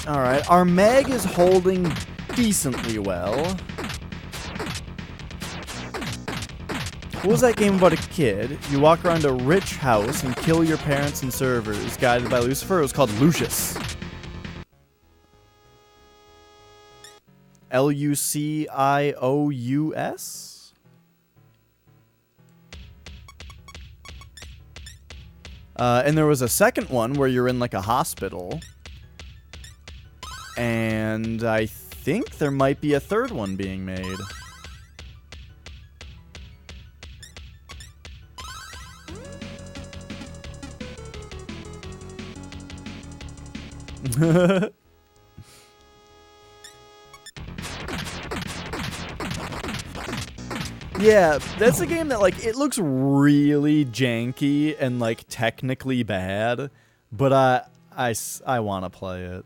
Alright, our mag is holding decently well. What was that game about a kid? You walk around a rich house and kill your parents and servers, guided by Lucifer. It was called Lucius. Lucious? And there was a second one where you're in like a hospital. And I think there might be a third one being made. Yeah, that's a game that, like, it looks really janky and, like, technically bad, but I want to play it.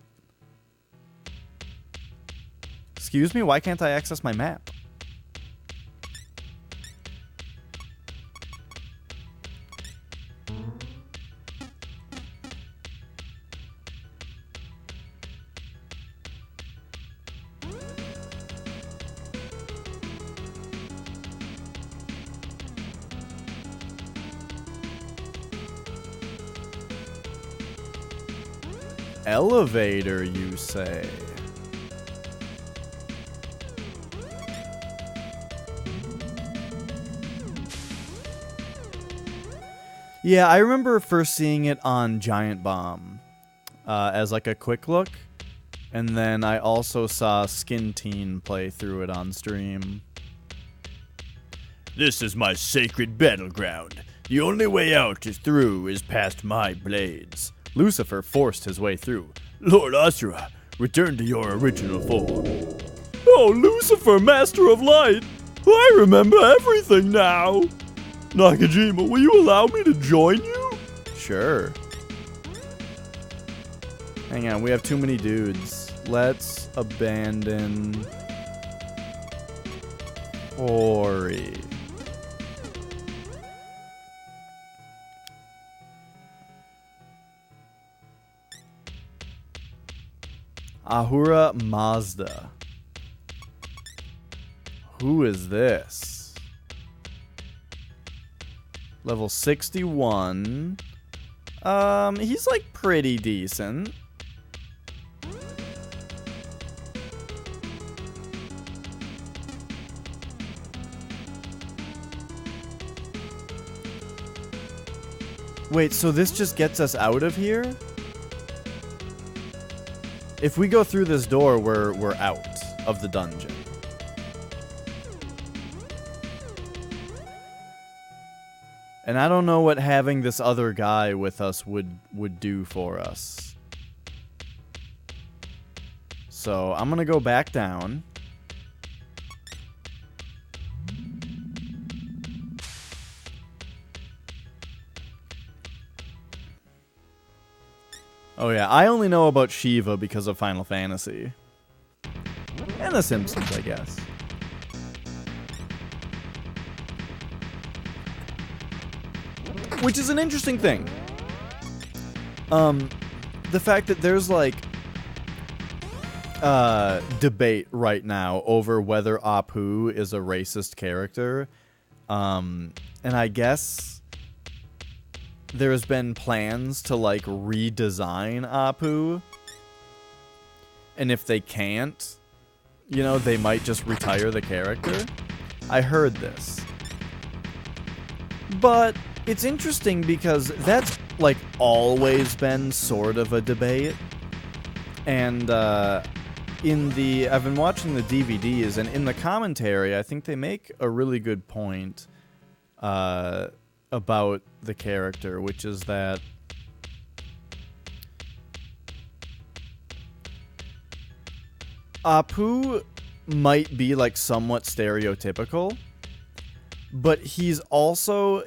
Excuse me, why can't I access my map? Elevator, you say? Yeah, I remember first seeing it on Giant Bomb as like a quick look, and then I also saw Skin Teen play through it on stream. This is my sacred battleground. The only way out is through is past my blades. Lucifer forced his way through. Lord Asura, return to your original form. Oh, Lucifer, Master of Light! I remember everything now! Nakajima, will you allow me to join you? Sure. Hang on, we have too many dudes. Let's abandon Ori. Ahura Mazda. Who is this? Level 61. He's like pretty decent. Wait, so this just gets us out of here? If we go through this door, we're out of the dungeon. And I don't know what having this other guy with us would do for us. So I'm gonna go back down. Oh yeah, I only know about Shiva because of Final Fantasy. And The Simpsons, I guess. Which is an interesting thing. The fact that there's like debate right now over whether Apu is a racist character. And I guess there's been plans to like redesign Apu. And if they can't, you know, they might just retire the character. I heard this. But it's interesting because that's like always been sort of a debate. And I've been watching the DVDs, and in the commentary, I think they make a really good point about the character, which is that Apu might be like somewhat stereotypical, but he's also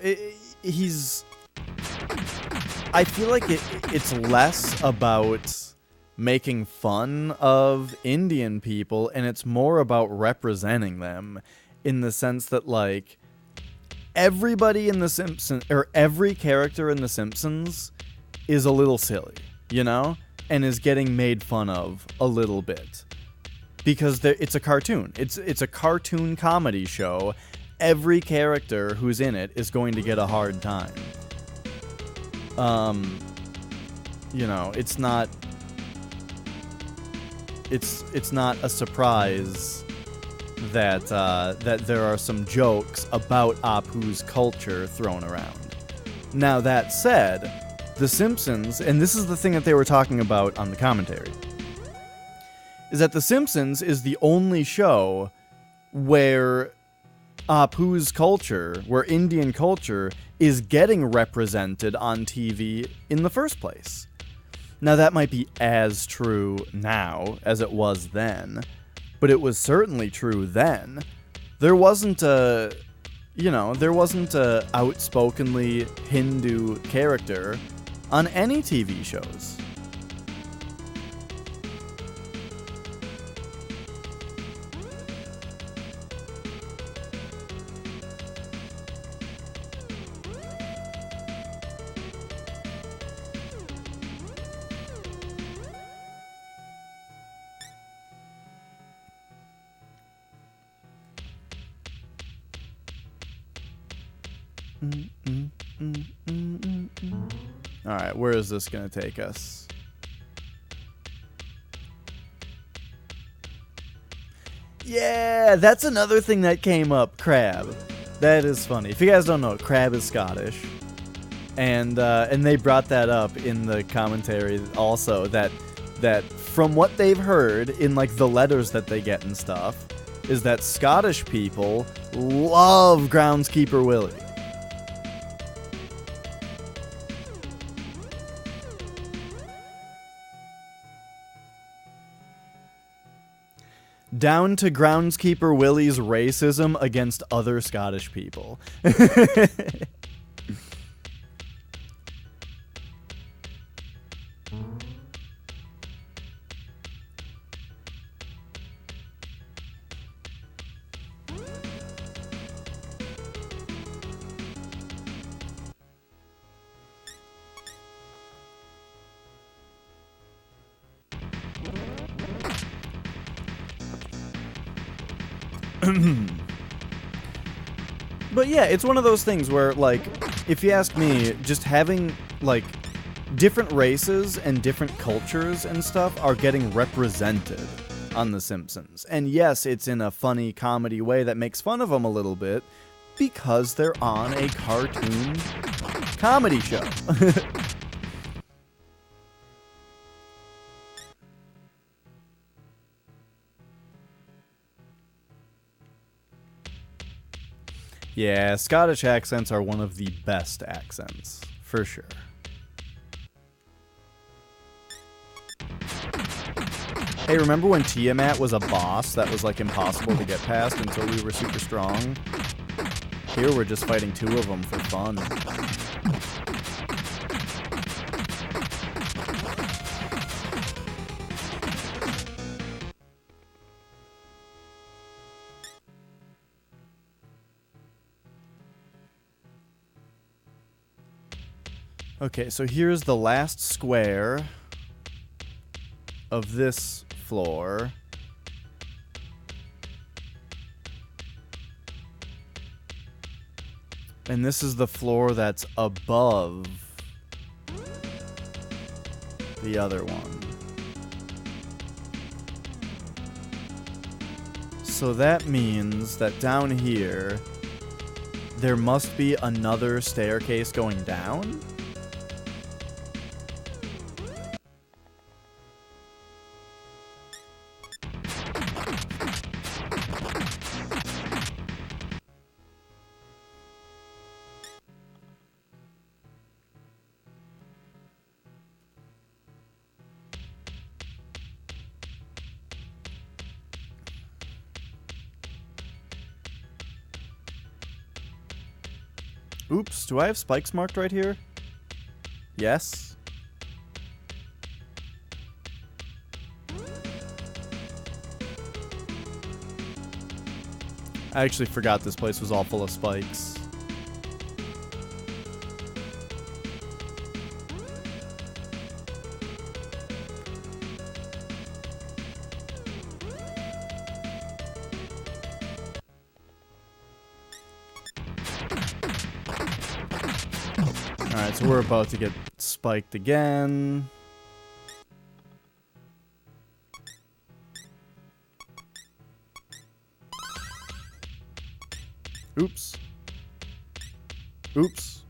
I feel like it's less about making fun of Indian people, and it's more about representing them, in the sense that like everybody in The Simpsons, or every character in The Simpsons, is a little silly, you know, and is getting made fun of a little bit because it's a cartoon. It's a cartoon comedy show. Every character who's in it is going to get a hard time. You know, it's not a surprise that that there are some jokes about Apu's culture thrown around. Now that said, The Simpsons, and this is the thing that they were talking about on the commentary, is that The Simpsons is the only show where Apu's culture, where Indian culture, is getting represented on TV in the first place. Now that might be as true now as it was then, but it was certainly true then. There wasn't a outspokenly Hindu character on any TV shows. Alright, where is this going to take us? Yeah, that's another thing that came up, Crab. That is funny. If you guys don't know, Crab is Scottish. And they brought that up in the commentary also, that from what they've heard in like the letters that they get and stuff, is that Scottish people love Groundskeeper Willie. Down to Groundskeeper Willie's racism against other Scottish people. But yeah, it's one of those things where, like, if you ask me, just having, like, different races and different cultures and stuff are getting represented on The Simpsons. And yes, it's in a funny comedy way that makes fun of them a little bit because they're on a cartoon comedy show. Yeah, Scottish accents are one of the best accents, for sure. Hey, remember when Tiamat was a boss that was, like, impossible to get past until we were super strong? Here we're just fighting two of them for fun. Okay, so here's the last square of this floor. And this is the floor that's above the other one. So that means that down here, there must be another staircase going down? Oops, do I have spikes marked right here? Yes. I actually forgot this place was all full of spikes. Alright, so we're about to get spiked again. Oops. Oops.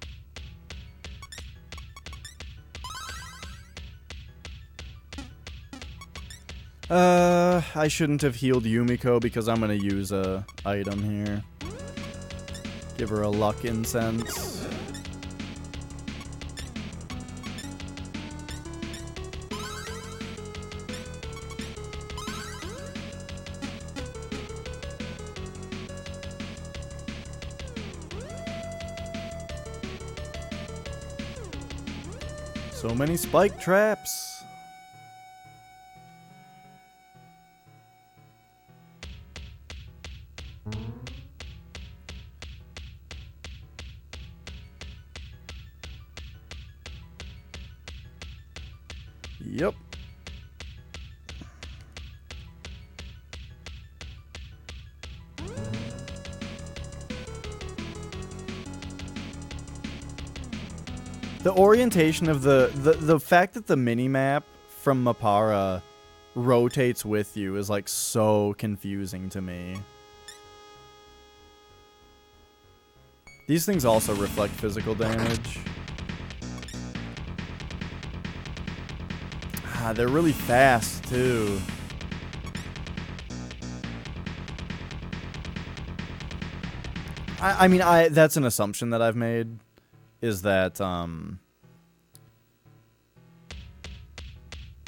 I shouldn't have healed Yumiko because I'm gonna use a item here. Give her a luck incense. So many spike traps. Yep. The orientation of the fact that the mini-map from Mapara rotates with you is like so confusing to me. These things also reflect physical damage. Ah, they're really fast too. I mean, that's an assumption that I've made. Is that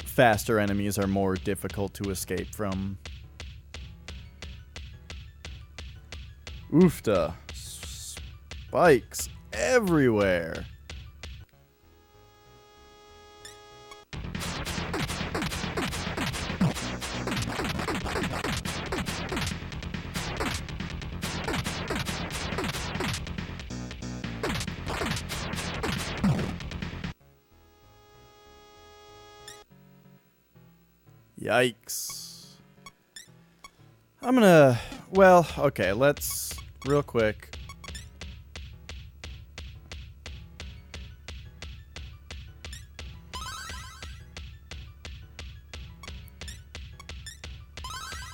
faster enemies are more difficult to escape from. Oofta. Spikes everywhere. Yikes. I'm gonna Well, okay, let's real quick.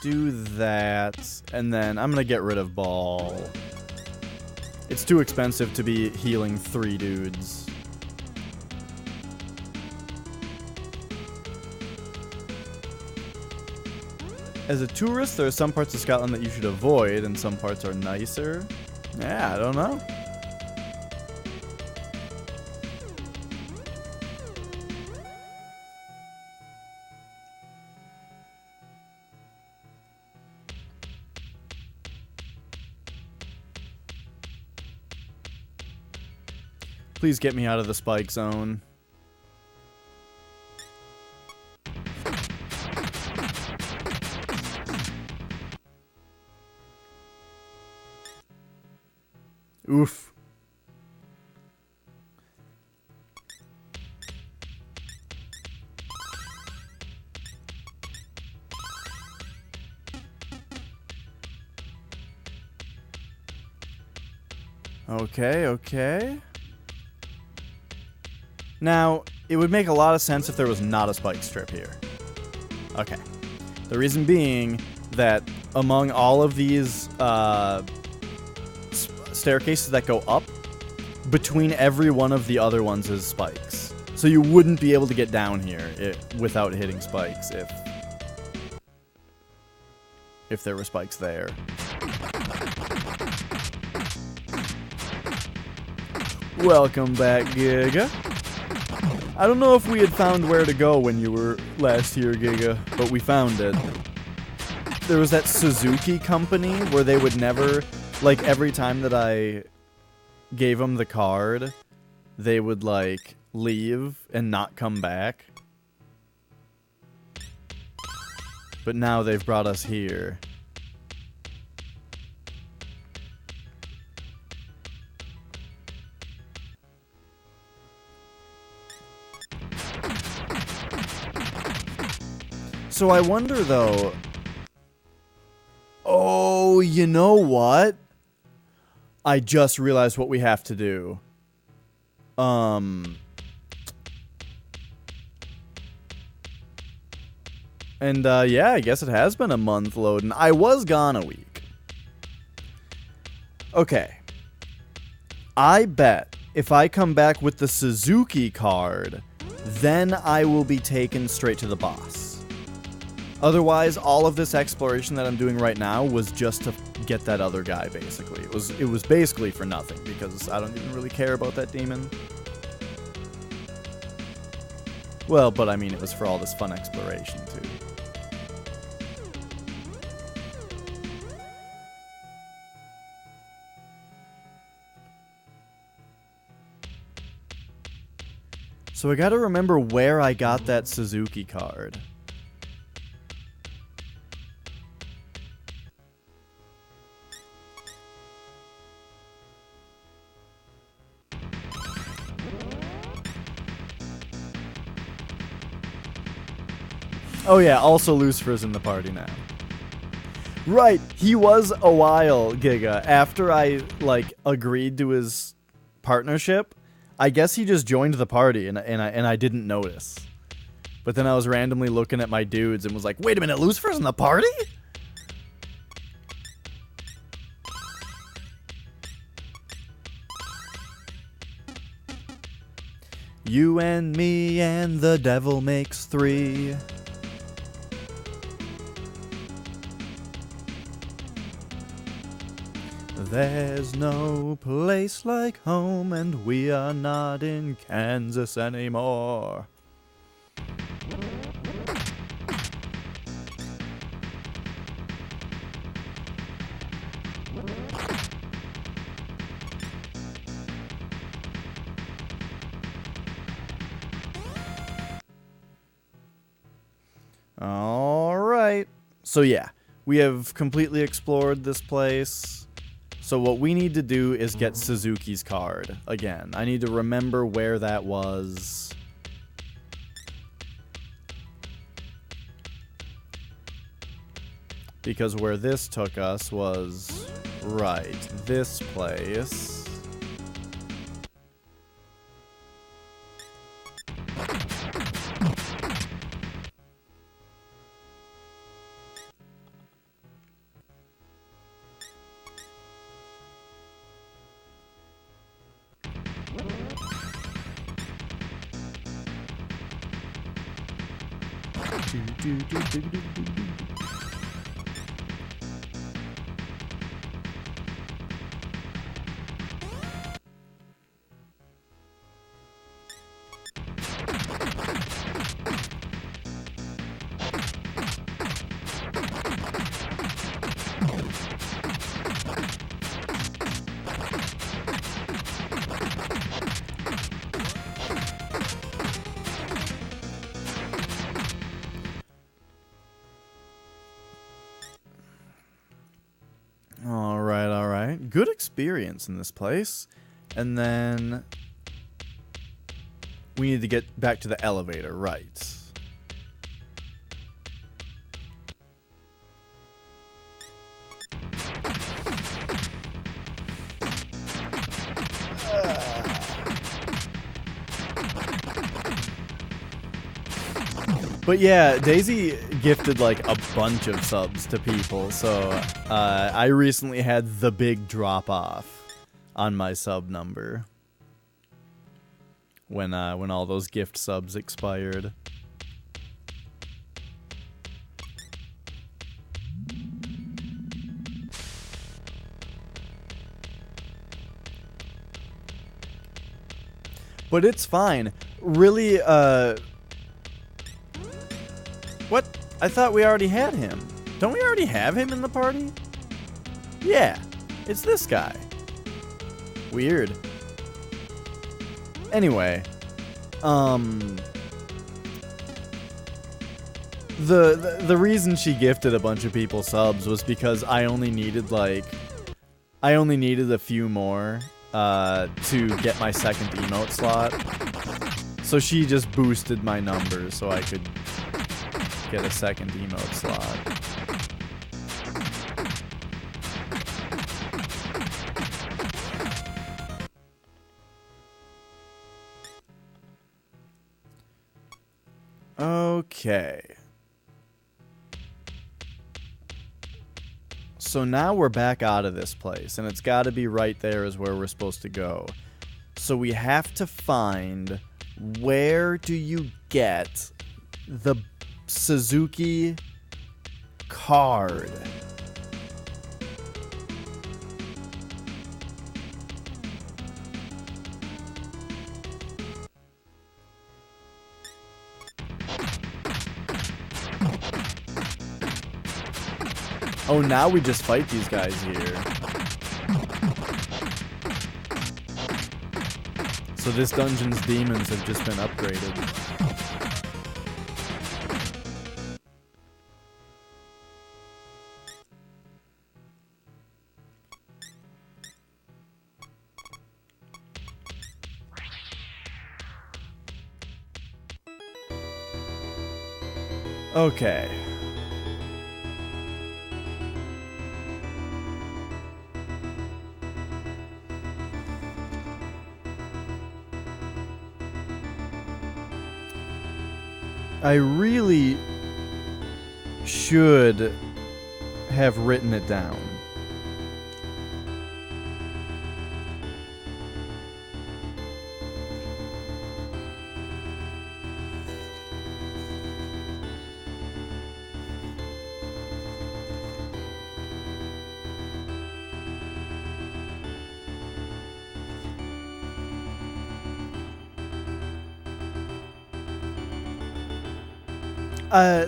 Do that, and then I'm gonna get rid of Ball. It's too expensive to be healing 3 dudes. As a tourist, there are some parts of Scotland that you should avoid, and some parts are nicer. Yeah, I don't know. Please get me out of the spike zone. Oof. Okay, okay. Now, it would make a lot of sense if there was not a spike strip here. Okay. The reason being that among all of these staircases that go up, between every one of the other ones is spikes. So you wouldn't be able to get down here without hitting spikes if there were spikes there. Welcome back, Giga. I don't know if we had found where to go when you were last here, Giga, but we found it. There was that Suzuki company where they would never, like, every time that I gave them the card, they would, like, leave and not come back. But now they've brought us here. So I wonder, though... Oh, you know what? I just realized what we have to do. And, yeah, I guess it has been a month loading. I was gone a week. Okay. I bet if I come back with the Suzuki card, then I will be taken straight to the boss. Otherwise, all of this exploration that I'm doing right now was just to get that other guy, basically. It was basically for nothing, because I don't even really care about that demon. Well, but I mean, it was for all this fun exploration, too. So I gotta remember where I got that Suzuki card. Oh yeah, also Lucifer's in the party now. Right, he was a while, Giga. After I, like, agreed to his partnership, I guess he just joined the party, and I didn't notice. But then I was randomly looking at my dudes and was like, wait a minute, Lucifer's in the party? You and me and the devil makes 3. There's no place like home, and we are not in Kansas anymore. Alright. So yeah, we have completely explored this place. So what we need to do is get Suzuki's card again. I need to remember where that was. Because where this took us was, right, this place. Alright. Good experience in this place. And then we need to get back to the elevator, right. But yeah, Daisy gifted like a bunch of subs to people, so I recently had the big drop off on my sub number when all those gift subs expired. But it's fine. Really, what? I thought we already had him. Don't we already have him in the party? Yeah, it's this guy. Weird. Anyway, the reason she gifted a bunch of people subs was because I only needed a few more to get my second emote slot. So she just boosted my numbers so I could get a second emote slot. Okay. So now we're back out of this place, and it's got to be right there is where we're supposed to go. So we have to find, where do you get the Suzuki card? Oh, now we just fight these guys here. So this dungeon's demons have just been upgraded. Okay. I really should have written it down.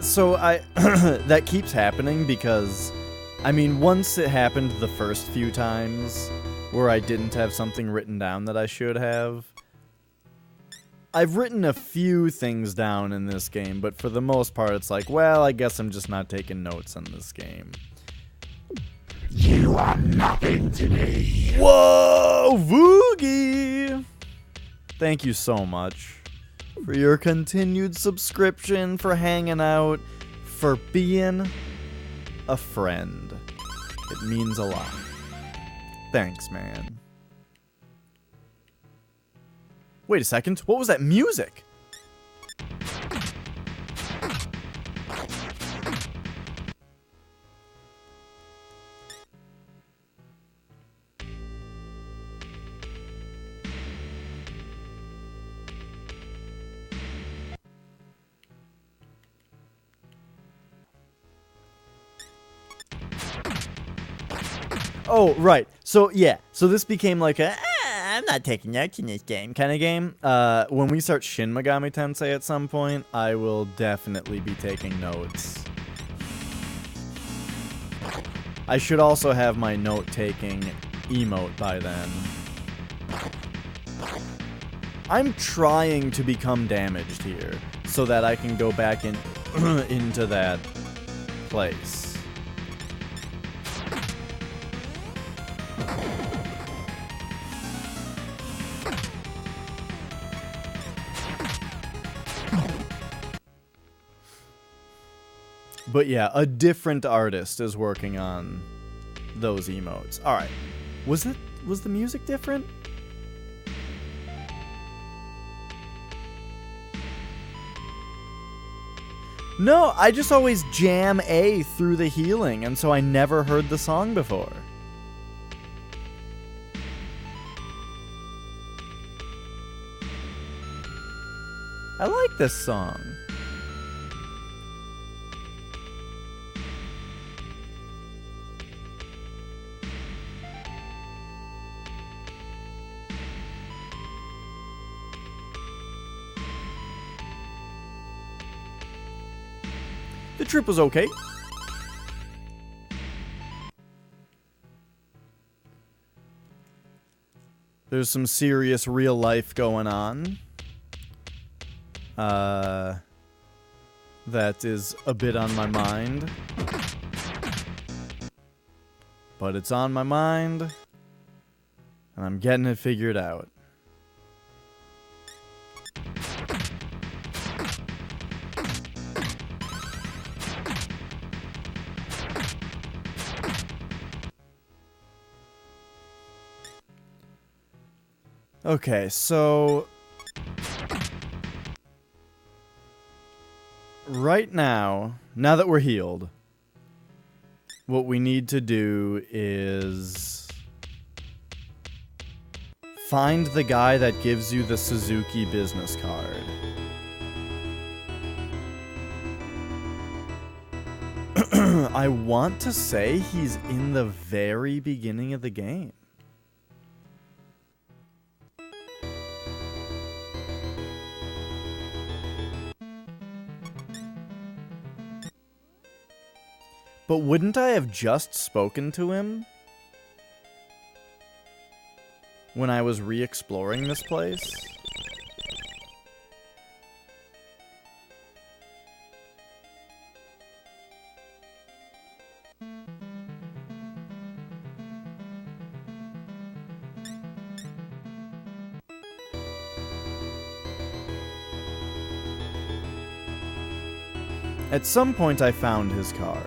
So that keeps happening because, I mean, once it happened the first few times where I didn't have something written down that I should have. I've written a few things down in this game, but for the most part it's like, well, I guess I'm just not taking notes on this game. You are nothing to me. Whoa, Voogie! Thank you so much for your continued subscription, for hanging out, for being a friend. It means a lot. Thanks, man. Wait a second. What was that music? Oh, right. So, yeah. So this became like a, I'm not taking notes in this game kind of game. When we start Shin Megami Tensei at some point, I will definitely be taking notes. I should also have my note-taking emote by then. I'm trying to become damaged here so that I can go back in into that place. But yeah, a different artist is working on those emotes. All right. Was the music different? No, I just always jam A through the healing, and so I never heard the song before. I like this song. The trip was okay. There's some serious real life going on. That is a bit on my mind. But it's on my mind. And I'm getting it figured out. Okay, so right now that we're healed, what we need to do is find the guy that gives you the Suzuki business card. I want to say he's in the very beginning of the game. But wouldn't I have just spoken to him when I was re-exploring this place? At some point I found his card.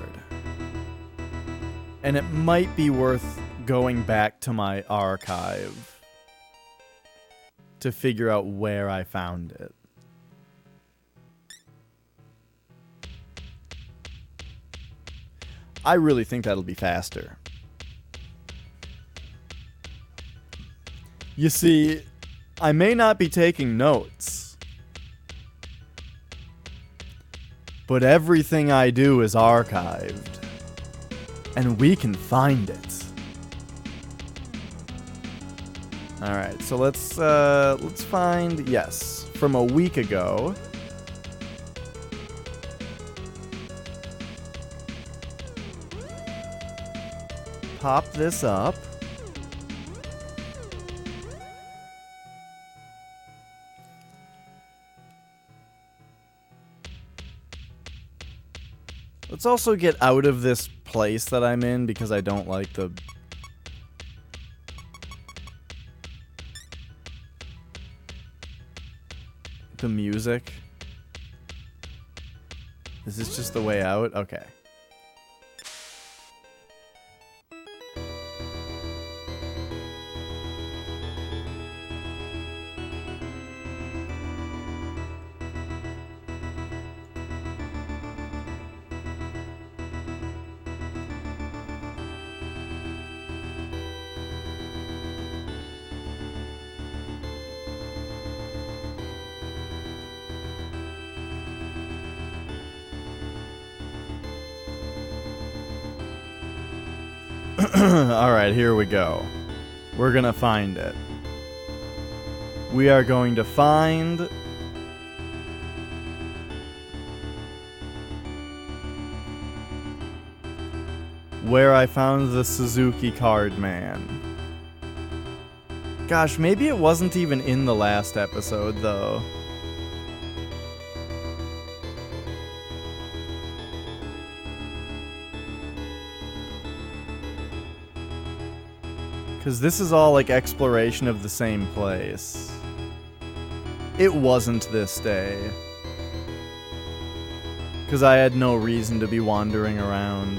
And it might be worth going back to my archive to figure out where I found it. I really think that'll be faster. You see, I may not be taking notes, but everything I do is archived. And we can find it. Alright, so let's find, yes, from a week ago. Pop this up. Let's also get out of this place that I'm in because I don't like the music. Is this just the way out? Okay. Alright, here we go. We're gonna find it. We are going to find... where I found the Suzuki card man. Gosh, maybe it wasn't even in the last episode, though. Because this is all like exploration of the same place. It wasn't this day. Because I had no reason to be wandering around.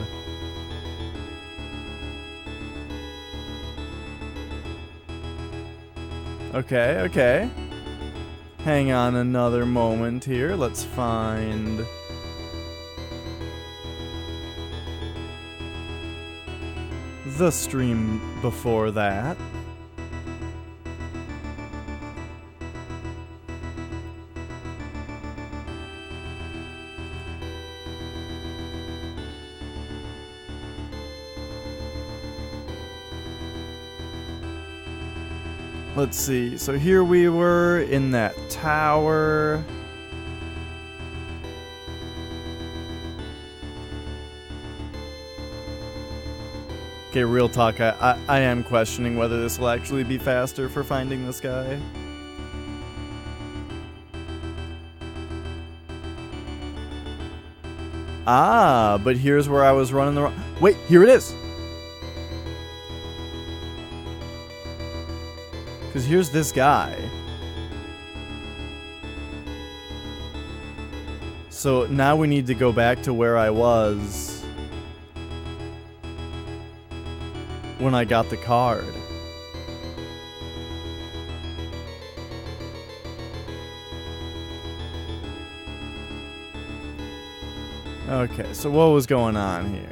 Okay, okay. Hang on another moment here. Let's find... the stream before that. Let's see. So here we were in that tower. Okay, real talk, I am questioning whether this will actually be faster for finding this guy. Ah, but here's where I was running the wrong... Wait, here it is! Because here's this guy. So now we need to go back to where I was when I got the card. Okay, so what was going on here?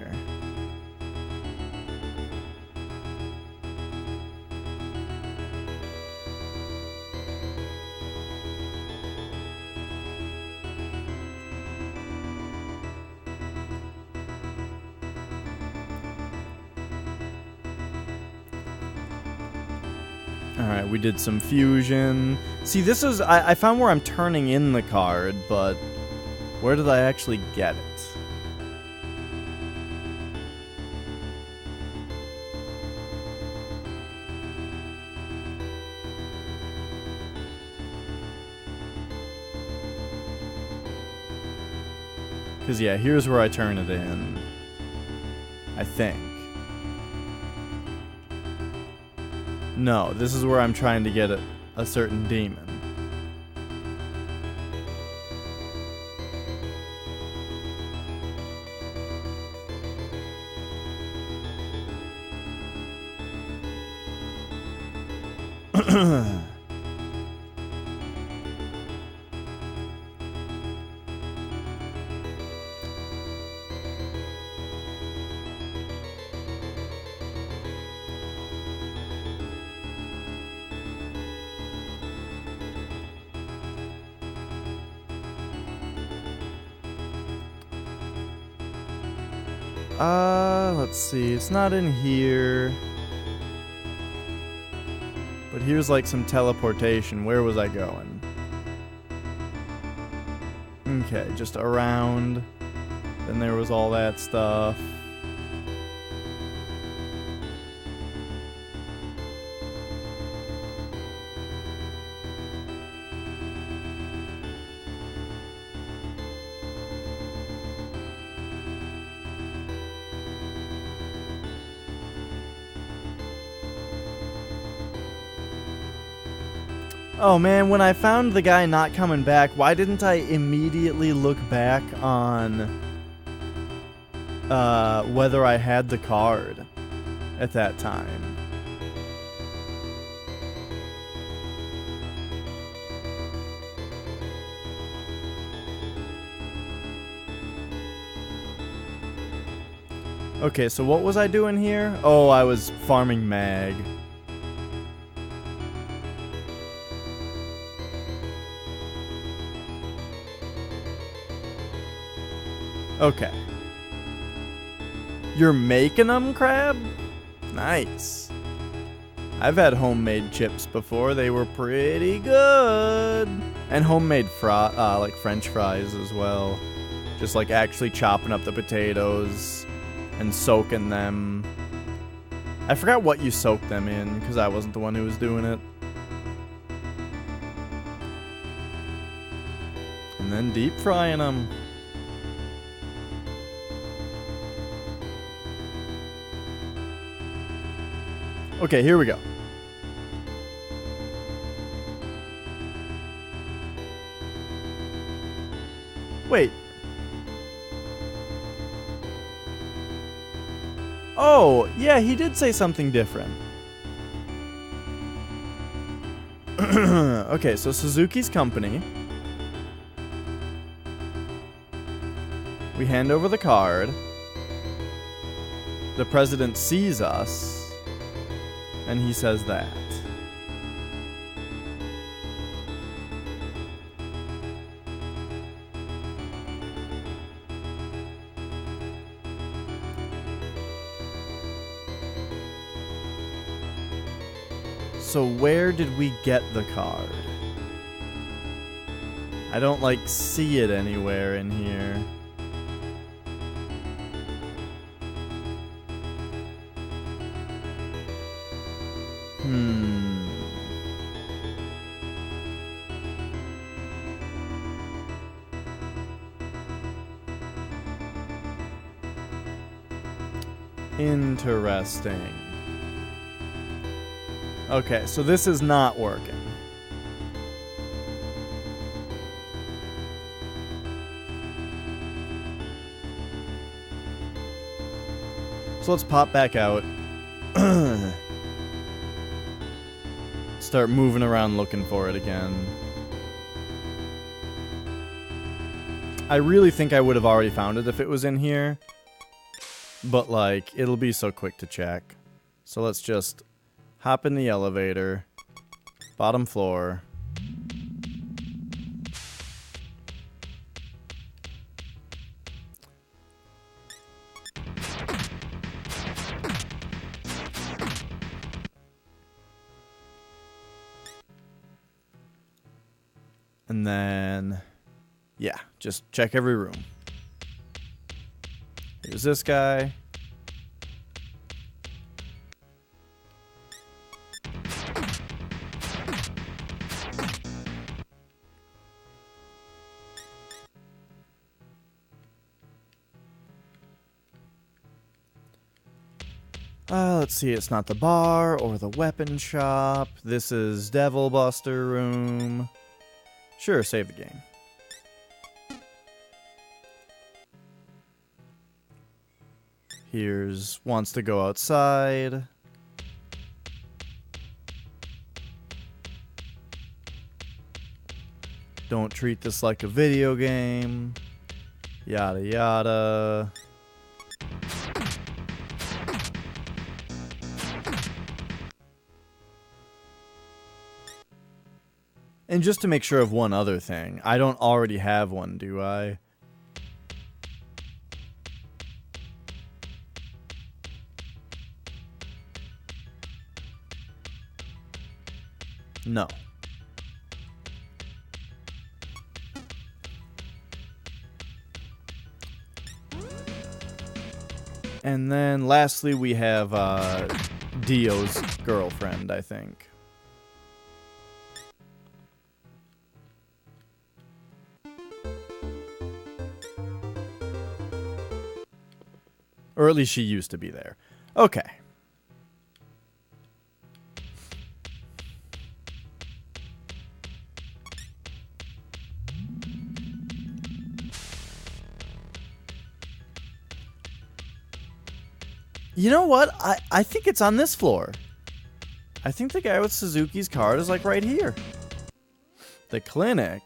Alright, we did some fusion. See, this is... I found where I'm turning in the card, but where did I actually get it? Because, yeah, here's where I turn it in. I think. No, this is where I'm trying to get a certain demon. Let's see, it's not in here. But here's like some teleportation. Where was I going? Okay, just around. Then there was all that stuff. Oh man, when I found the guy not coming back, why didn't I immediately look back on whether I had the card at that time? Okay, so what was I doing here? Oh, I was farming mag. Okay. You're making them, Crab? Nice. I've had homemade chips before. They were pretty good. And homemade like French fries as well. Just like actually chopping up the potatoes and soaking them. I forgot what you soaked them in because I wasn't the one who was doing it. And then deep frying them. Okay, here we go. Wait. Oh, yeah, he did say something different. Okay, so Suzuki's company. We hand over the card. The president sees us. And he says that. So where did we get the card? I don't like see it anywhere in here. Interesting. Okay, so this is not working. So let's pop back out. Start moving around looking for it again. I really think I would have already found it if it was in here. But, like, it'll be so quick to check. So let's just hop in the elevator. Bottom floor. And then, yeah, just check every room. Here's this guy. Let's see, it's not the bar or the weapon shop. This is Devil Buster room. Sure, save the game. Here's wants to go outside. Don't treat this like a video game. Yada yada. And just to make sure of one other thing, I don't already have one, do I? No. And then lastly we have Dio's girlfriend, I think. Or at least she used to be there. Okay. You know what? I think it's on this floor. I think the guy with Suzuki's card is like right here. The clinic.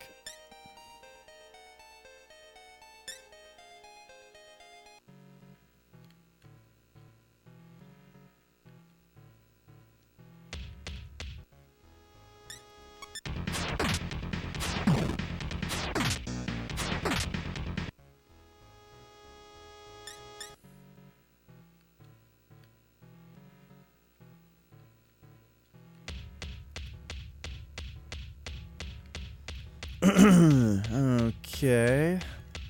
Okay.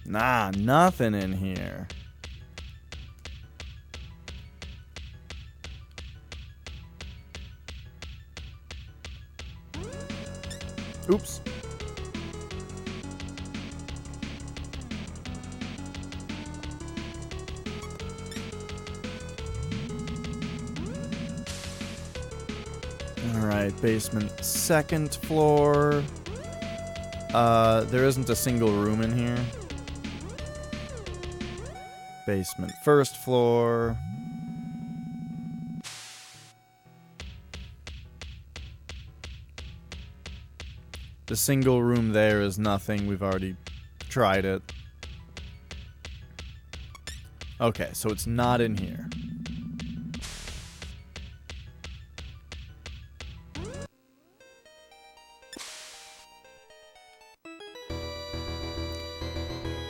Nah, nothing in here. Oops. Alright, basement second floor. There isn't a single room in here. Basement first floor. The single room there is nothing. We've already tried it. Okay, so it's not in here.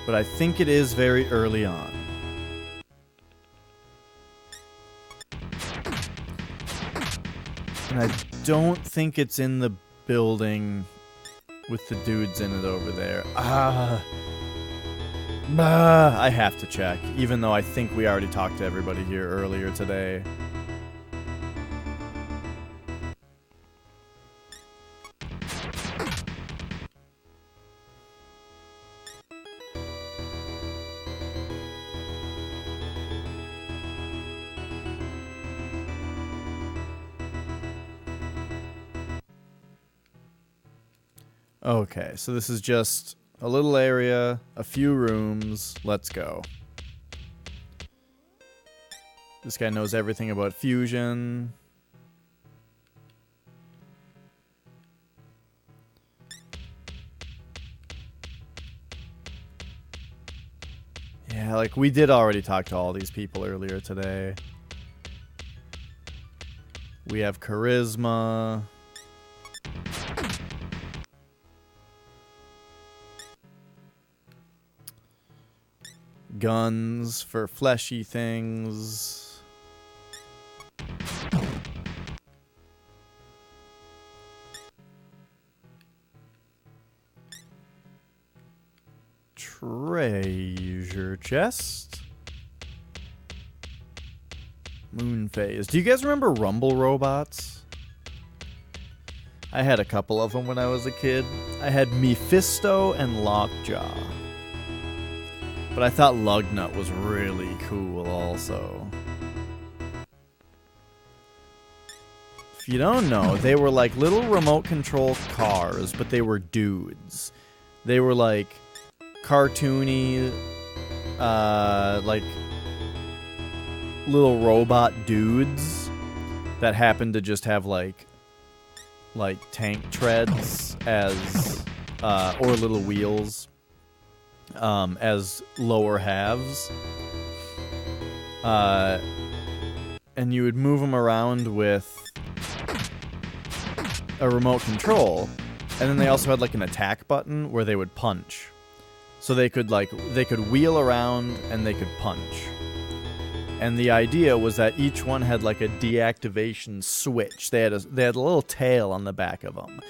But I think it is very early on. And I don't think it's in the building with the dudes in it over there. I have to check, even though I think we already talked to everybody here earlier today. Okay, so this is just a little area, a few rooms. Let's go. This guy knows everything about fusion. Yeah, like we did already talk to all these people earlier today. We have charisma. Guns for fleshy things. Treasure chest. Moon phase. Do you guys remember rumble robots? I had a couple of them when I was a kid. I had Mephisto and Lockjaw. But I thought Lugnut was really cool also. If you don't know, they were like little remote control cars, but they were dudes. They were like cartoony, like little robot dudes that happened to just have like tank treads as, or little wheels. As lower halves. And you would move them around with a remote control. And then they also had like an attack button where they would punch. So they could wheel around and they could punch. And the idea was that each one had like a deactivation switch. They had a little tail on the back of them.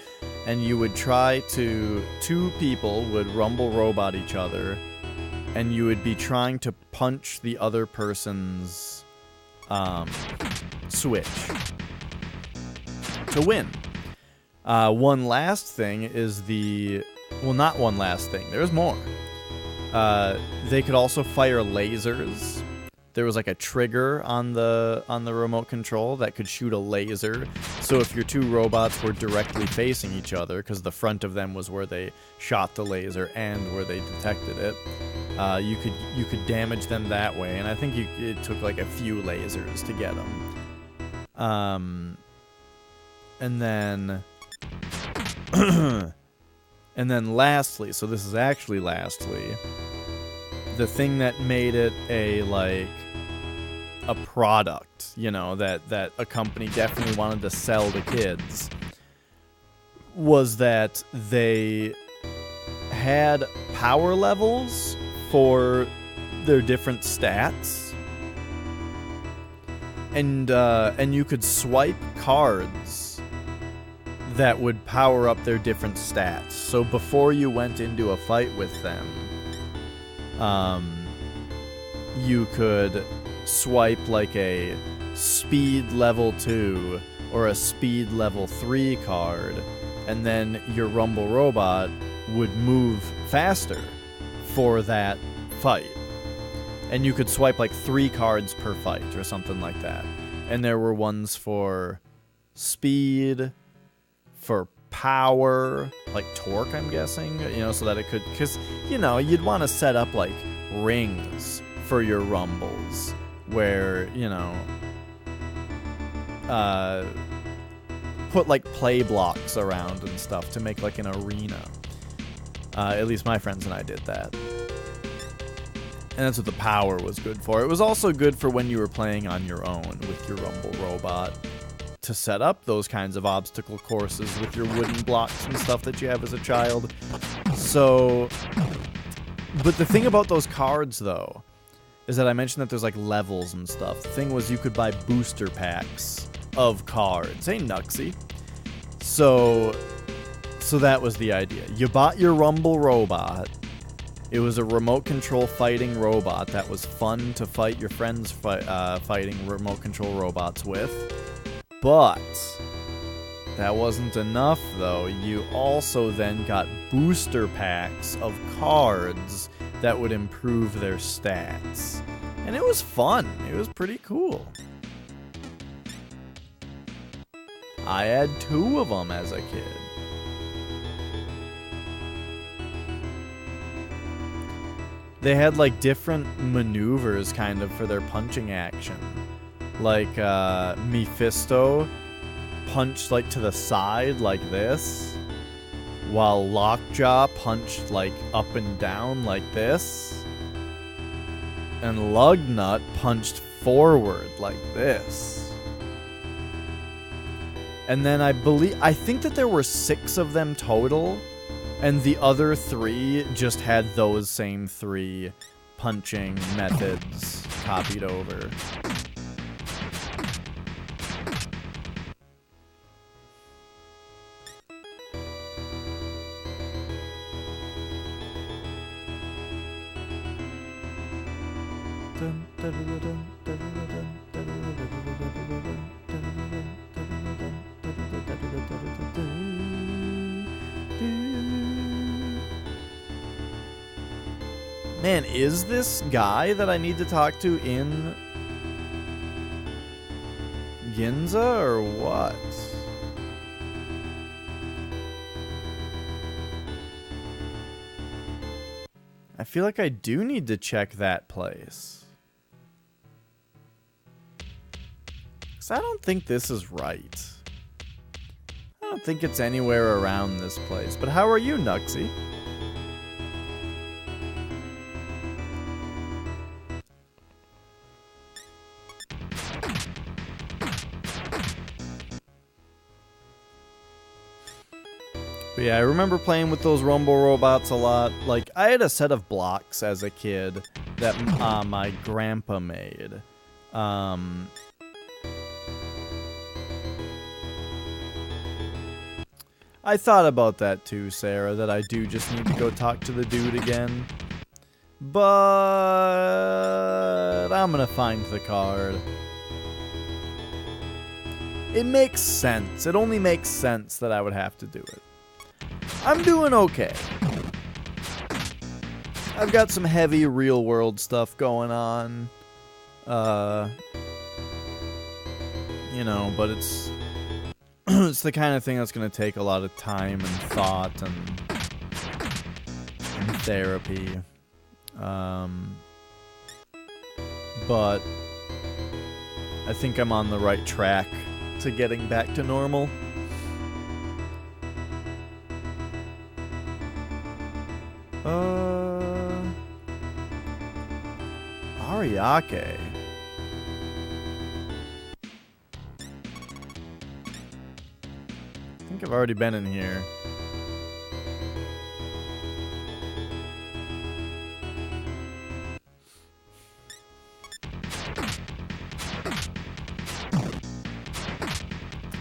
And you would try to, two people would rumble robot each other, and you would be trying to punch the other person's switch to win. One last thing is well, not one last thing. There's more. They could also fire lasers. There was like a trigger on the remote control that could shoot a laser. So if your two robots were directly facing each other, because the front of them was where they shot the laser and where they detected it, you could damage them that way. And I think it took like a few lasers to get them. And then and then lastly, so this is actually lastly, the thing that made it a product, you know, that a company definitely wanted to sell to kids, was that they had power levels for their different stats, and you could swipe cards that would power up their different stats. So before you went into a fight with them, you could swipe like a speed level 2 or a speed level 3 card, and then your Rumble Robot would move faster for that fight. And you could swipe like 3 cards per fight or something like that. And there were ones for speed, for power, like torque, I'm guessing, you know, so that it could, because, you know, you'd want to set up like rings for your rumbles where, you know, put like play blocks around and stuff to make like an arena. At least my friends and I did that. And that's what the power was good for. It was also good for when you were playing on your own with your Rumble Robot to set up those kinds of obstacle courses with your wooden blocks and stuff that you have as a child. So, but the thing about those cards, though, is that I mentioned that there's like levels and stuff. The thing was you could buy booster packs of cards. Hey, Nuxie. So that was the idea. You bought your Rumble Robot. It was a remote control fighting robot that was fun to fight your friends fighting remote control robots with. But that wasn't enough, though. You also then got booster packs of cards that would improve their stats. And it was fun. It was pretty cool. I had 2 of them as a kid. They had like different maneuvers kind of for their punching action. Like Mephisto punched like to the side like this, while Lockjaw punched like up and down like this, and Lugnut punched forward like this. And then I think that there were 6 of them total, and the other 3 just had those same 3 punching methods copied over. Man, is this guy that I need to talk to in Ginza or what? I feel like I do need to check that place. 'Cause I don't think this is right. I don't think it's anywhere around this place. But how are you, Nuxie? But yeah, I remember playing with those Rumble Robots a lot. Like, I had a set of blocks as a kid that my grandpa made. I thought about that too, Sarah, that I do just need to go talk to the dude again. But I'm gonna find the card. It makes sense. It only makes sense that I would have to do it. I'm doing okay. I've got some heavy real world stuff going on. You know, but it's it's the kind of thing that's going to take a lot of time and thought and therapy. But I think I'm on the right track to getting back to normal. Ariake. I think I've already been in here.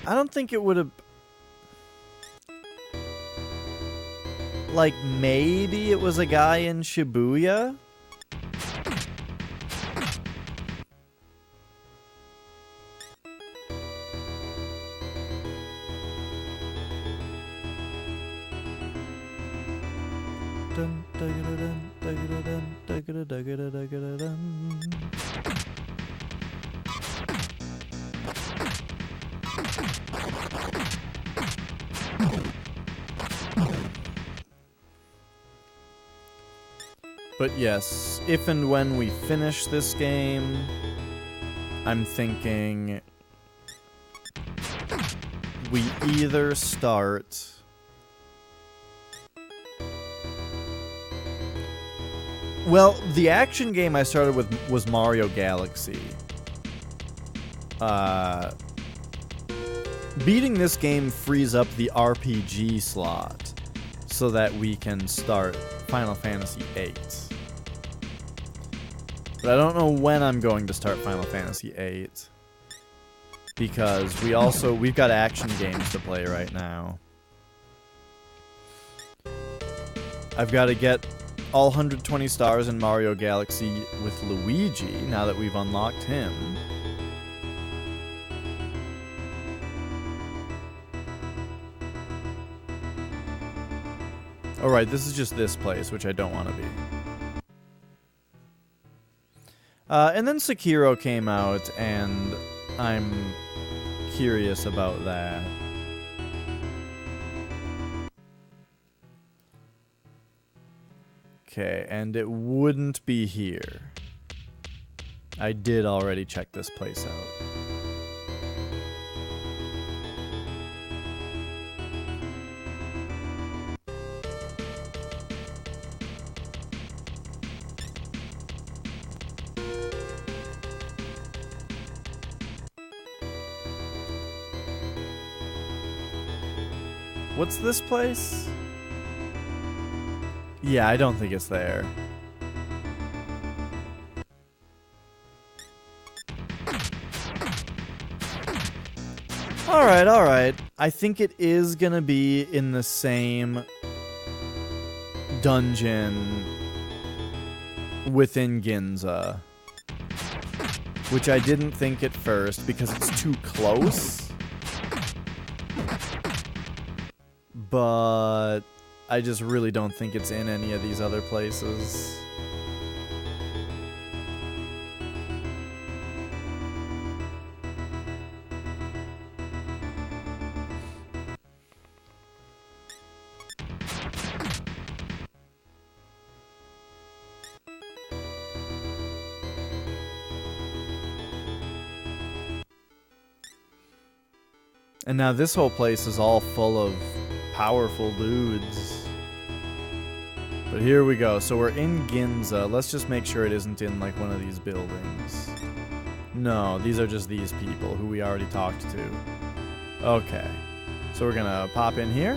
I don't think it would have... like maybe it was a guy in Shibuya. But yes, if and when we finish this game, I'm thinking we either start well, the action game I started with was Mario Galaxy. Beating this game frees up the RPG slot so that we can start Final Fantasy VIII. But I don't know when I'm going to start Final Fantasy VIII. Because we've got action games to play right now. I've got to get all 120 stars in Mario Galaxy with Luigi, now that we've unlocked him. Alright, this is just this place, which I don't want to be. And then Sekiro came out, and I'm curious about that. Okay, and it wouldn't be here. I did already check this place out. What's this place? Yeah, I don't think it's there. Alright, alright. I think it is gonna be in the same dungeon within Ginza. Which I didn't think at first because it's too close. But I just really don't think it's in any of these other places. And now this whole place is all full of powerful dudes. But here we go. So we're in Ginza. Let's just make sure it isn't in like one of these buildings. No, these are just these people who we already talked to. Okay. So we're gonna pop in here.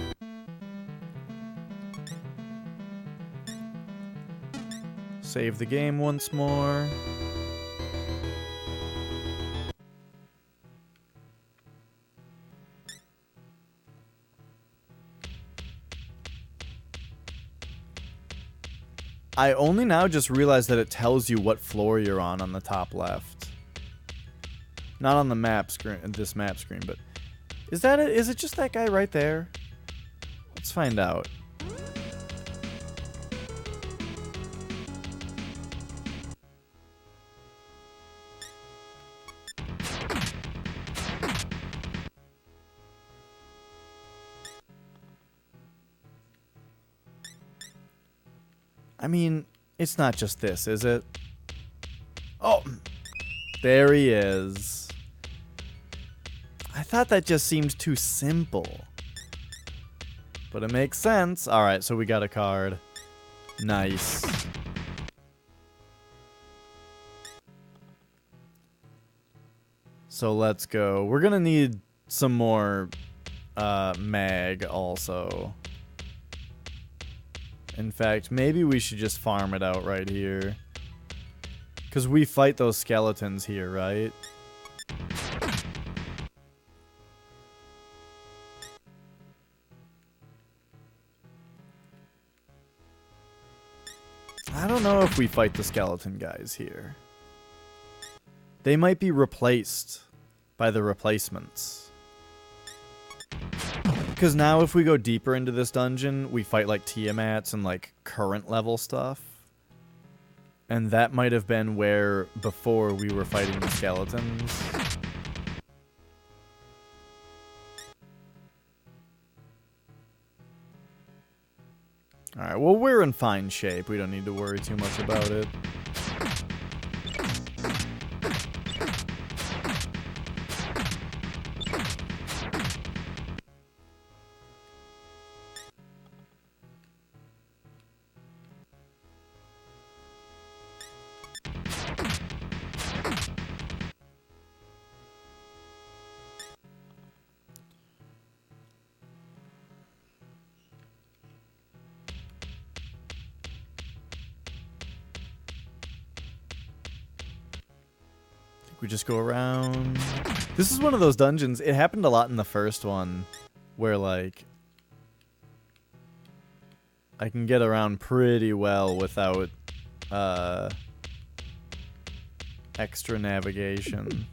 Save the game once more. I only now just realized that it tells you what floor you're on the top left. Not on the map screen, this map screen, but is that it? Is it just that guy right there? Let's find out. I mean, it's not just this, is it? Oh, there he is. I thought that just seemed too simple. But it makes sense. Alright, so we got a card. Nice. So let's go. We're gonna need some more mag also. In fact, maybe we should just farm it out right here. Because we fight those skeletons here, right? we fight the skeleton guys here. They might be replaced by the replacements. Because now if we go deeper into this dungeon, we fight like Tiamats and like current level stuff. And that might have been where before we were fighting the skeletons. Alright, well we're in fine shape. We don't need to worry too much about it. We just go around. This is one of those dungeons. It happened a lot in the first one where, like, I can get around pretty well without extra navigation.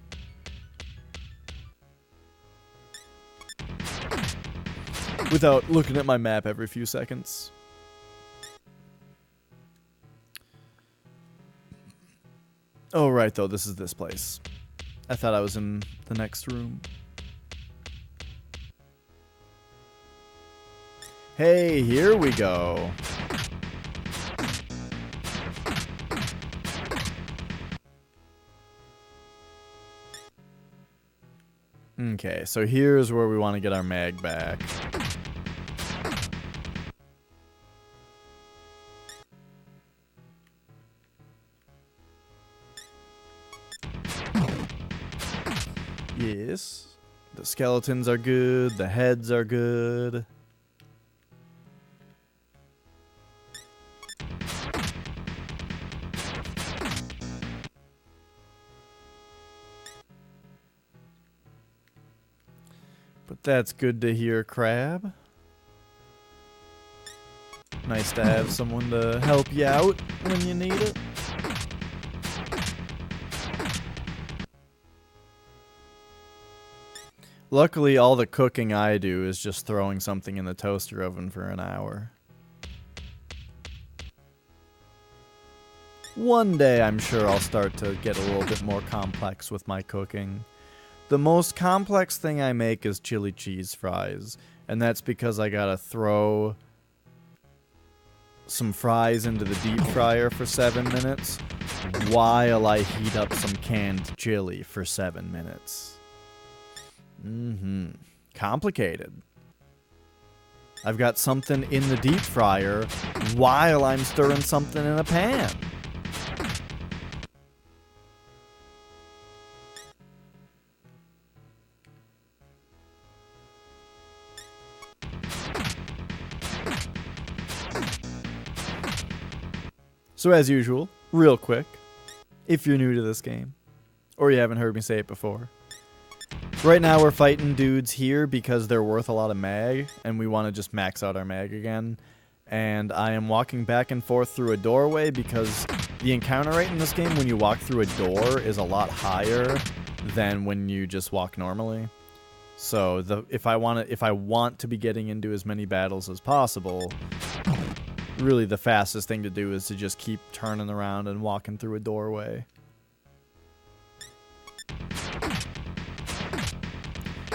Without looking at my map every few seconds. Oh, right, though. This is this place. I thought I was in the next room. Hey, here we go. Okay, so here's where we want to get our mag back. Yes. The skeletons are good. The heads are good. But that's good to hear, Crab. Nice to have someone to help you out when you need it. Luckily, all the cooking I do is just throwing something in the toaster oven for an hour. One day, I'm sure I'll start to get a little bit more complex with my cooking. The most complex thing I make is chili cheese fries, and that's because I gotta throw some fries into the deep fryer for 7 minutes while I heat up some canned chili for 7 minutes. Complicated. I've got something in the deep fryer while I'm stirring something in a pan. So as usual, real quick, if you're new to this game, or you haven't heard me say it before, right now we're fighting dudes here because they're worth a lot of mag, and we want to just max out our mag again. And I am walking back and forth through a doorway because the encounter rate in this game when you walk through a door is a lot higher than when you just walk normally. So if I want to be getting into as many battles as possible, really the fastest thing to do is to just keep turning around and walking through a doorway.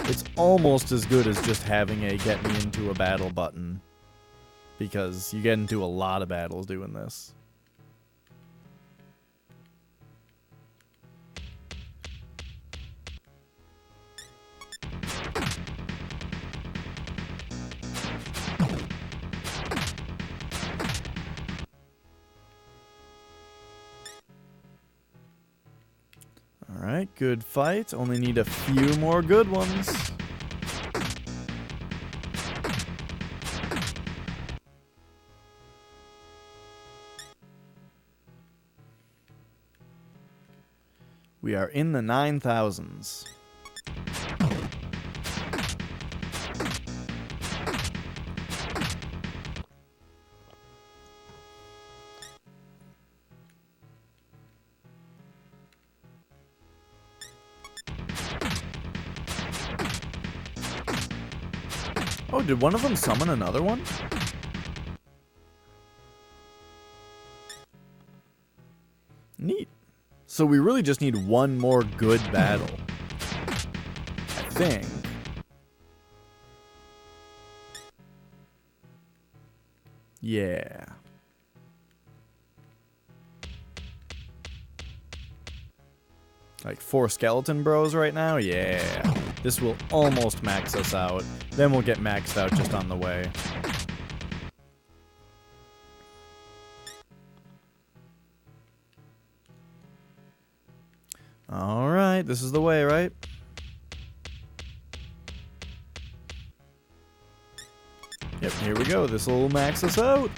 It's almost as good as just having a get me into a battle button, because you get into a lot of battles doing this. Alright, good fight. Only need a few more good ones. We are in the 9,000s. Oh, did one of them summon another one? Neat. So we really just need one more good battle. I think. Yeah. Like 4 skeleton bros right now? Yeah. This will almost max us out. Then we'll get maxed out just on the way. Alright, this is the way, right? Yep, here we go. This will max us out.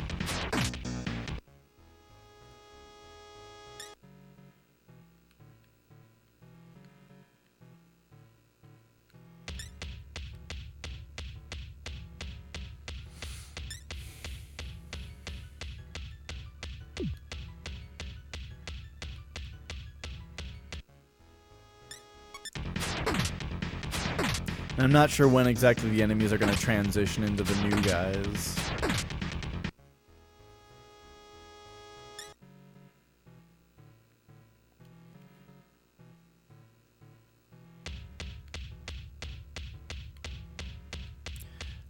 I'm not sure when exactly the enemies are going to transition into the new guys.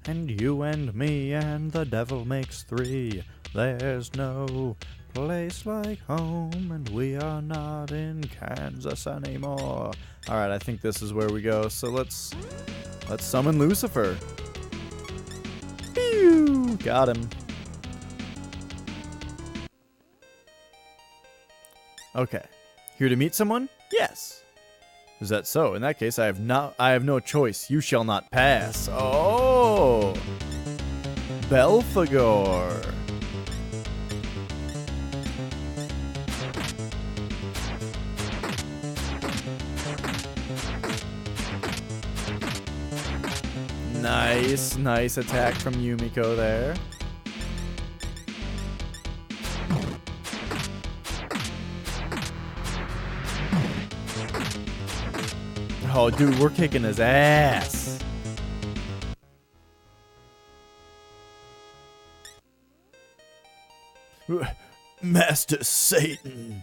And you and me and the devil makes 3. There's no place like home, and we are not in Kansas anymore. Alright, I think this is where we go, so let's summon Lucifer. Pew! Got him. Okay. Here to meet someone? Yes. Is that so? In that case, I have no choice. You shall not pass. Oh! Belphegor. Nice attack from Yumiko there. Oh, dude, we're kicking his ass. Master Satan.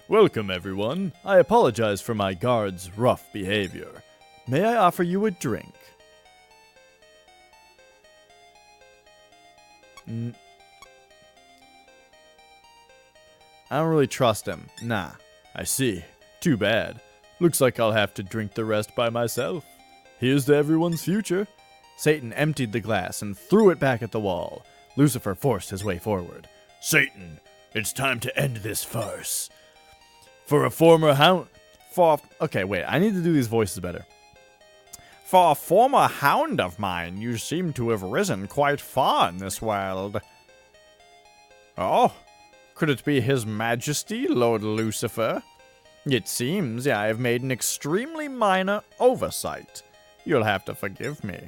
Welcome, everyone. I apologize for my guard's rough behavior. May I offer you a drink? I don't really trust him. Nah. I see. Too bad. Looks like I'll have to drink the rest by myself. Here's to everyone's future. Satan emptied the glass and threw it back at the wall. Lucifer forced his way forward. Satan, it's time to end this farce. For a former hound... Okay, wait. I need to do these voices better. For a former hound of mine, you seem to have risen quite far in this world. Oh, could it be His Majesty, Lord Lucifer? It seems I have made an extremely minor oversight. You'll have to forgive me.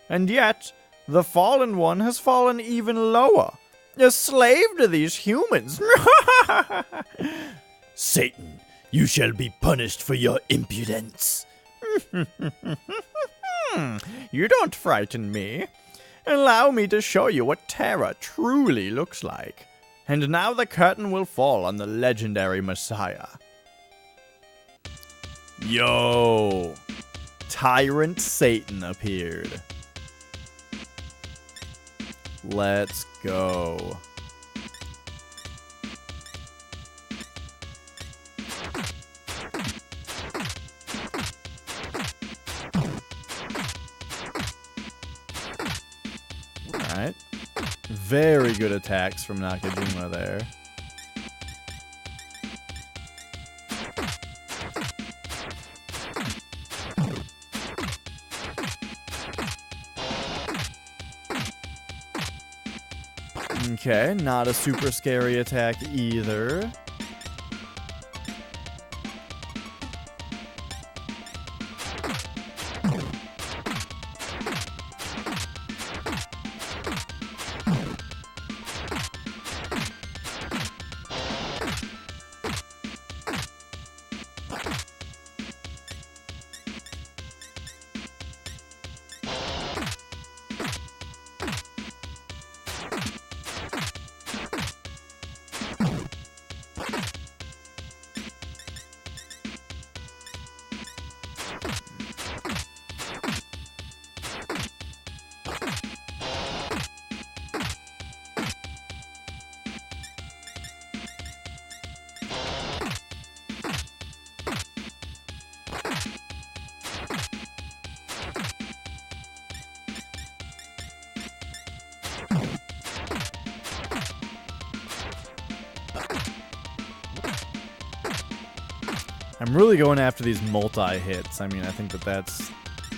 And yet, the Fallen One has fallen even lower, a slave to these humans. Satan, you shall be punished for your impudence. You don't frighten me. Allow me to show you what terror truly looks like. And now the curtain will fall on the legendary Messiah. Yo! Tyrant Satan appeared. Let's go. Alright. Very good attacks from Nakajima there. Okay, not a super scary attack either. I'm really going after these multi-hits. I mean, I think that that's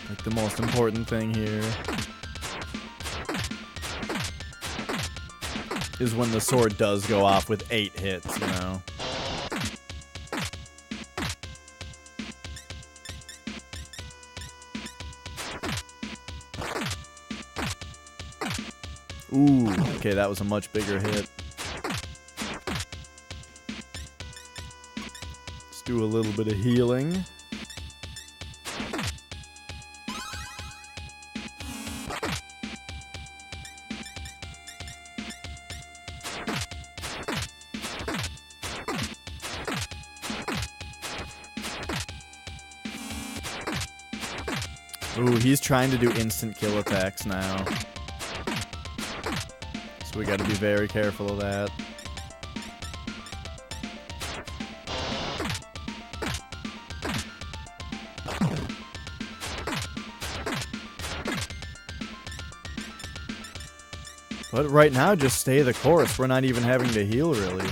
like the most important thing here. Is when the sword does go off with 8 hits, you know? Ooh, okay, that was a much bigger hit. Let's do a little bit of healing. Ooh, he's trying to do instant kill attacks now. So we gotta be very careful of that. But right now, just stay the course. We're not even having to heal, really.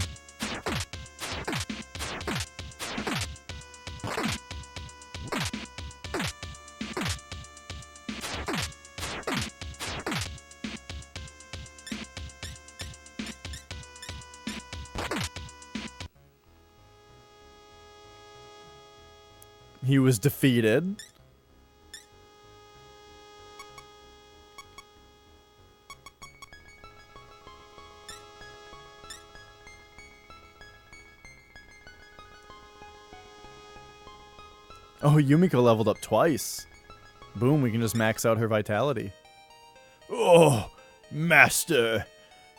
He was defeated. Oh, Yumiko leveled up twice. Boom, we can just max out her vitality. Oh, Master,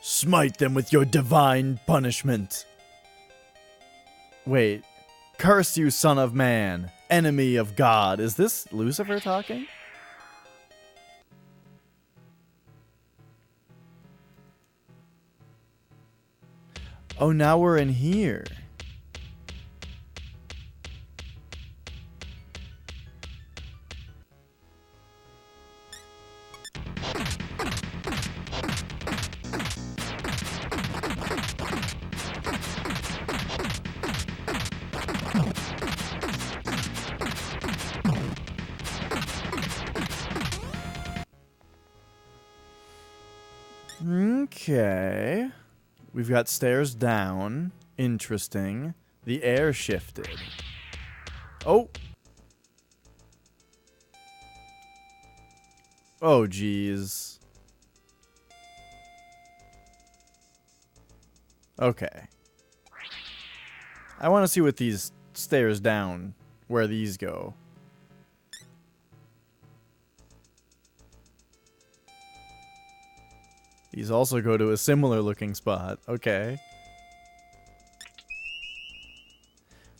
smite them with your divine punishment. Wait. Curse you, son of man, enemy of God. Is this Lucifer talking? Oh, now we're in here. Okay. We've got stairs down. Interesting. The air shifted. Oh. Oh, geez. Okay. I want to see what these stairs down, where these go. These also go to a similar looking spot. Okay.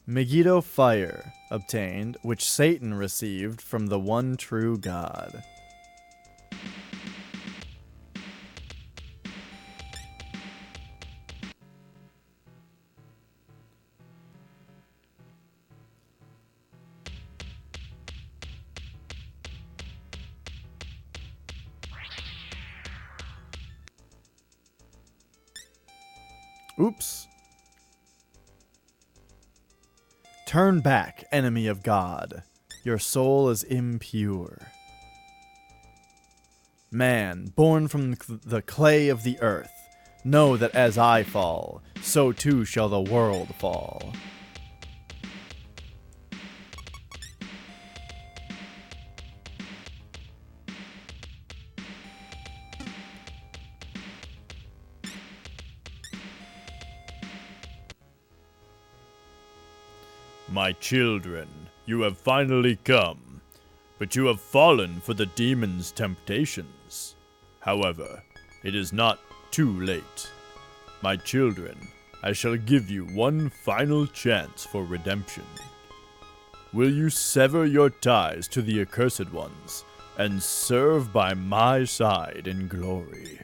Megiddo fire obtained, which Satan received from the one true God. Oops. Turn back, enemy of God. Your soul is impure. Man, born from the clay of the earth, know that as I fall, so too shall the world fall. My children, you have finally come, but you have fallen for the demon's temptations. However, it is not too late. My children, I shall give you one final chance for redemption. Will you sever your ties to the accursed ones and serve by my side in glory?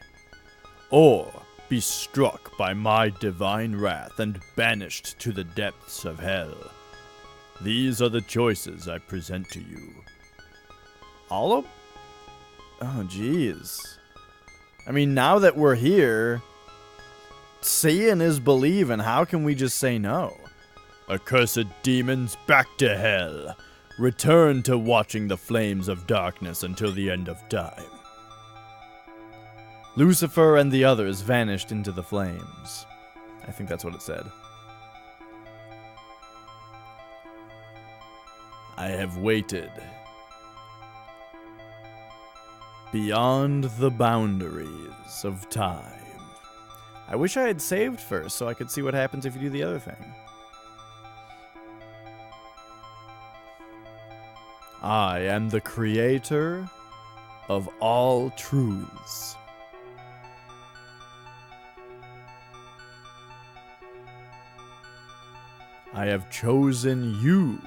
Or be struck by my divine wrath and banished to the depths of hell? These are the choices I present to you. All of... Oh, jeez. I mean, now that we're here, seeing is believing. How can we just say no? Accursed demons, back to hell. Return to watching the flames of darkness until the end of time. Lucifer and the others vanished into the flames. I think that's what it said. I have waited beyond the boundaries of time. I wish I had saved first so I could see what happens if you do the other thing. I am the creator of all truths. I have chosen you.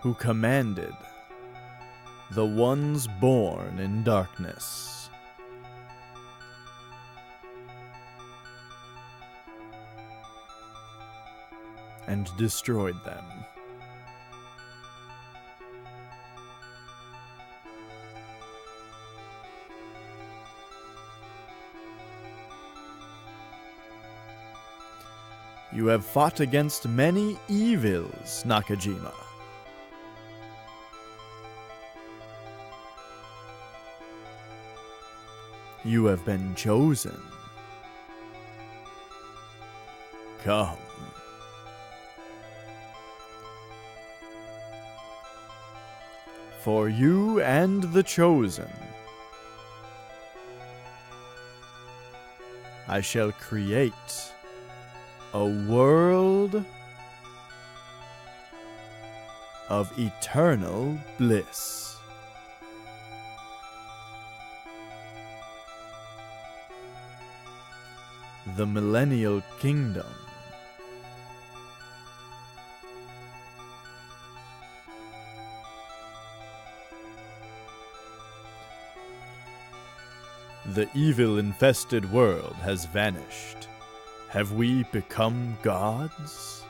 Who commanded the ones born in darkness. And destroyed them. You have fought against many evils, Nakajima. You have been chosen. Come. For you and the chosen, I shall create a world of eternal bliss. The Millennial Kingdom. The evil-infested world has vanished. Have we become gods?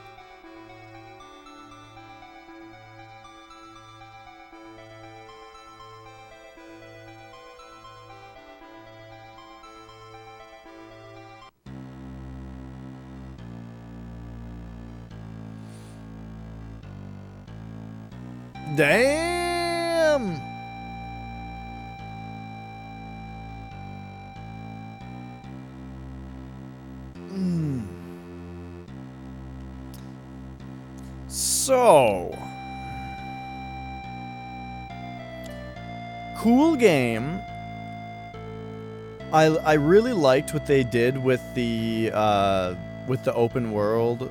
Damn! So, cool game. I really liked what they did with the open world,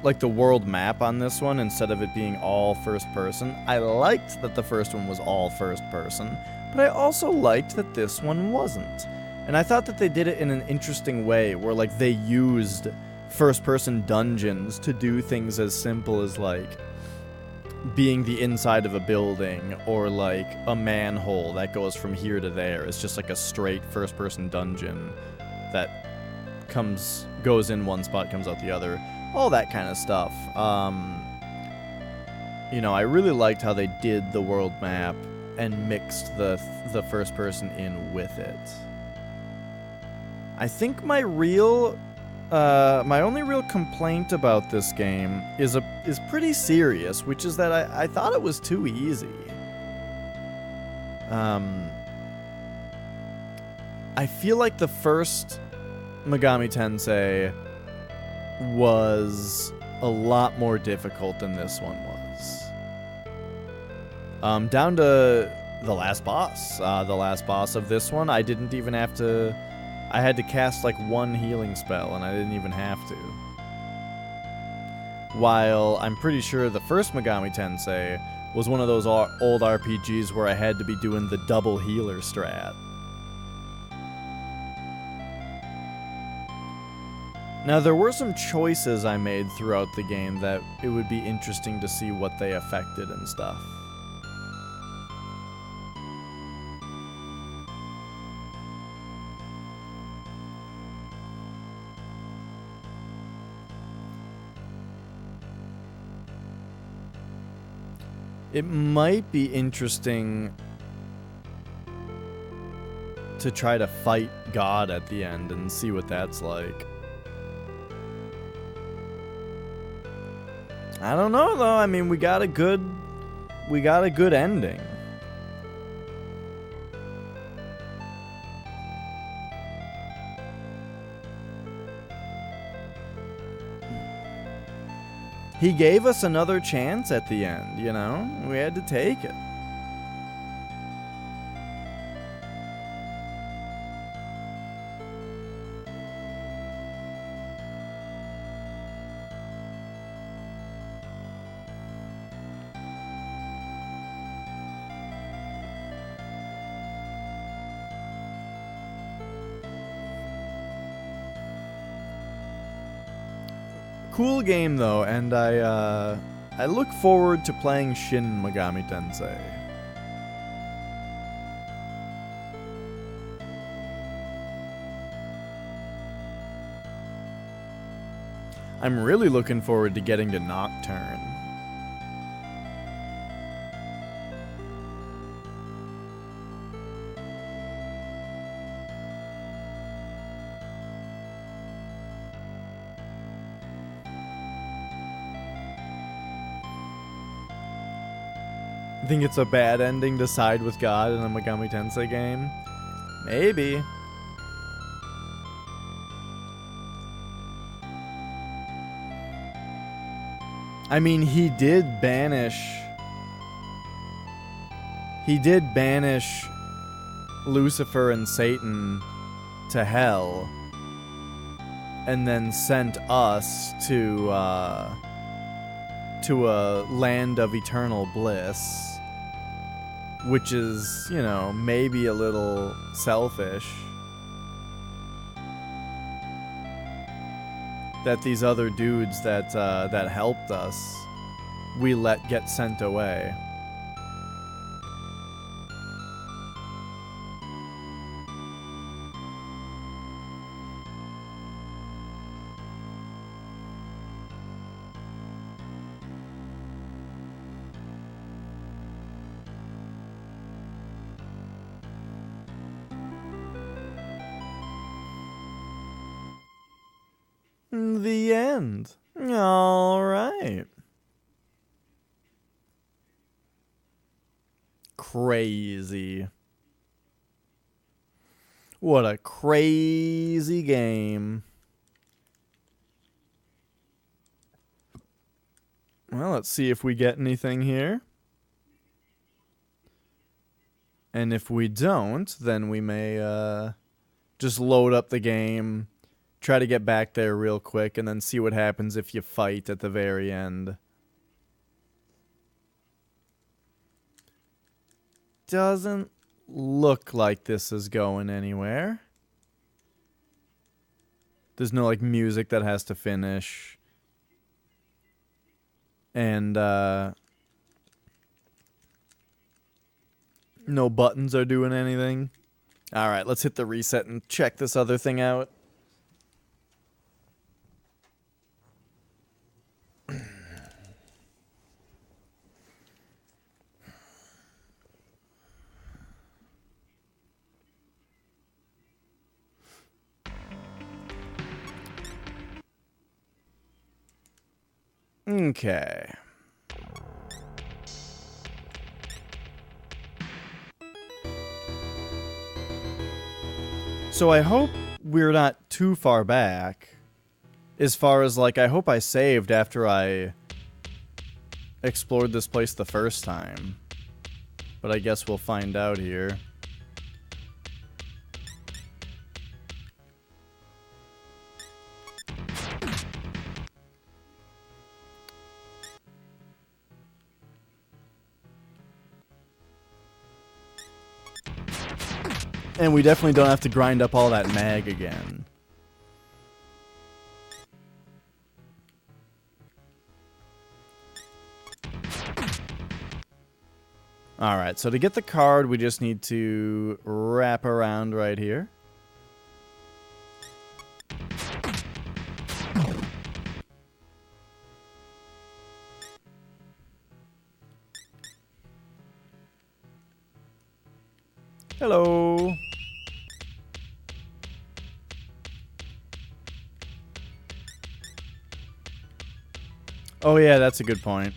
like the world map on this one, instead of it being all first person. I liked that the first one was all first person, but I also liked that this one wasn't. And I thought that they did it in an interesting way, where like they used first-person dungeons to do things as simple as like being the inside of a building, or like a manhole that goes from here to there. It's just like a straight first-person dungeon that goes in one spot, comes out the other, all that kind of stuff. You know, I really liked how they did the world map and mixed the first person in with it. I think my only real complaint about this game is pretty serious, which is that I thought it was too easy. I feel like the first Megami Tensei was a lot more difficult than this one was. Down to the last boss. The last boss of this one, I didn't even have to... I had to cast like one healing spell, and I didn't even have to. While I'm pretty sure the first Megami Tensei was one of those old RPGs where I had to be doing the double healer strat. Now, there were some choices I made throughout the game that it would be interesting to see what they affected and stuff. It might be interesting to try to fight God at the end and see what that's like. I don't know though. I mean, we got a good ending. He gave us another chance at the end, you know? We had to take it. Cool game though, and I look forward to playing Shin Megami Tensei. I'm really looking forward to getting to Nocturne. Think it's a bad ending to side with God in a Megami Tensei game? Maybe. I mean, he did banish Lucifer and Satan to hell, and then sent us to a land of eternal bliss. Which is, you know, maybe a little selfish. That these other dudes that helped us, we let get sent away. The end. All right. Crazy. What a crazy game. Well, let's see if we get anything here. And if we don't, then we may just load up the game, try to get back there real quick, and then see what happens if you fight at the very end. Doesn't look like this is going anywhere. There's no, like, music that has to finish. And, no buttons are doing anything. Alright, let's hit the reset and check this other thing out. Okay. So I hope we're not too far back. As far as, like, I hope I saved after I explored this place the first time. But I guess we'll find out here. And we definitely don't have to grind up all that mag again. Alright, so to get the card, we just need to wrap around right here. Hello. Oh yeah, that's a good point.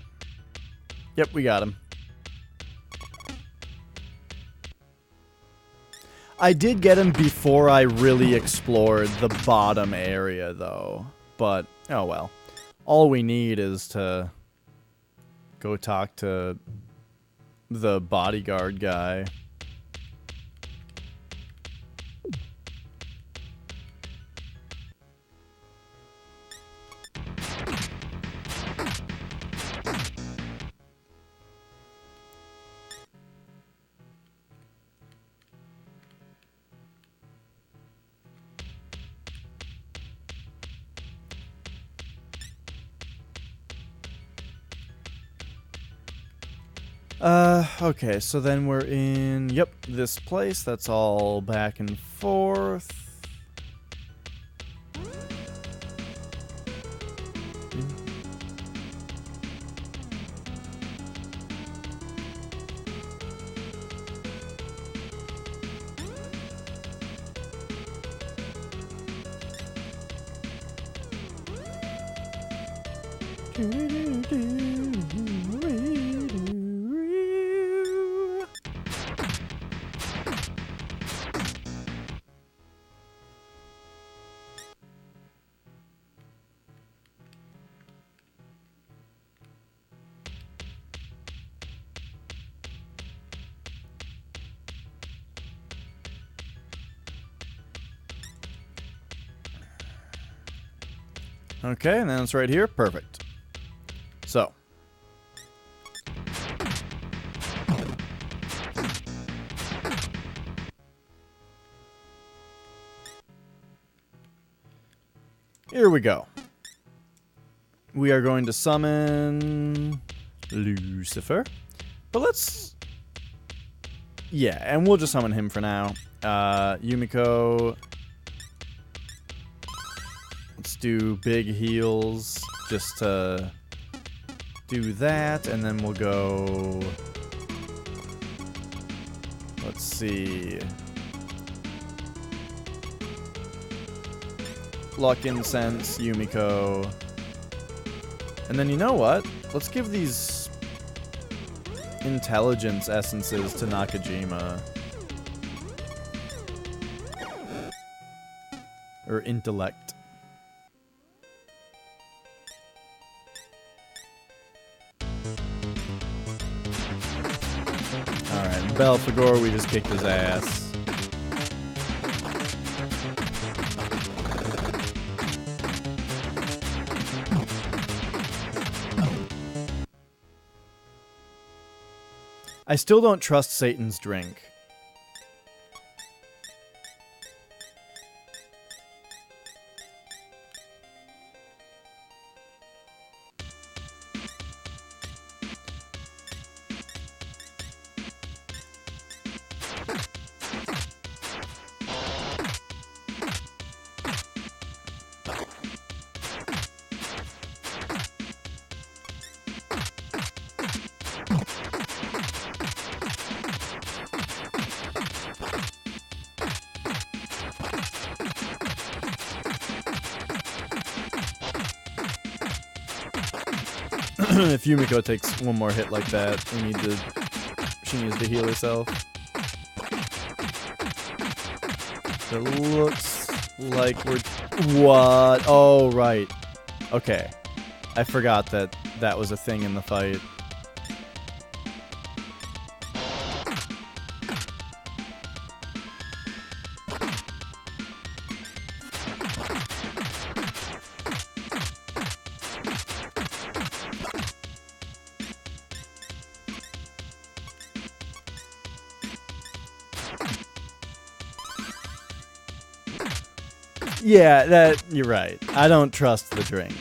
Yep, we got him. I did get him before I really explored the bottom area, though. But, oh well. All we need is to go talk to the bodyguard guy. Okay, so then we're in, yep, this place. That's all back and forth. Okay, and then it's right here. Perfect. So. Here we go. We are going to summon Lucifer. But let's... Yeah, and we'll just summon him for now. Yumiko... Let's do big heals just to do that, and then we'll go... Let's see... Luck Incense, Yumiko. And then you know what? Let's give these intelligence essences to Nakajima. Or intellect. Alright, Belphegor, we just kicked his ass. I still don't trust Satan's drink. If Yumiko takes one more hit like that, she needs to heal herself. It looks like we're... What? Oh, right. Okay. I forgot that that was a thing in the fight. Yeah, you're right. I don't trust the drink.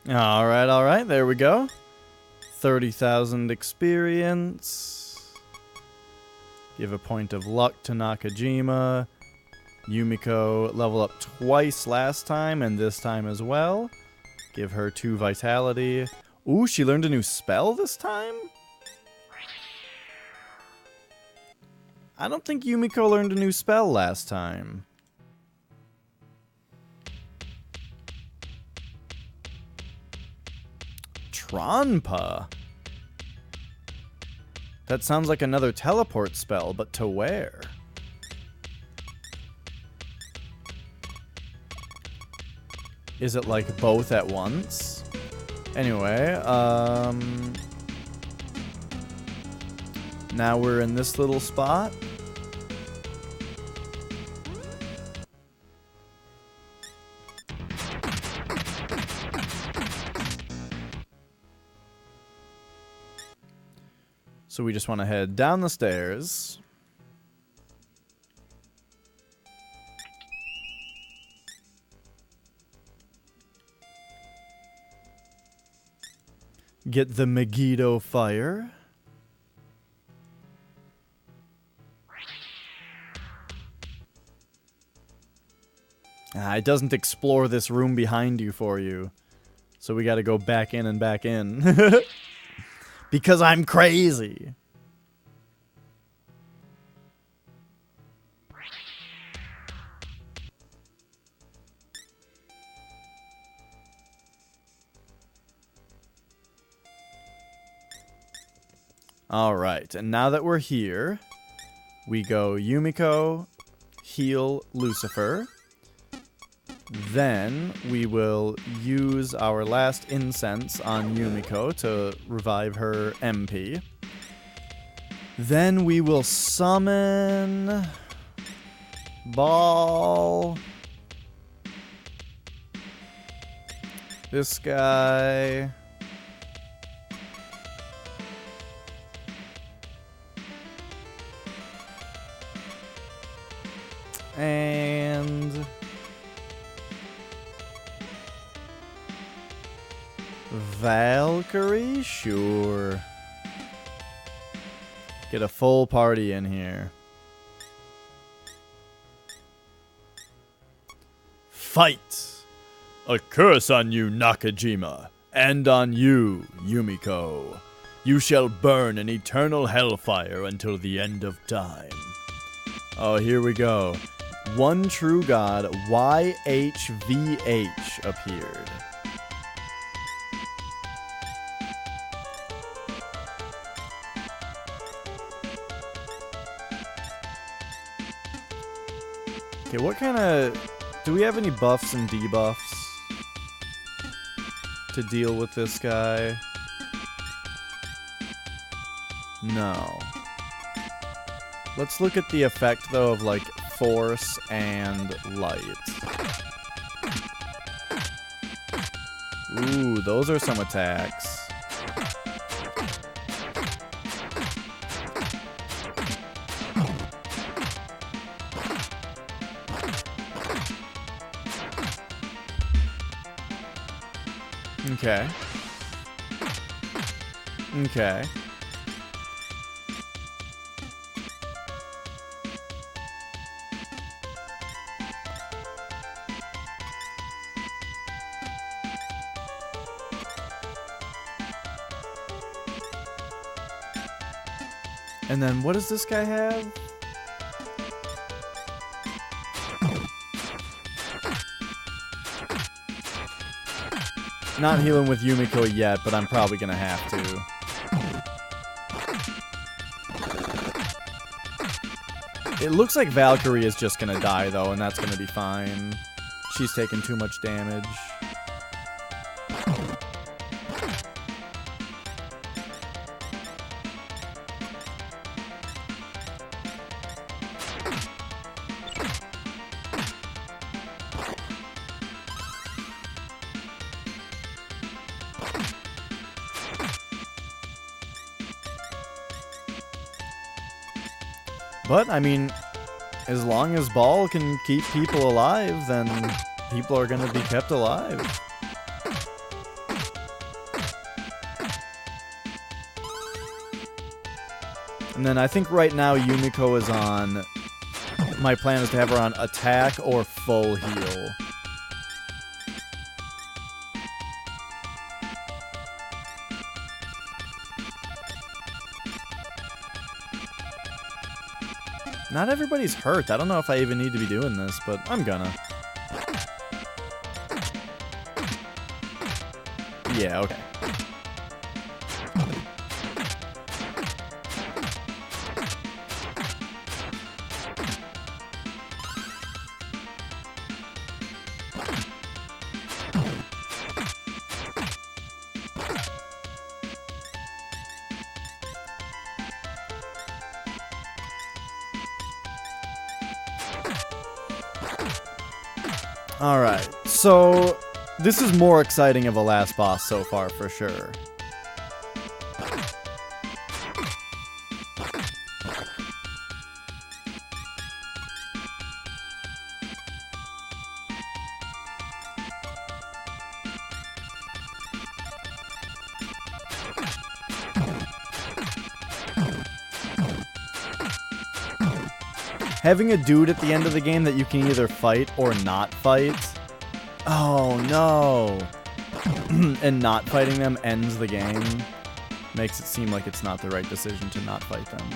All right, there we go. 30,000 experience. Give a point of luck to Nakajima. Yumiko level up twice last time and this time as well. Give her 2 vitality. Ooh, she learned a new spell this time? I don't think Yumiko learned a new spell last time. Tronpa. That sounds like another teleport spell, but to where? Is it like both at once? Anyway, now we're in this little spot. So we just want to head down the stairs. Get the Megiddo fire. It doesn't explore this room behind you for you. So we gotta go back in and back in. Because I'm crazy. Alright, and now that we're here, we go Yumiko, heal Lucifer. Then we will use our last incense on Yumiko to revive her MP. Then we will summon Ball. This guy. And Valkyrie? Sure. Get a full party in here. Fight! A curse on you, Nakajima, and on you, Yumiko. You shall burn in eternal hellfire until the end of time. Oh, here we go. One true god, YHVH, appeared. Okay, what kind of... Do we have any buffs and debuffs to deal with this guy? No. Let's look at the effect, though, of, like, force and light. Ooh, those are some attacks. Okay. Okay. And then what does this guy have? Not healing with Yumiko yet, but I'm probably gonna have to. It looks like Valkyrie is just gonna die though, and that's gonna be fine. She's taking too much damage. But, I mean, as long as Ball can keep people alive, then people are going to be kept alive. And then I think right now Yumiko is on... My plan is to have her on attack or full heal. Not everybody's hurt. I don't know if I even need to be doing this, but I'm gonna. Yeah, okay. Alright, so this is more exciting of a last boss so far, for sure. Having a dude at the end of the game that you can either fight or not fight. Oh no. And not fighting them ends the game. Makes it seem like it's not the right decision to not fight them.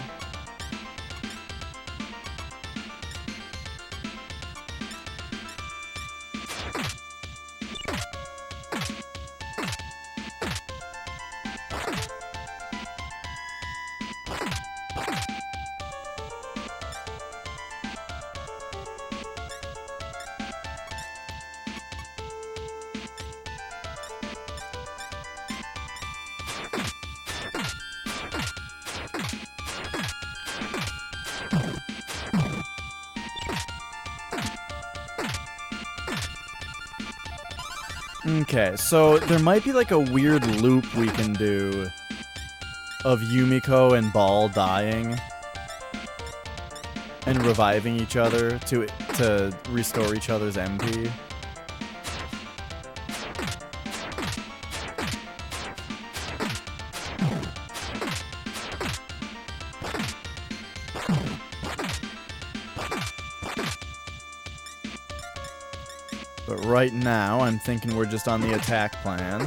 Okay, so there might be like a weird loop we can do of Yumiko and Ball dying and reviving each other to restore each other's MP. But right now, I'm thinking we're just on the attack plan.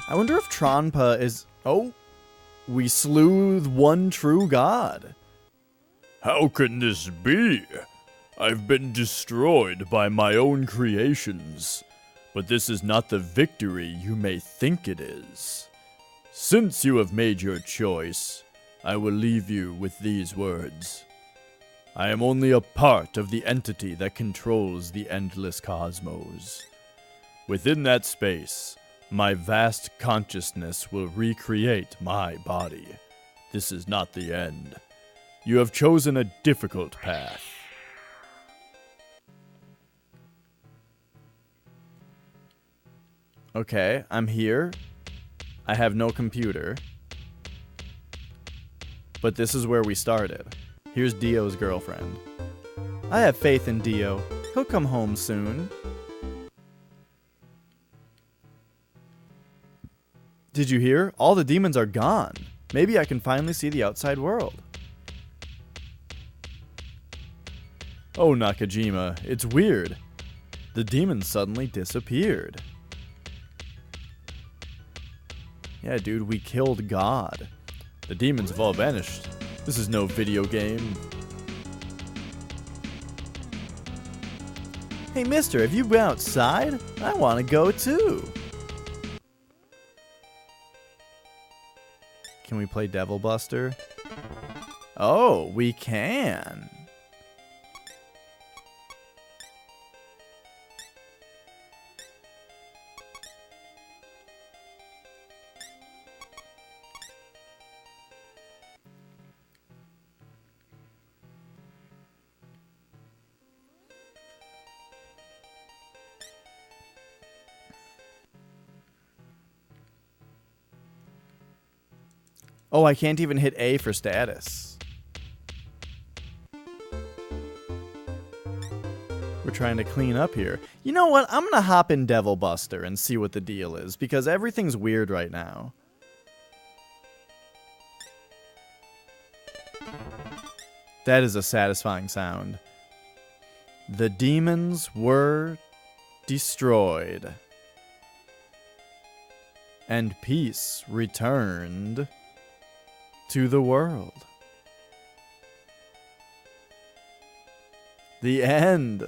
I wonder if Tronpa is... Oh! We slew one true god. How can this be? I've been destroyed by my own creations, but this is not the victory you may think it is. Since you have made your choice, I will leave you with these words. I am only a part of the entity that controls the endless cosmos. Within that space, my vast consciousness will recreate my body. This is not the end. You have chosen a difficult path. Okay, I'm here. I have no computer. But this is where we started. Here's Dio's girlfriend. I have faith in Dio. He'll come home soon. Did you hear? All the demons are gone. Maybe I can finally see the outside world. Oh, Nakajima, it's weird. The demons suddenly disappeared. Yeah, dude, we killed God. The demons have all vanished. This is no video game. Hey, mister, have you been outside? I want to go too. Can we play Devil Buster? Oh, we can. Oh, I can't even hit A for status. We're trying to clean up here. You know what? I'm gonna hop in Devil Buster and see what the deal is, because everything's weird right now. That is a satisfying sound. The demons were destroyed, and peace returned to the world. The end.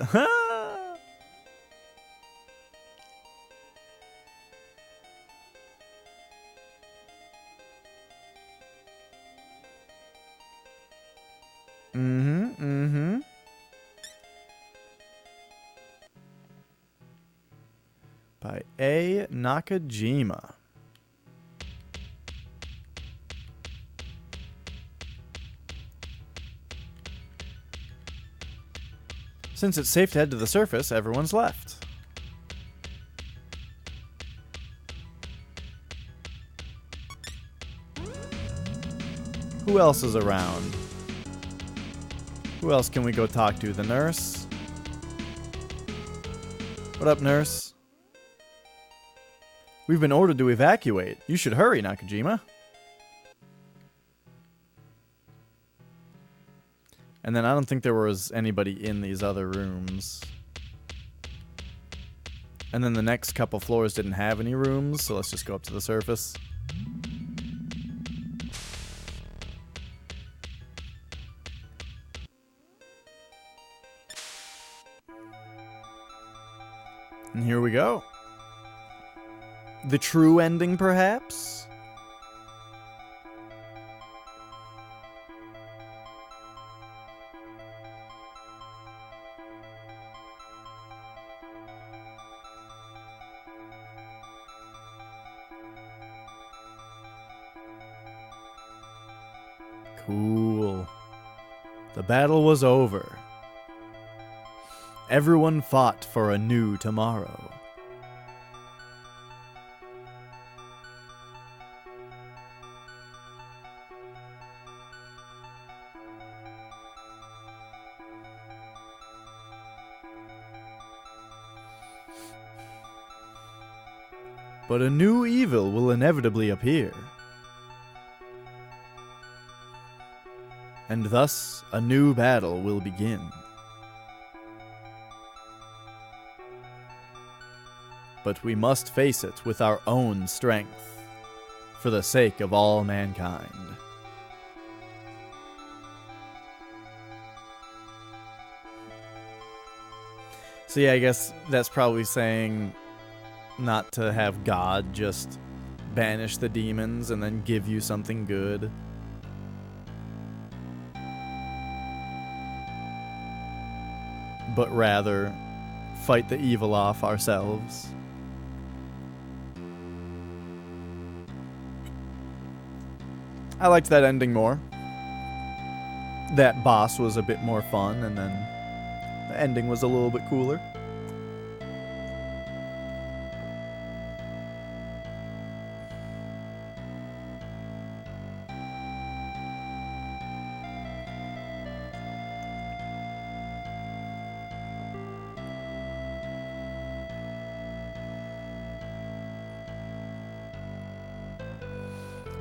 By A. Nakajima. Since it's safe to head to the surface, everyone's left. Who else is around? Who else can we go talk to? The nurse? What up, nurse? We've been ordered to evacuate. You should hurry, Nakajima. And then I don't think there was anybody in these other rooms. And then the next couple floors didn't have any rooms, so let's just go up to the surface. And here we go. The true ending, perhaps? Cool. The battle was over. Everyone fought for a new tomorrow. But a new evil will inevitably appear. And thus, a new battle will begin. But we must face it with our own strength, for the sake of all mankind. So yeah, I guess that's probably saying not to have God just banish the demons and then give you something good. But rather, fight the evil off ourselves. I liked that ending more. That boss was a bit more fun, and then the ending was a little bit cooler.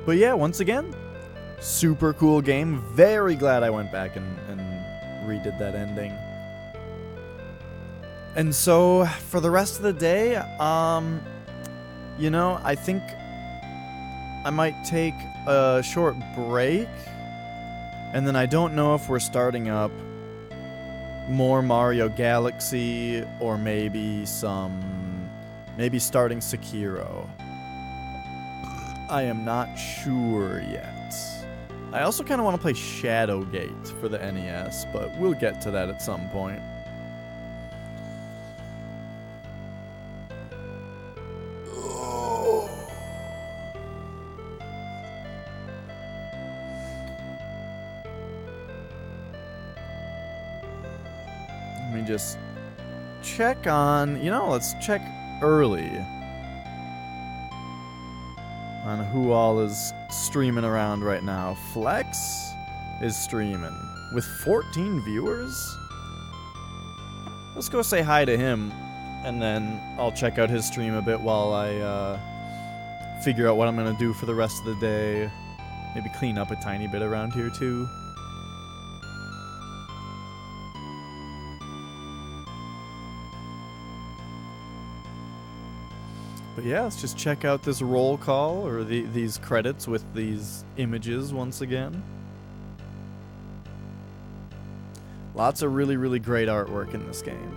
But yeah, once again, super cool game. Very glad I went back and redid that ending. And so, for the rest of the day, you know, I think I might take a short break. And then I don't know if we're starting up more Mario Galaxy or maybe starting Sekiro. I am not sure yet. I also kind of want to play Shadowgate for the NES, but we'll get to that at some point. Let me just check on, let's check early. on who all is streaming around right now. Flex is streaming with 14 viewers. Let's go say hi to him, and then I'll check out his stream a bit while I figure out what I'm gonna do for the rest of the day. Maybe clean up a tiny bit around here too. But yeah, let's just check out this roll call, or these credits with these images once again. Lots of really, really great artwork in this game.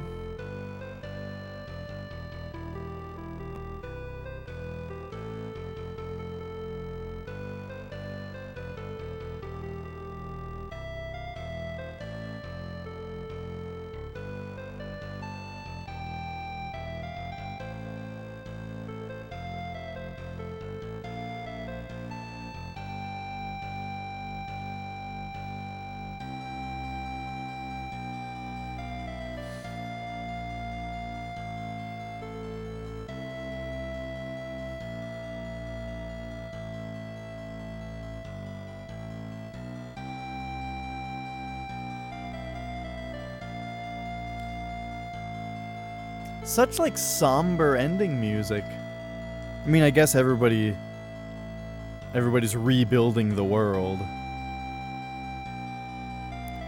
Such like somber ending music. I mean, I guess everybody's rebuilding the world.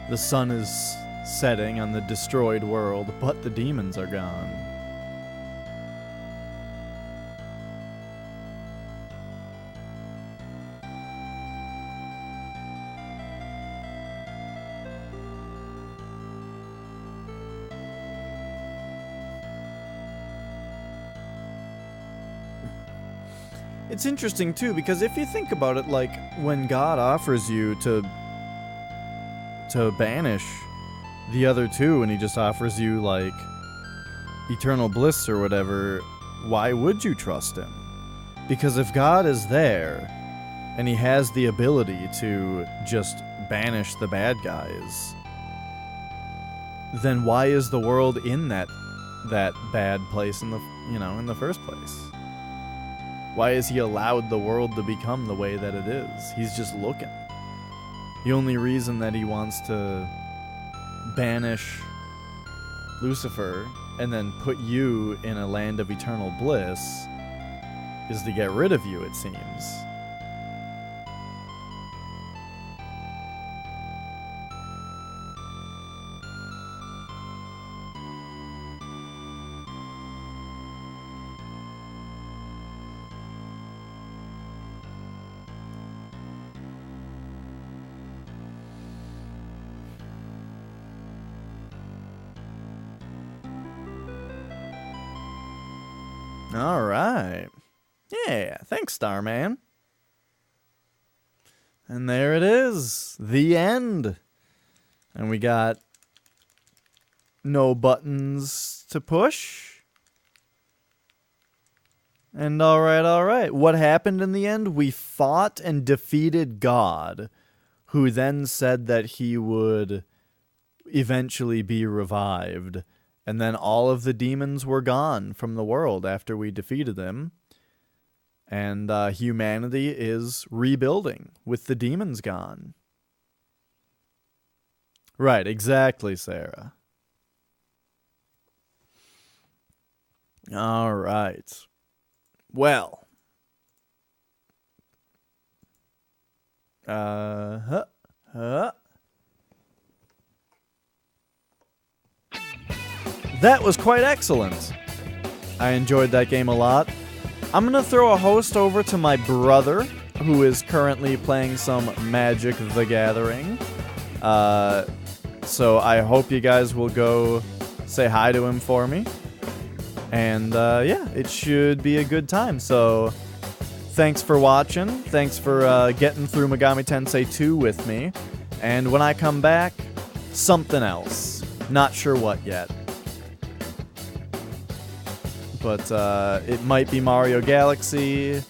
The sun is setting on the destroyed world, but the demons are gone. It's interesting too, because if you think about it, like when God offers you to banish the other two, and he just offers you like eternal bliss or whatever, why would you trust him? Because if God is there and he has the ability to just banish the bad guys, then why is the world in that bad place in the first place? Why has he allowed the world to become the way that it is? He's just looking. The only reason that he wants to banish Lucifer and then put you in a land of eternal bliss is to get rid of you, it seems. All right. Yeah, thanks, Starman. And there it is. The end. And we got no buttons to push. And all right. What happened in the end? We fought and defeated God, who then said that he would eventually be revived. And then all of the demons were gone from the world after we defeated them. And humanity is rebuilding with the demons gone. Right, exactly, Sarah. All right. Well. That was quite excellent. I enjoyed that game a lot. I'm going to throw a host over to my brother, who is currently playing some Magic the Gathering. So I hope you guys will go say hi to him for me. And yeah, it should be a good time. So thanks for watching. Thanks for getting through Megami Tensei 2 with me. And when I come back, something else. Not sure what yet. But it might be Mario Galaxy,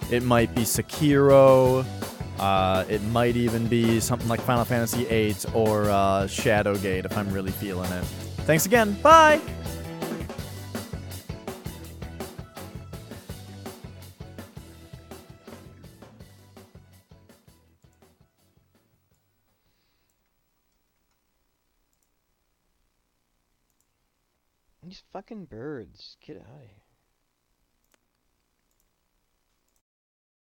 it might be Sekiro, it might even be something like Final Fantasy VIII or Shadowgate if I'm really feeling it. Thanks again, bye! These fucking birds. Get out of here.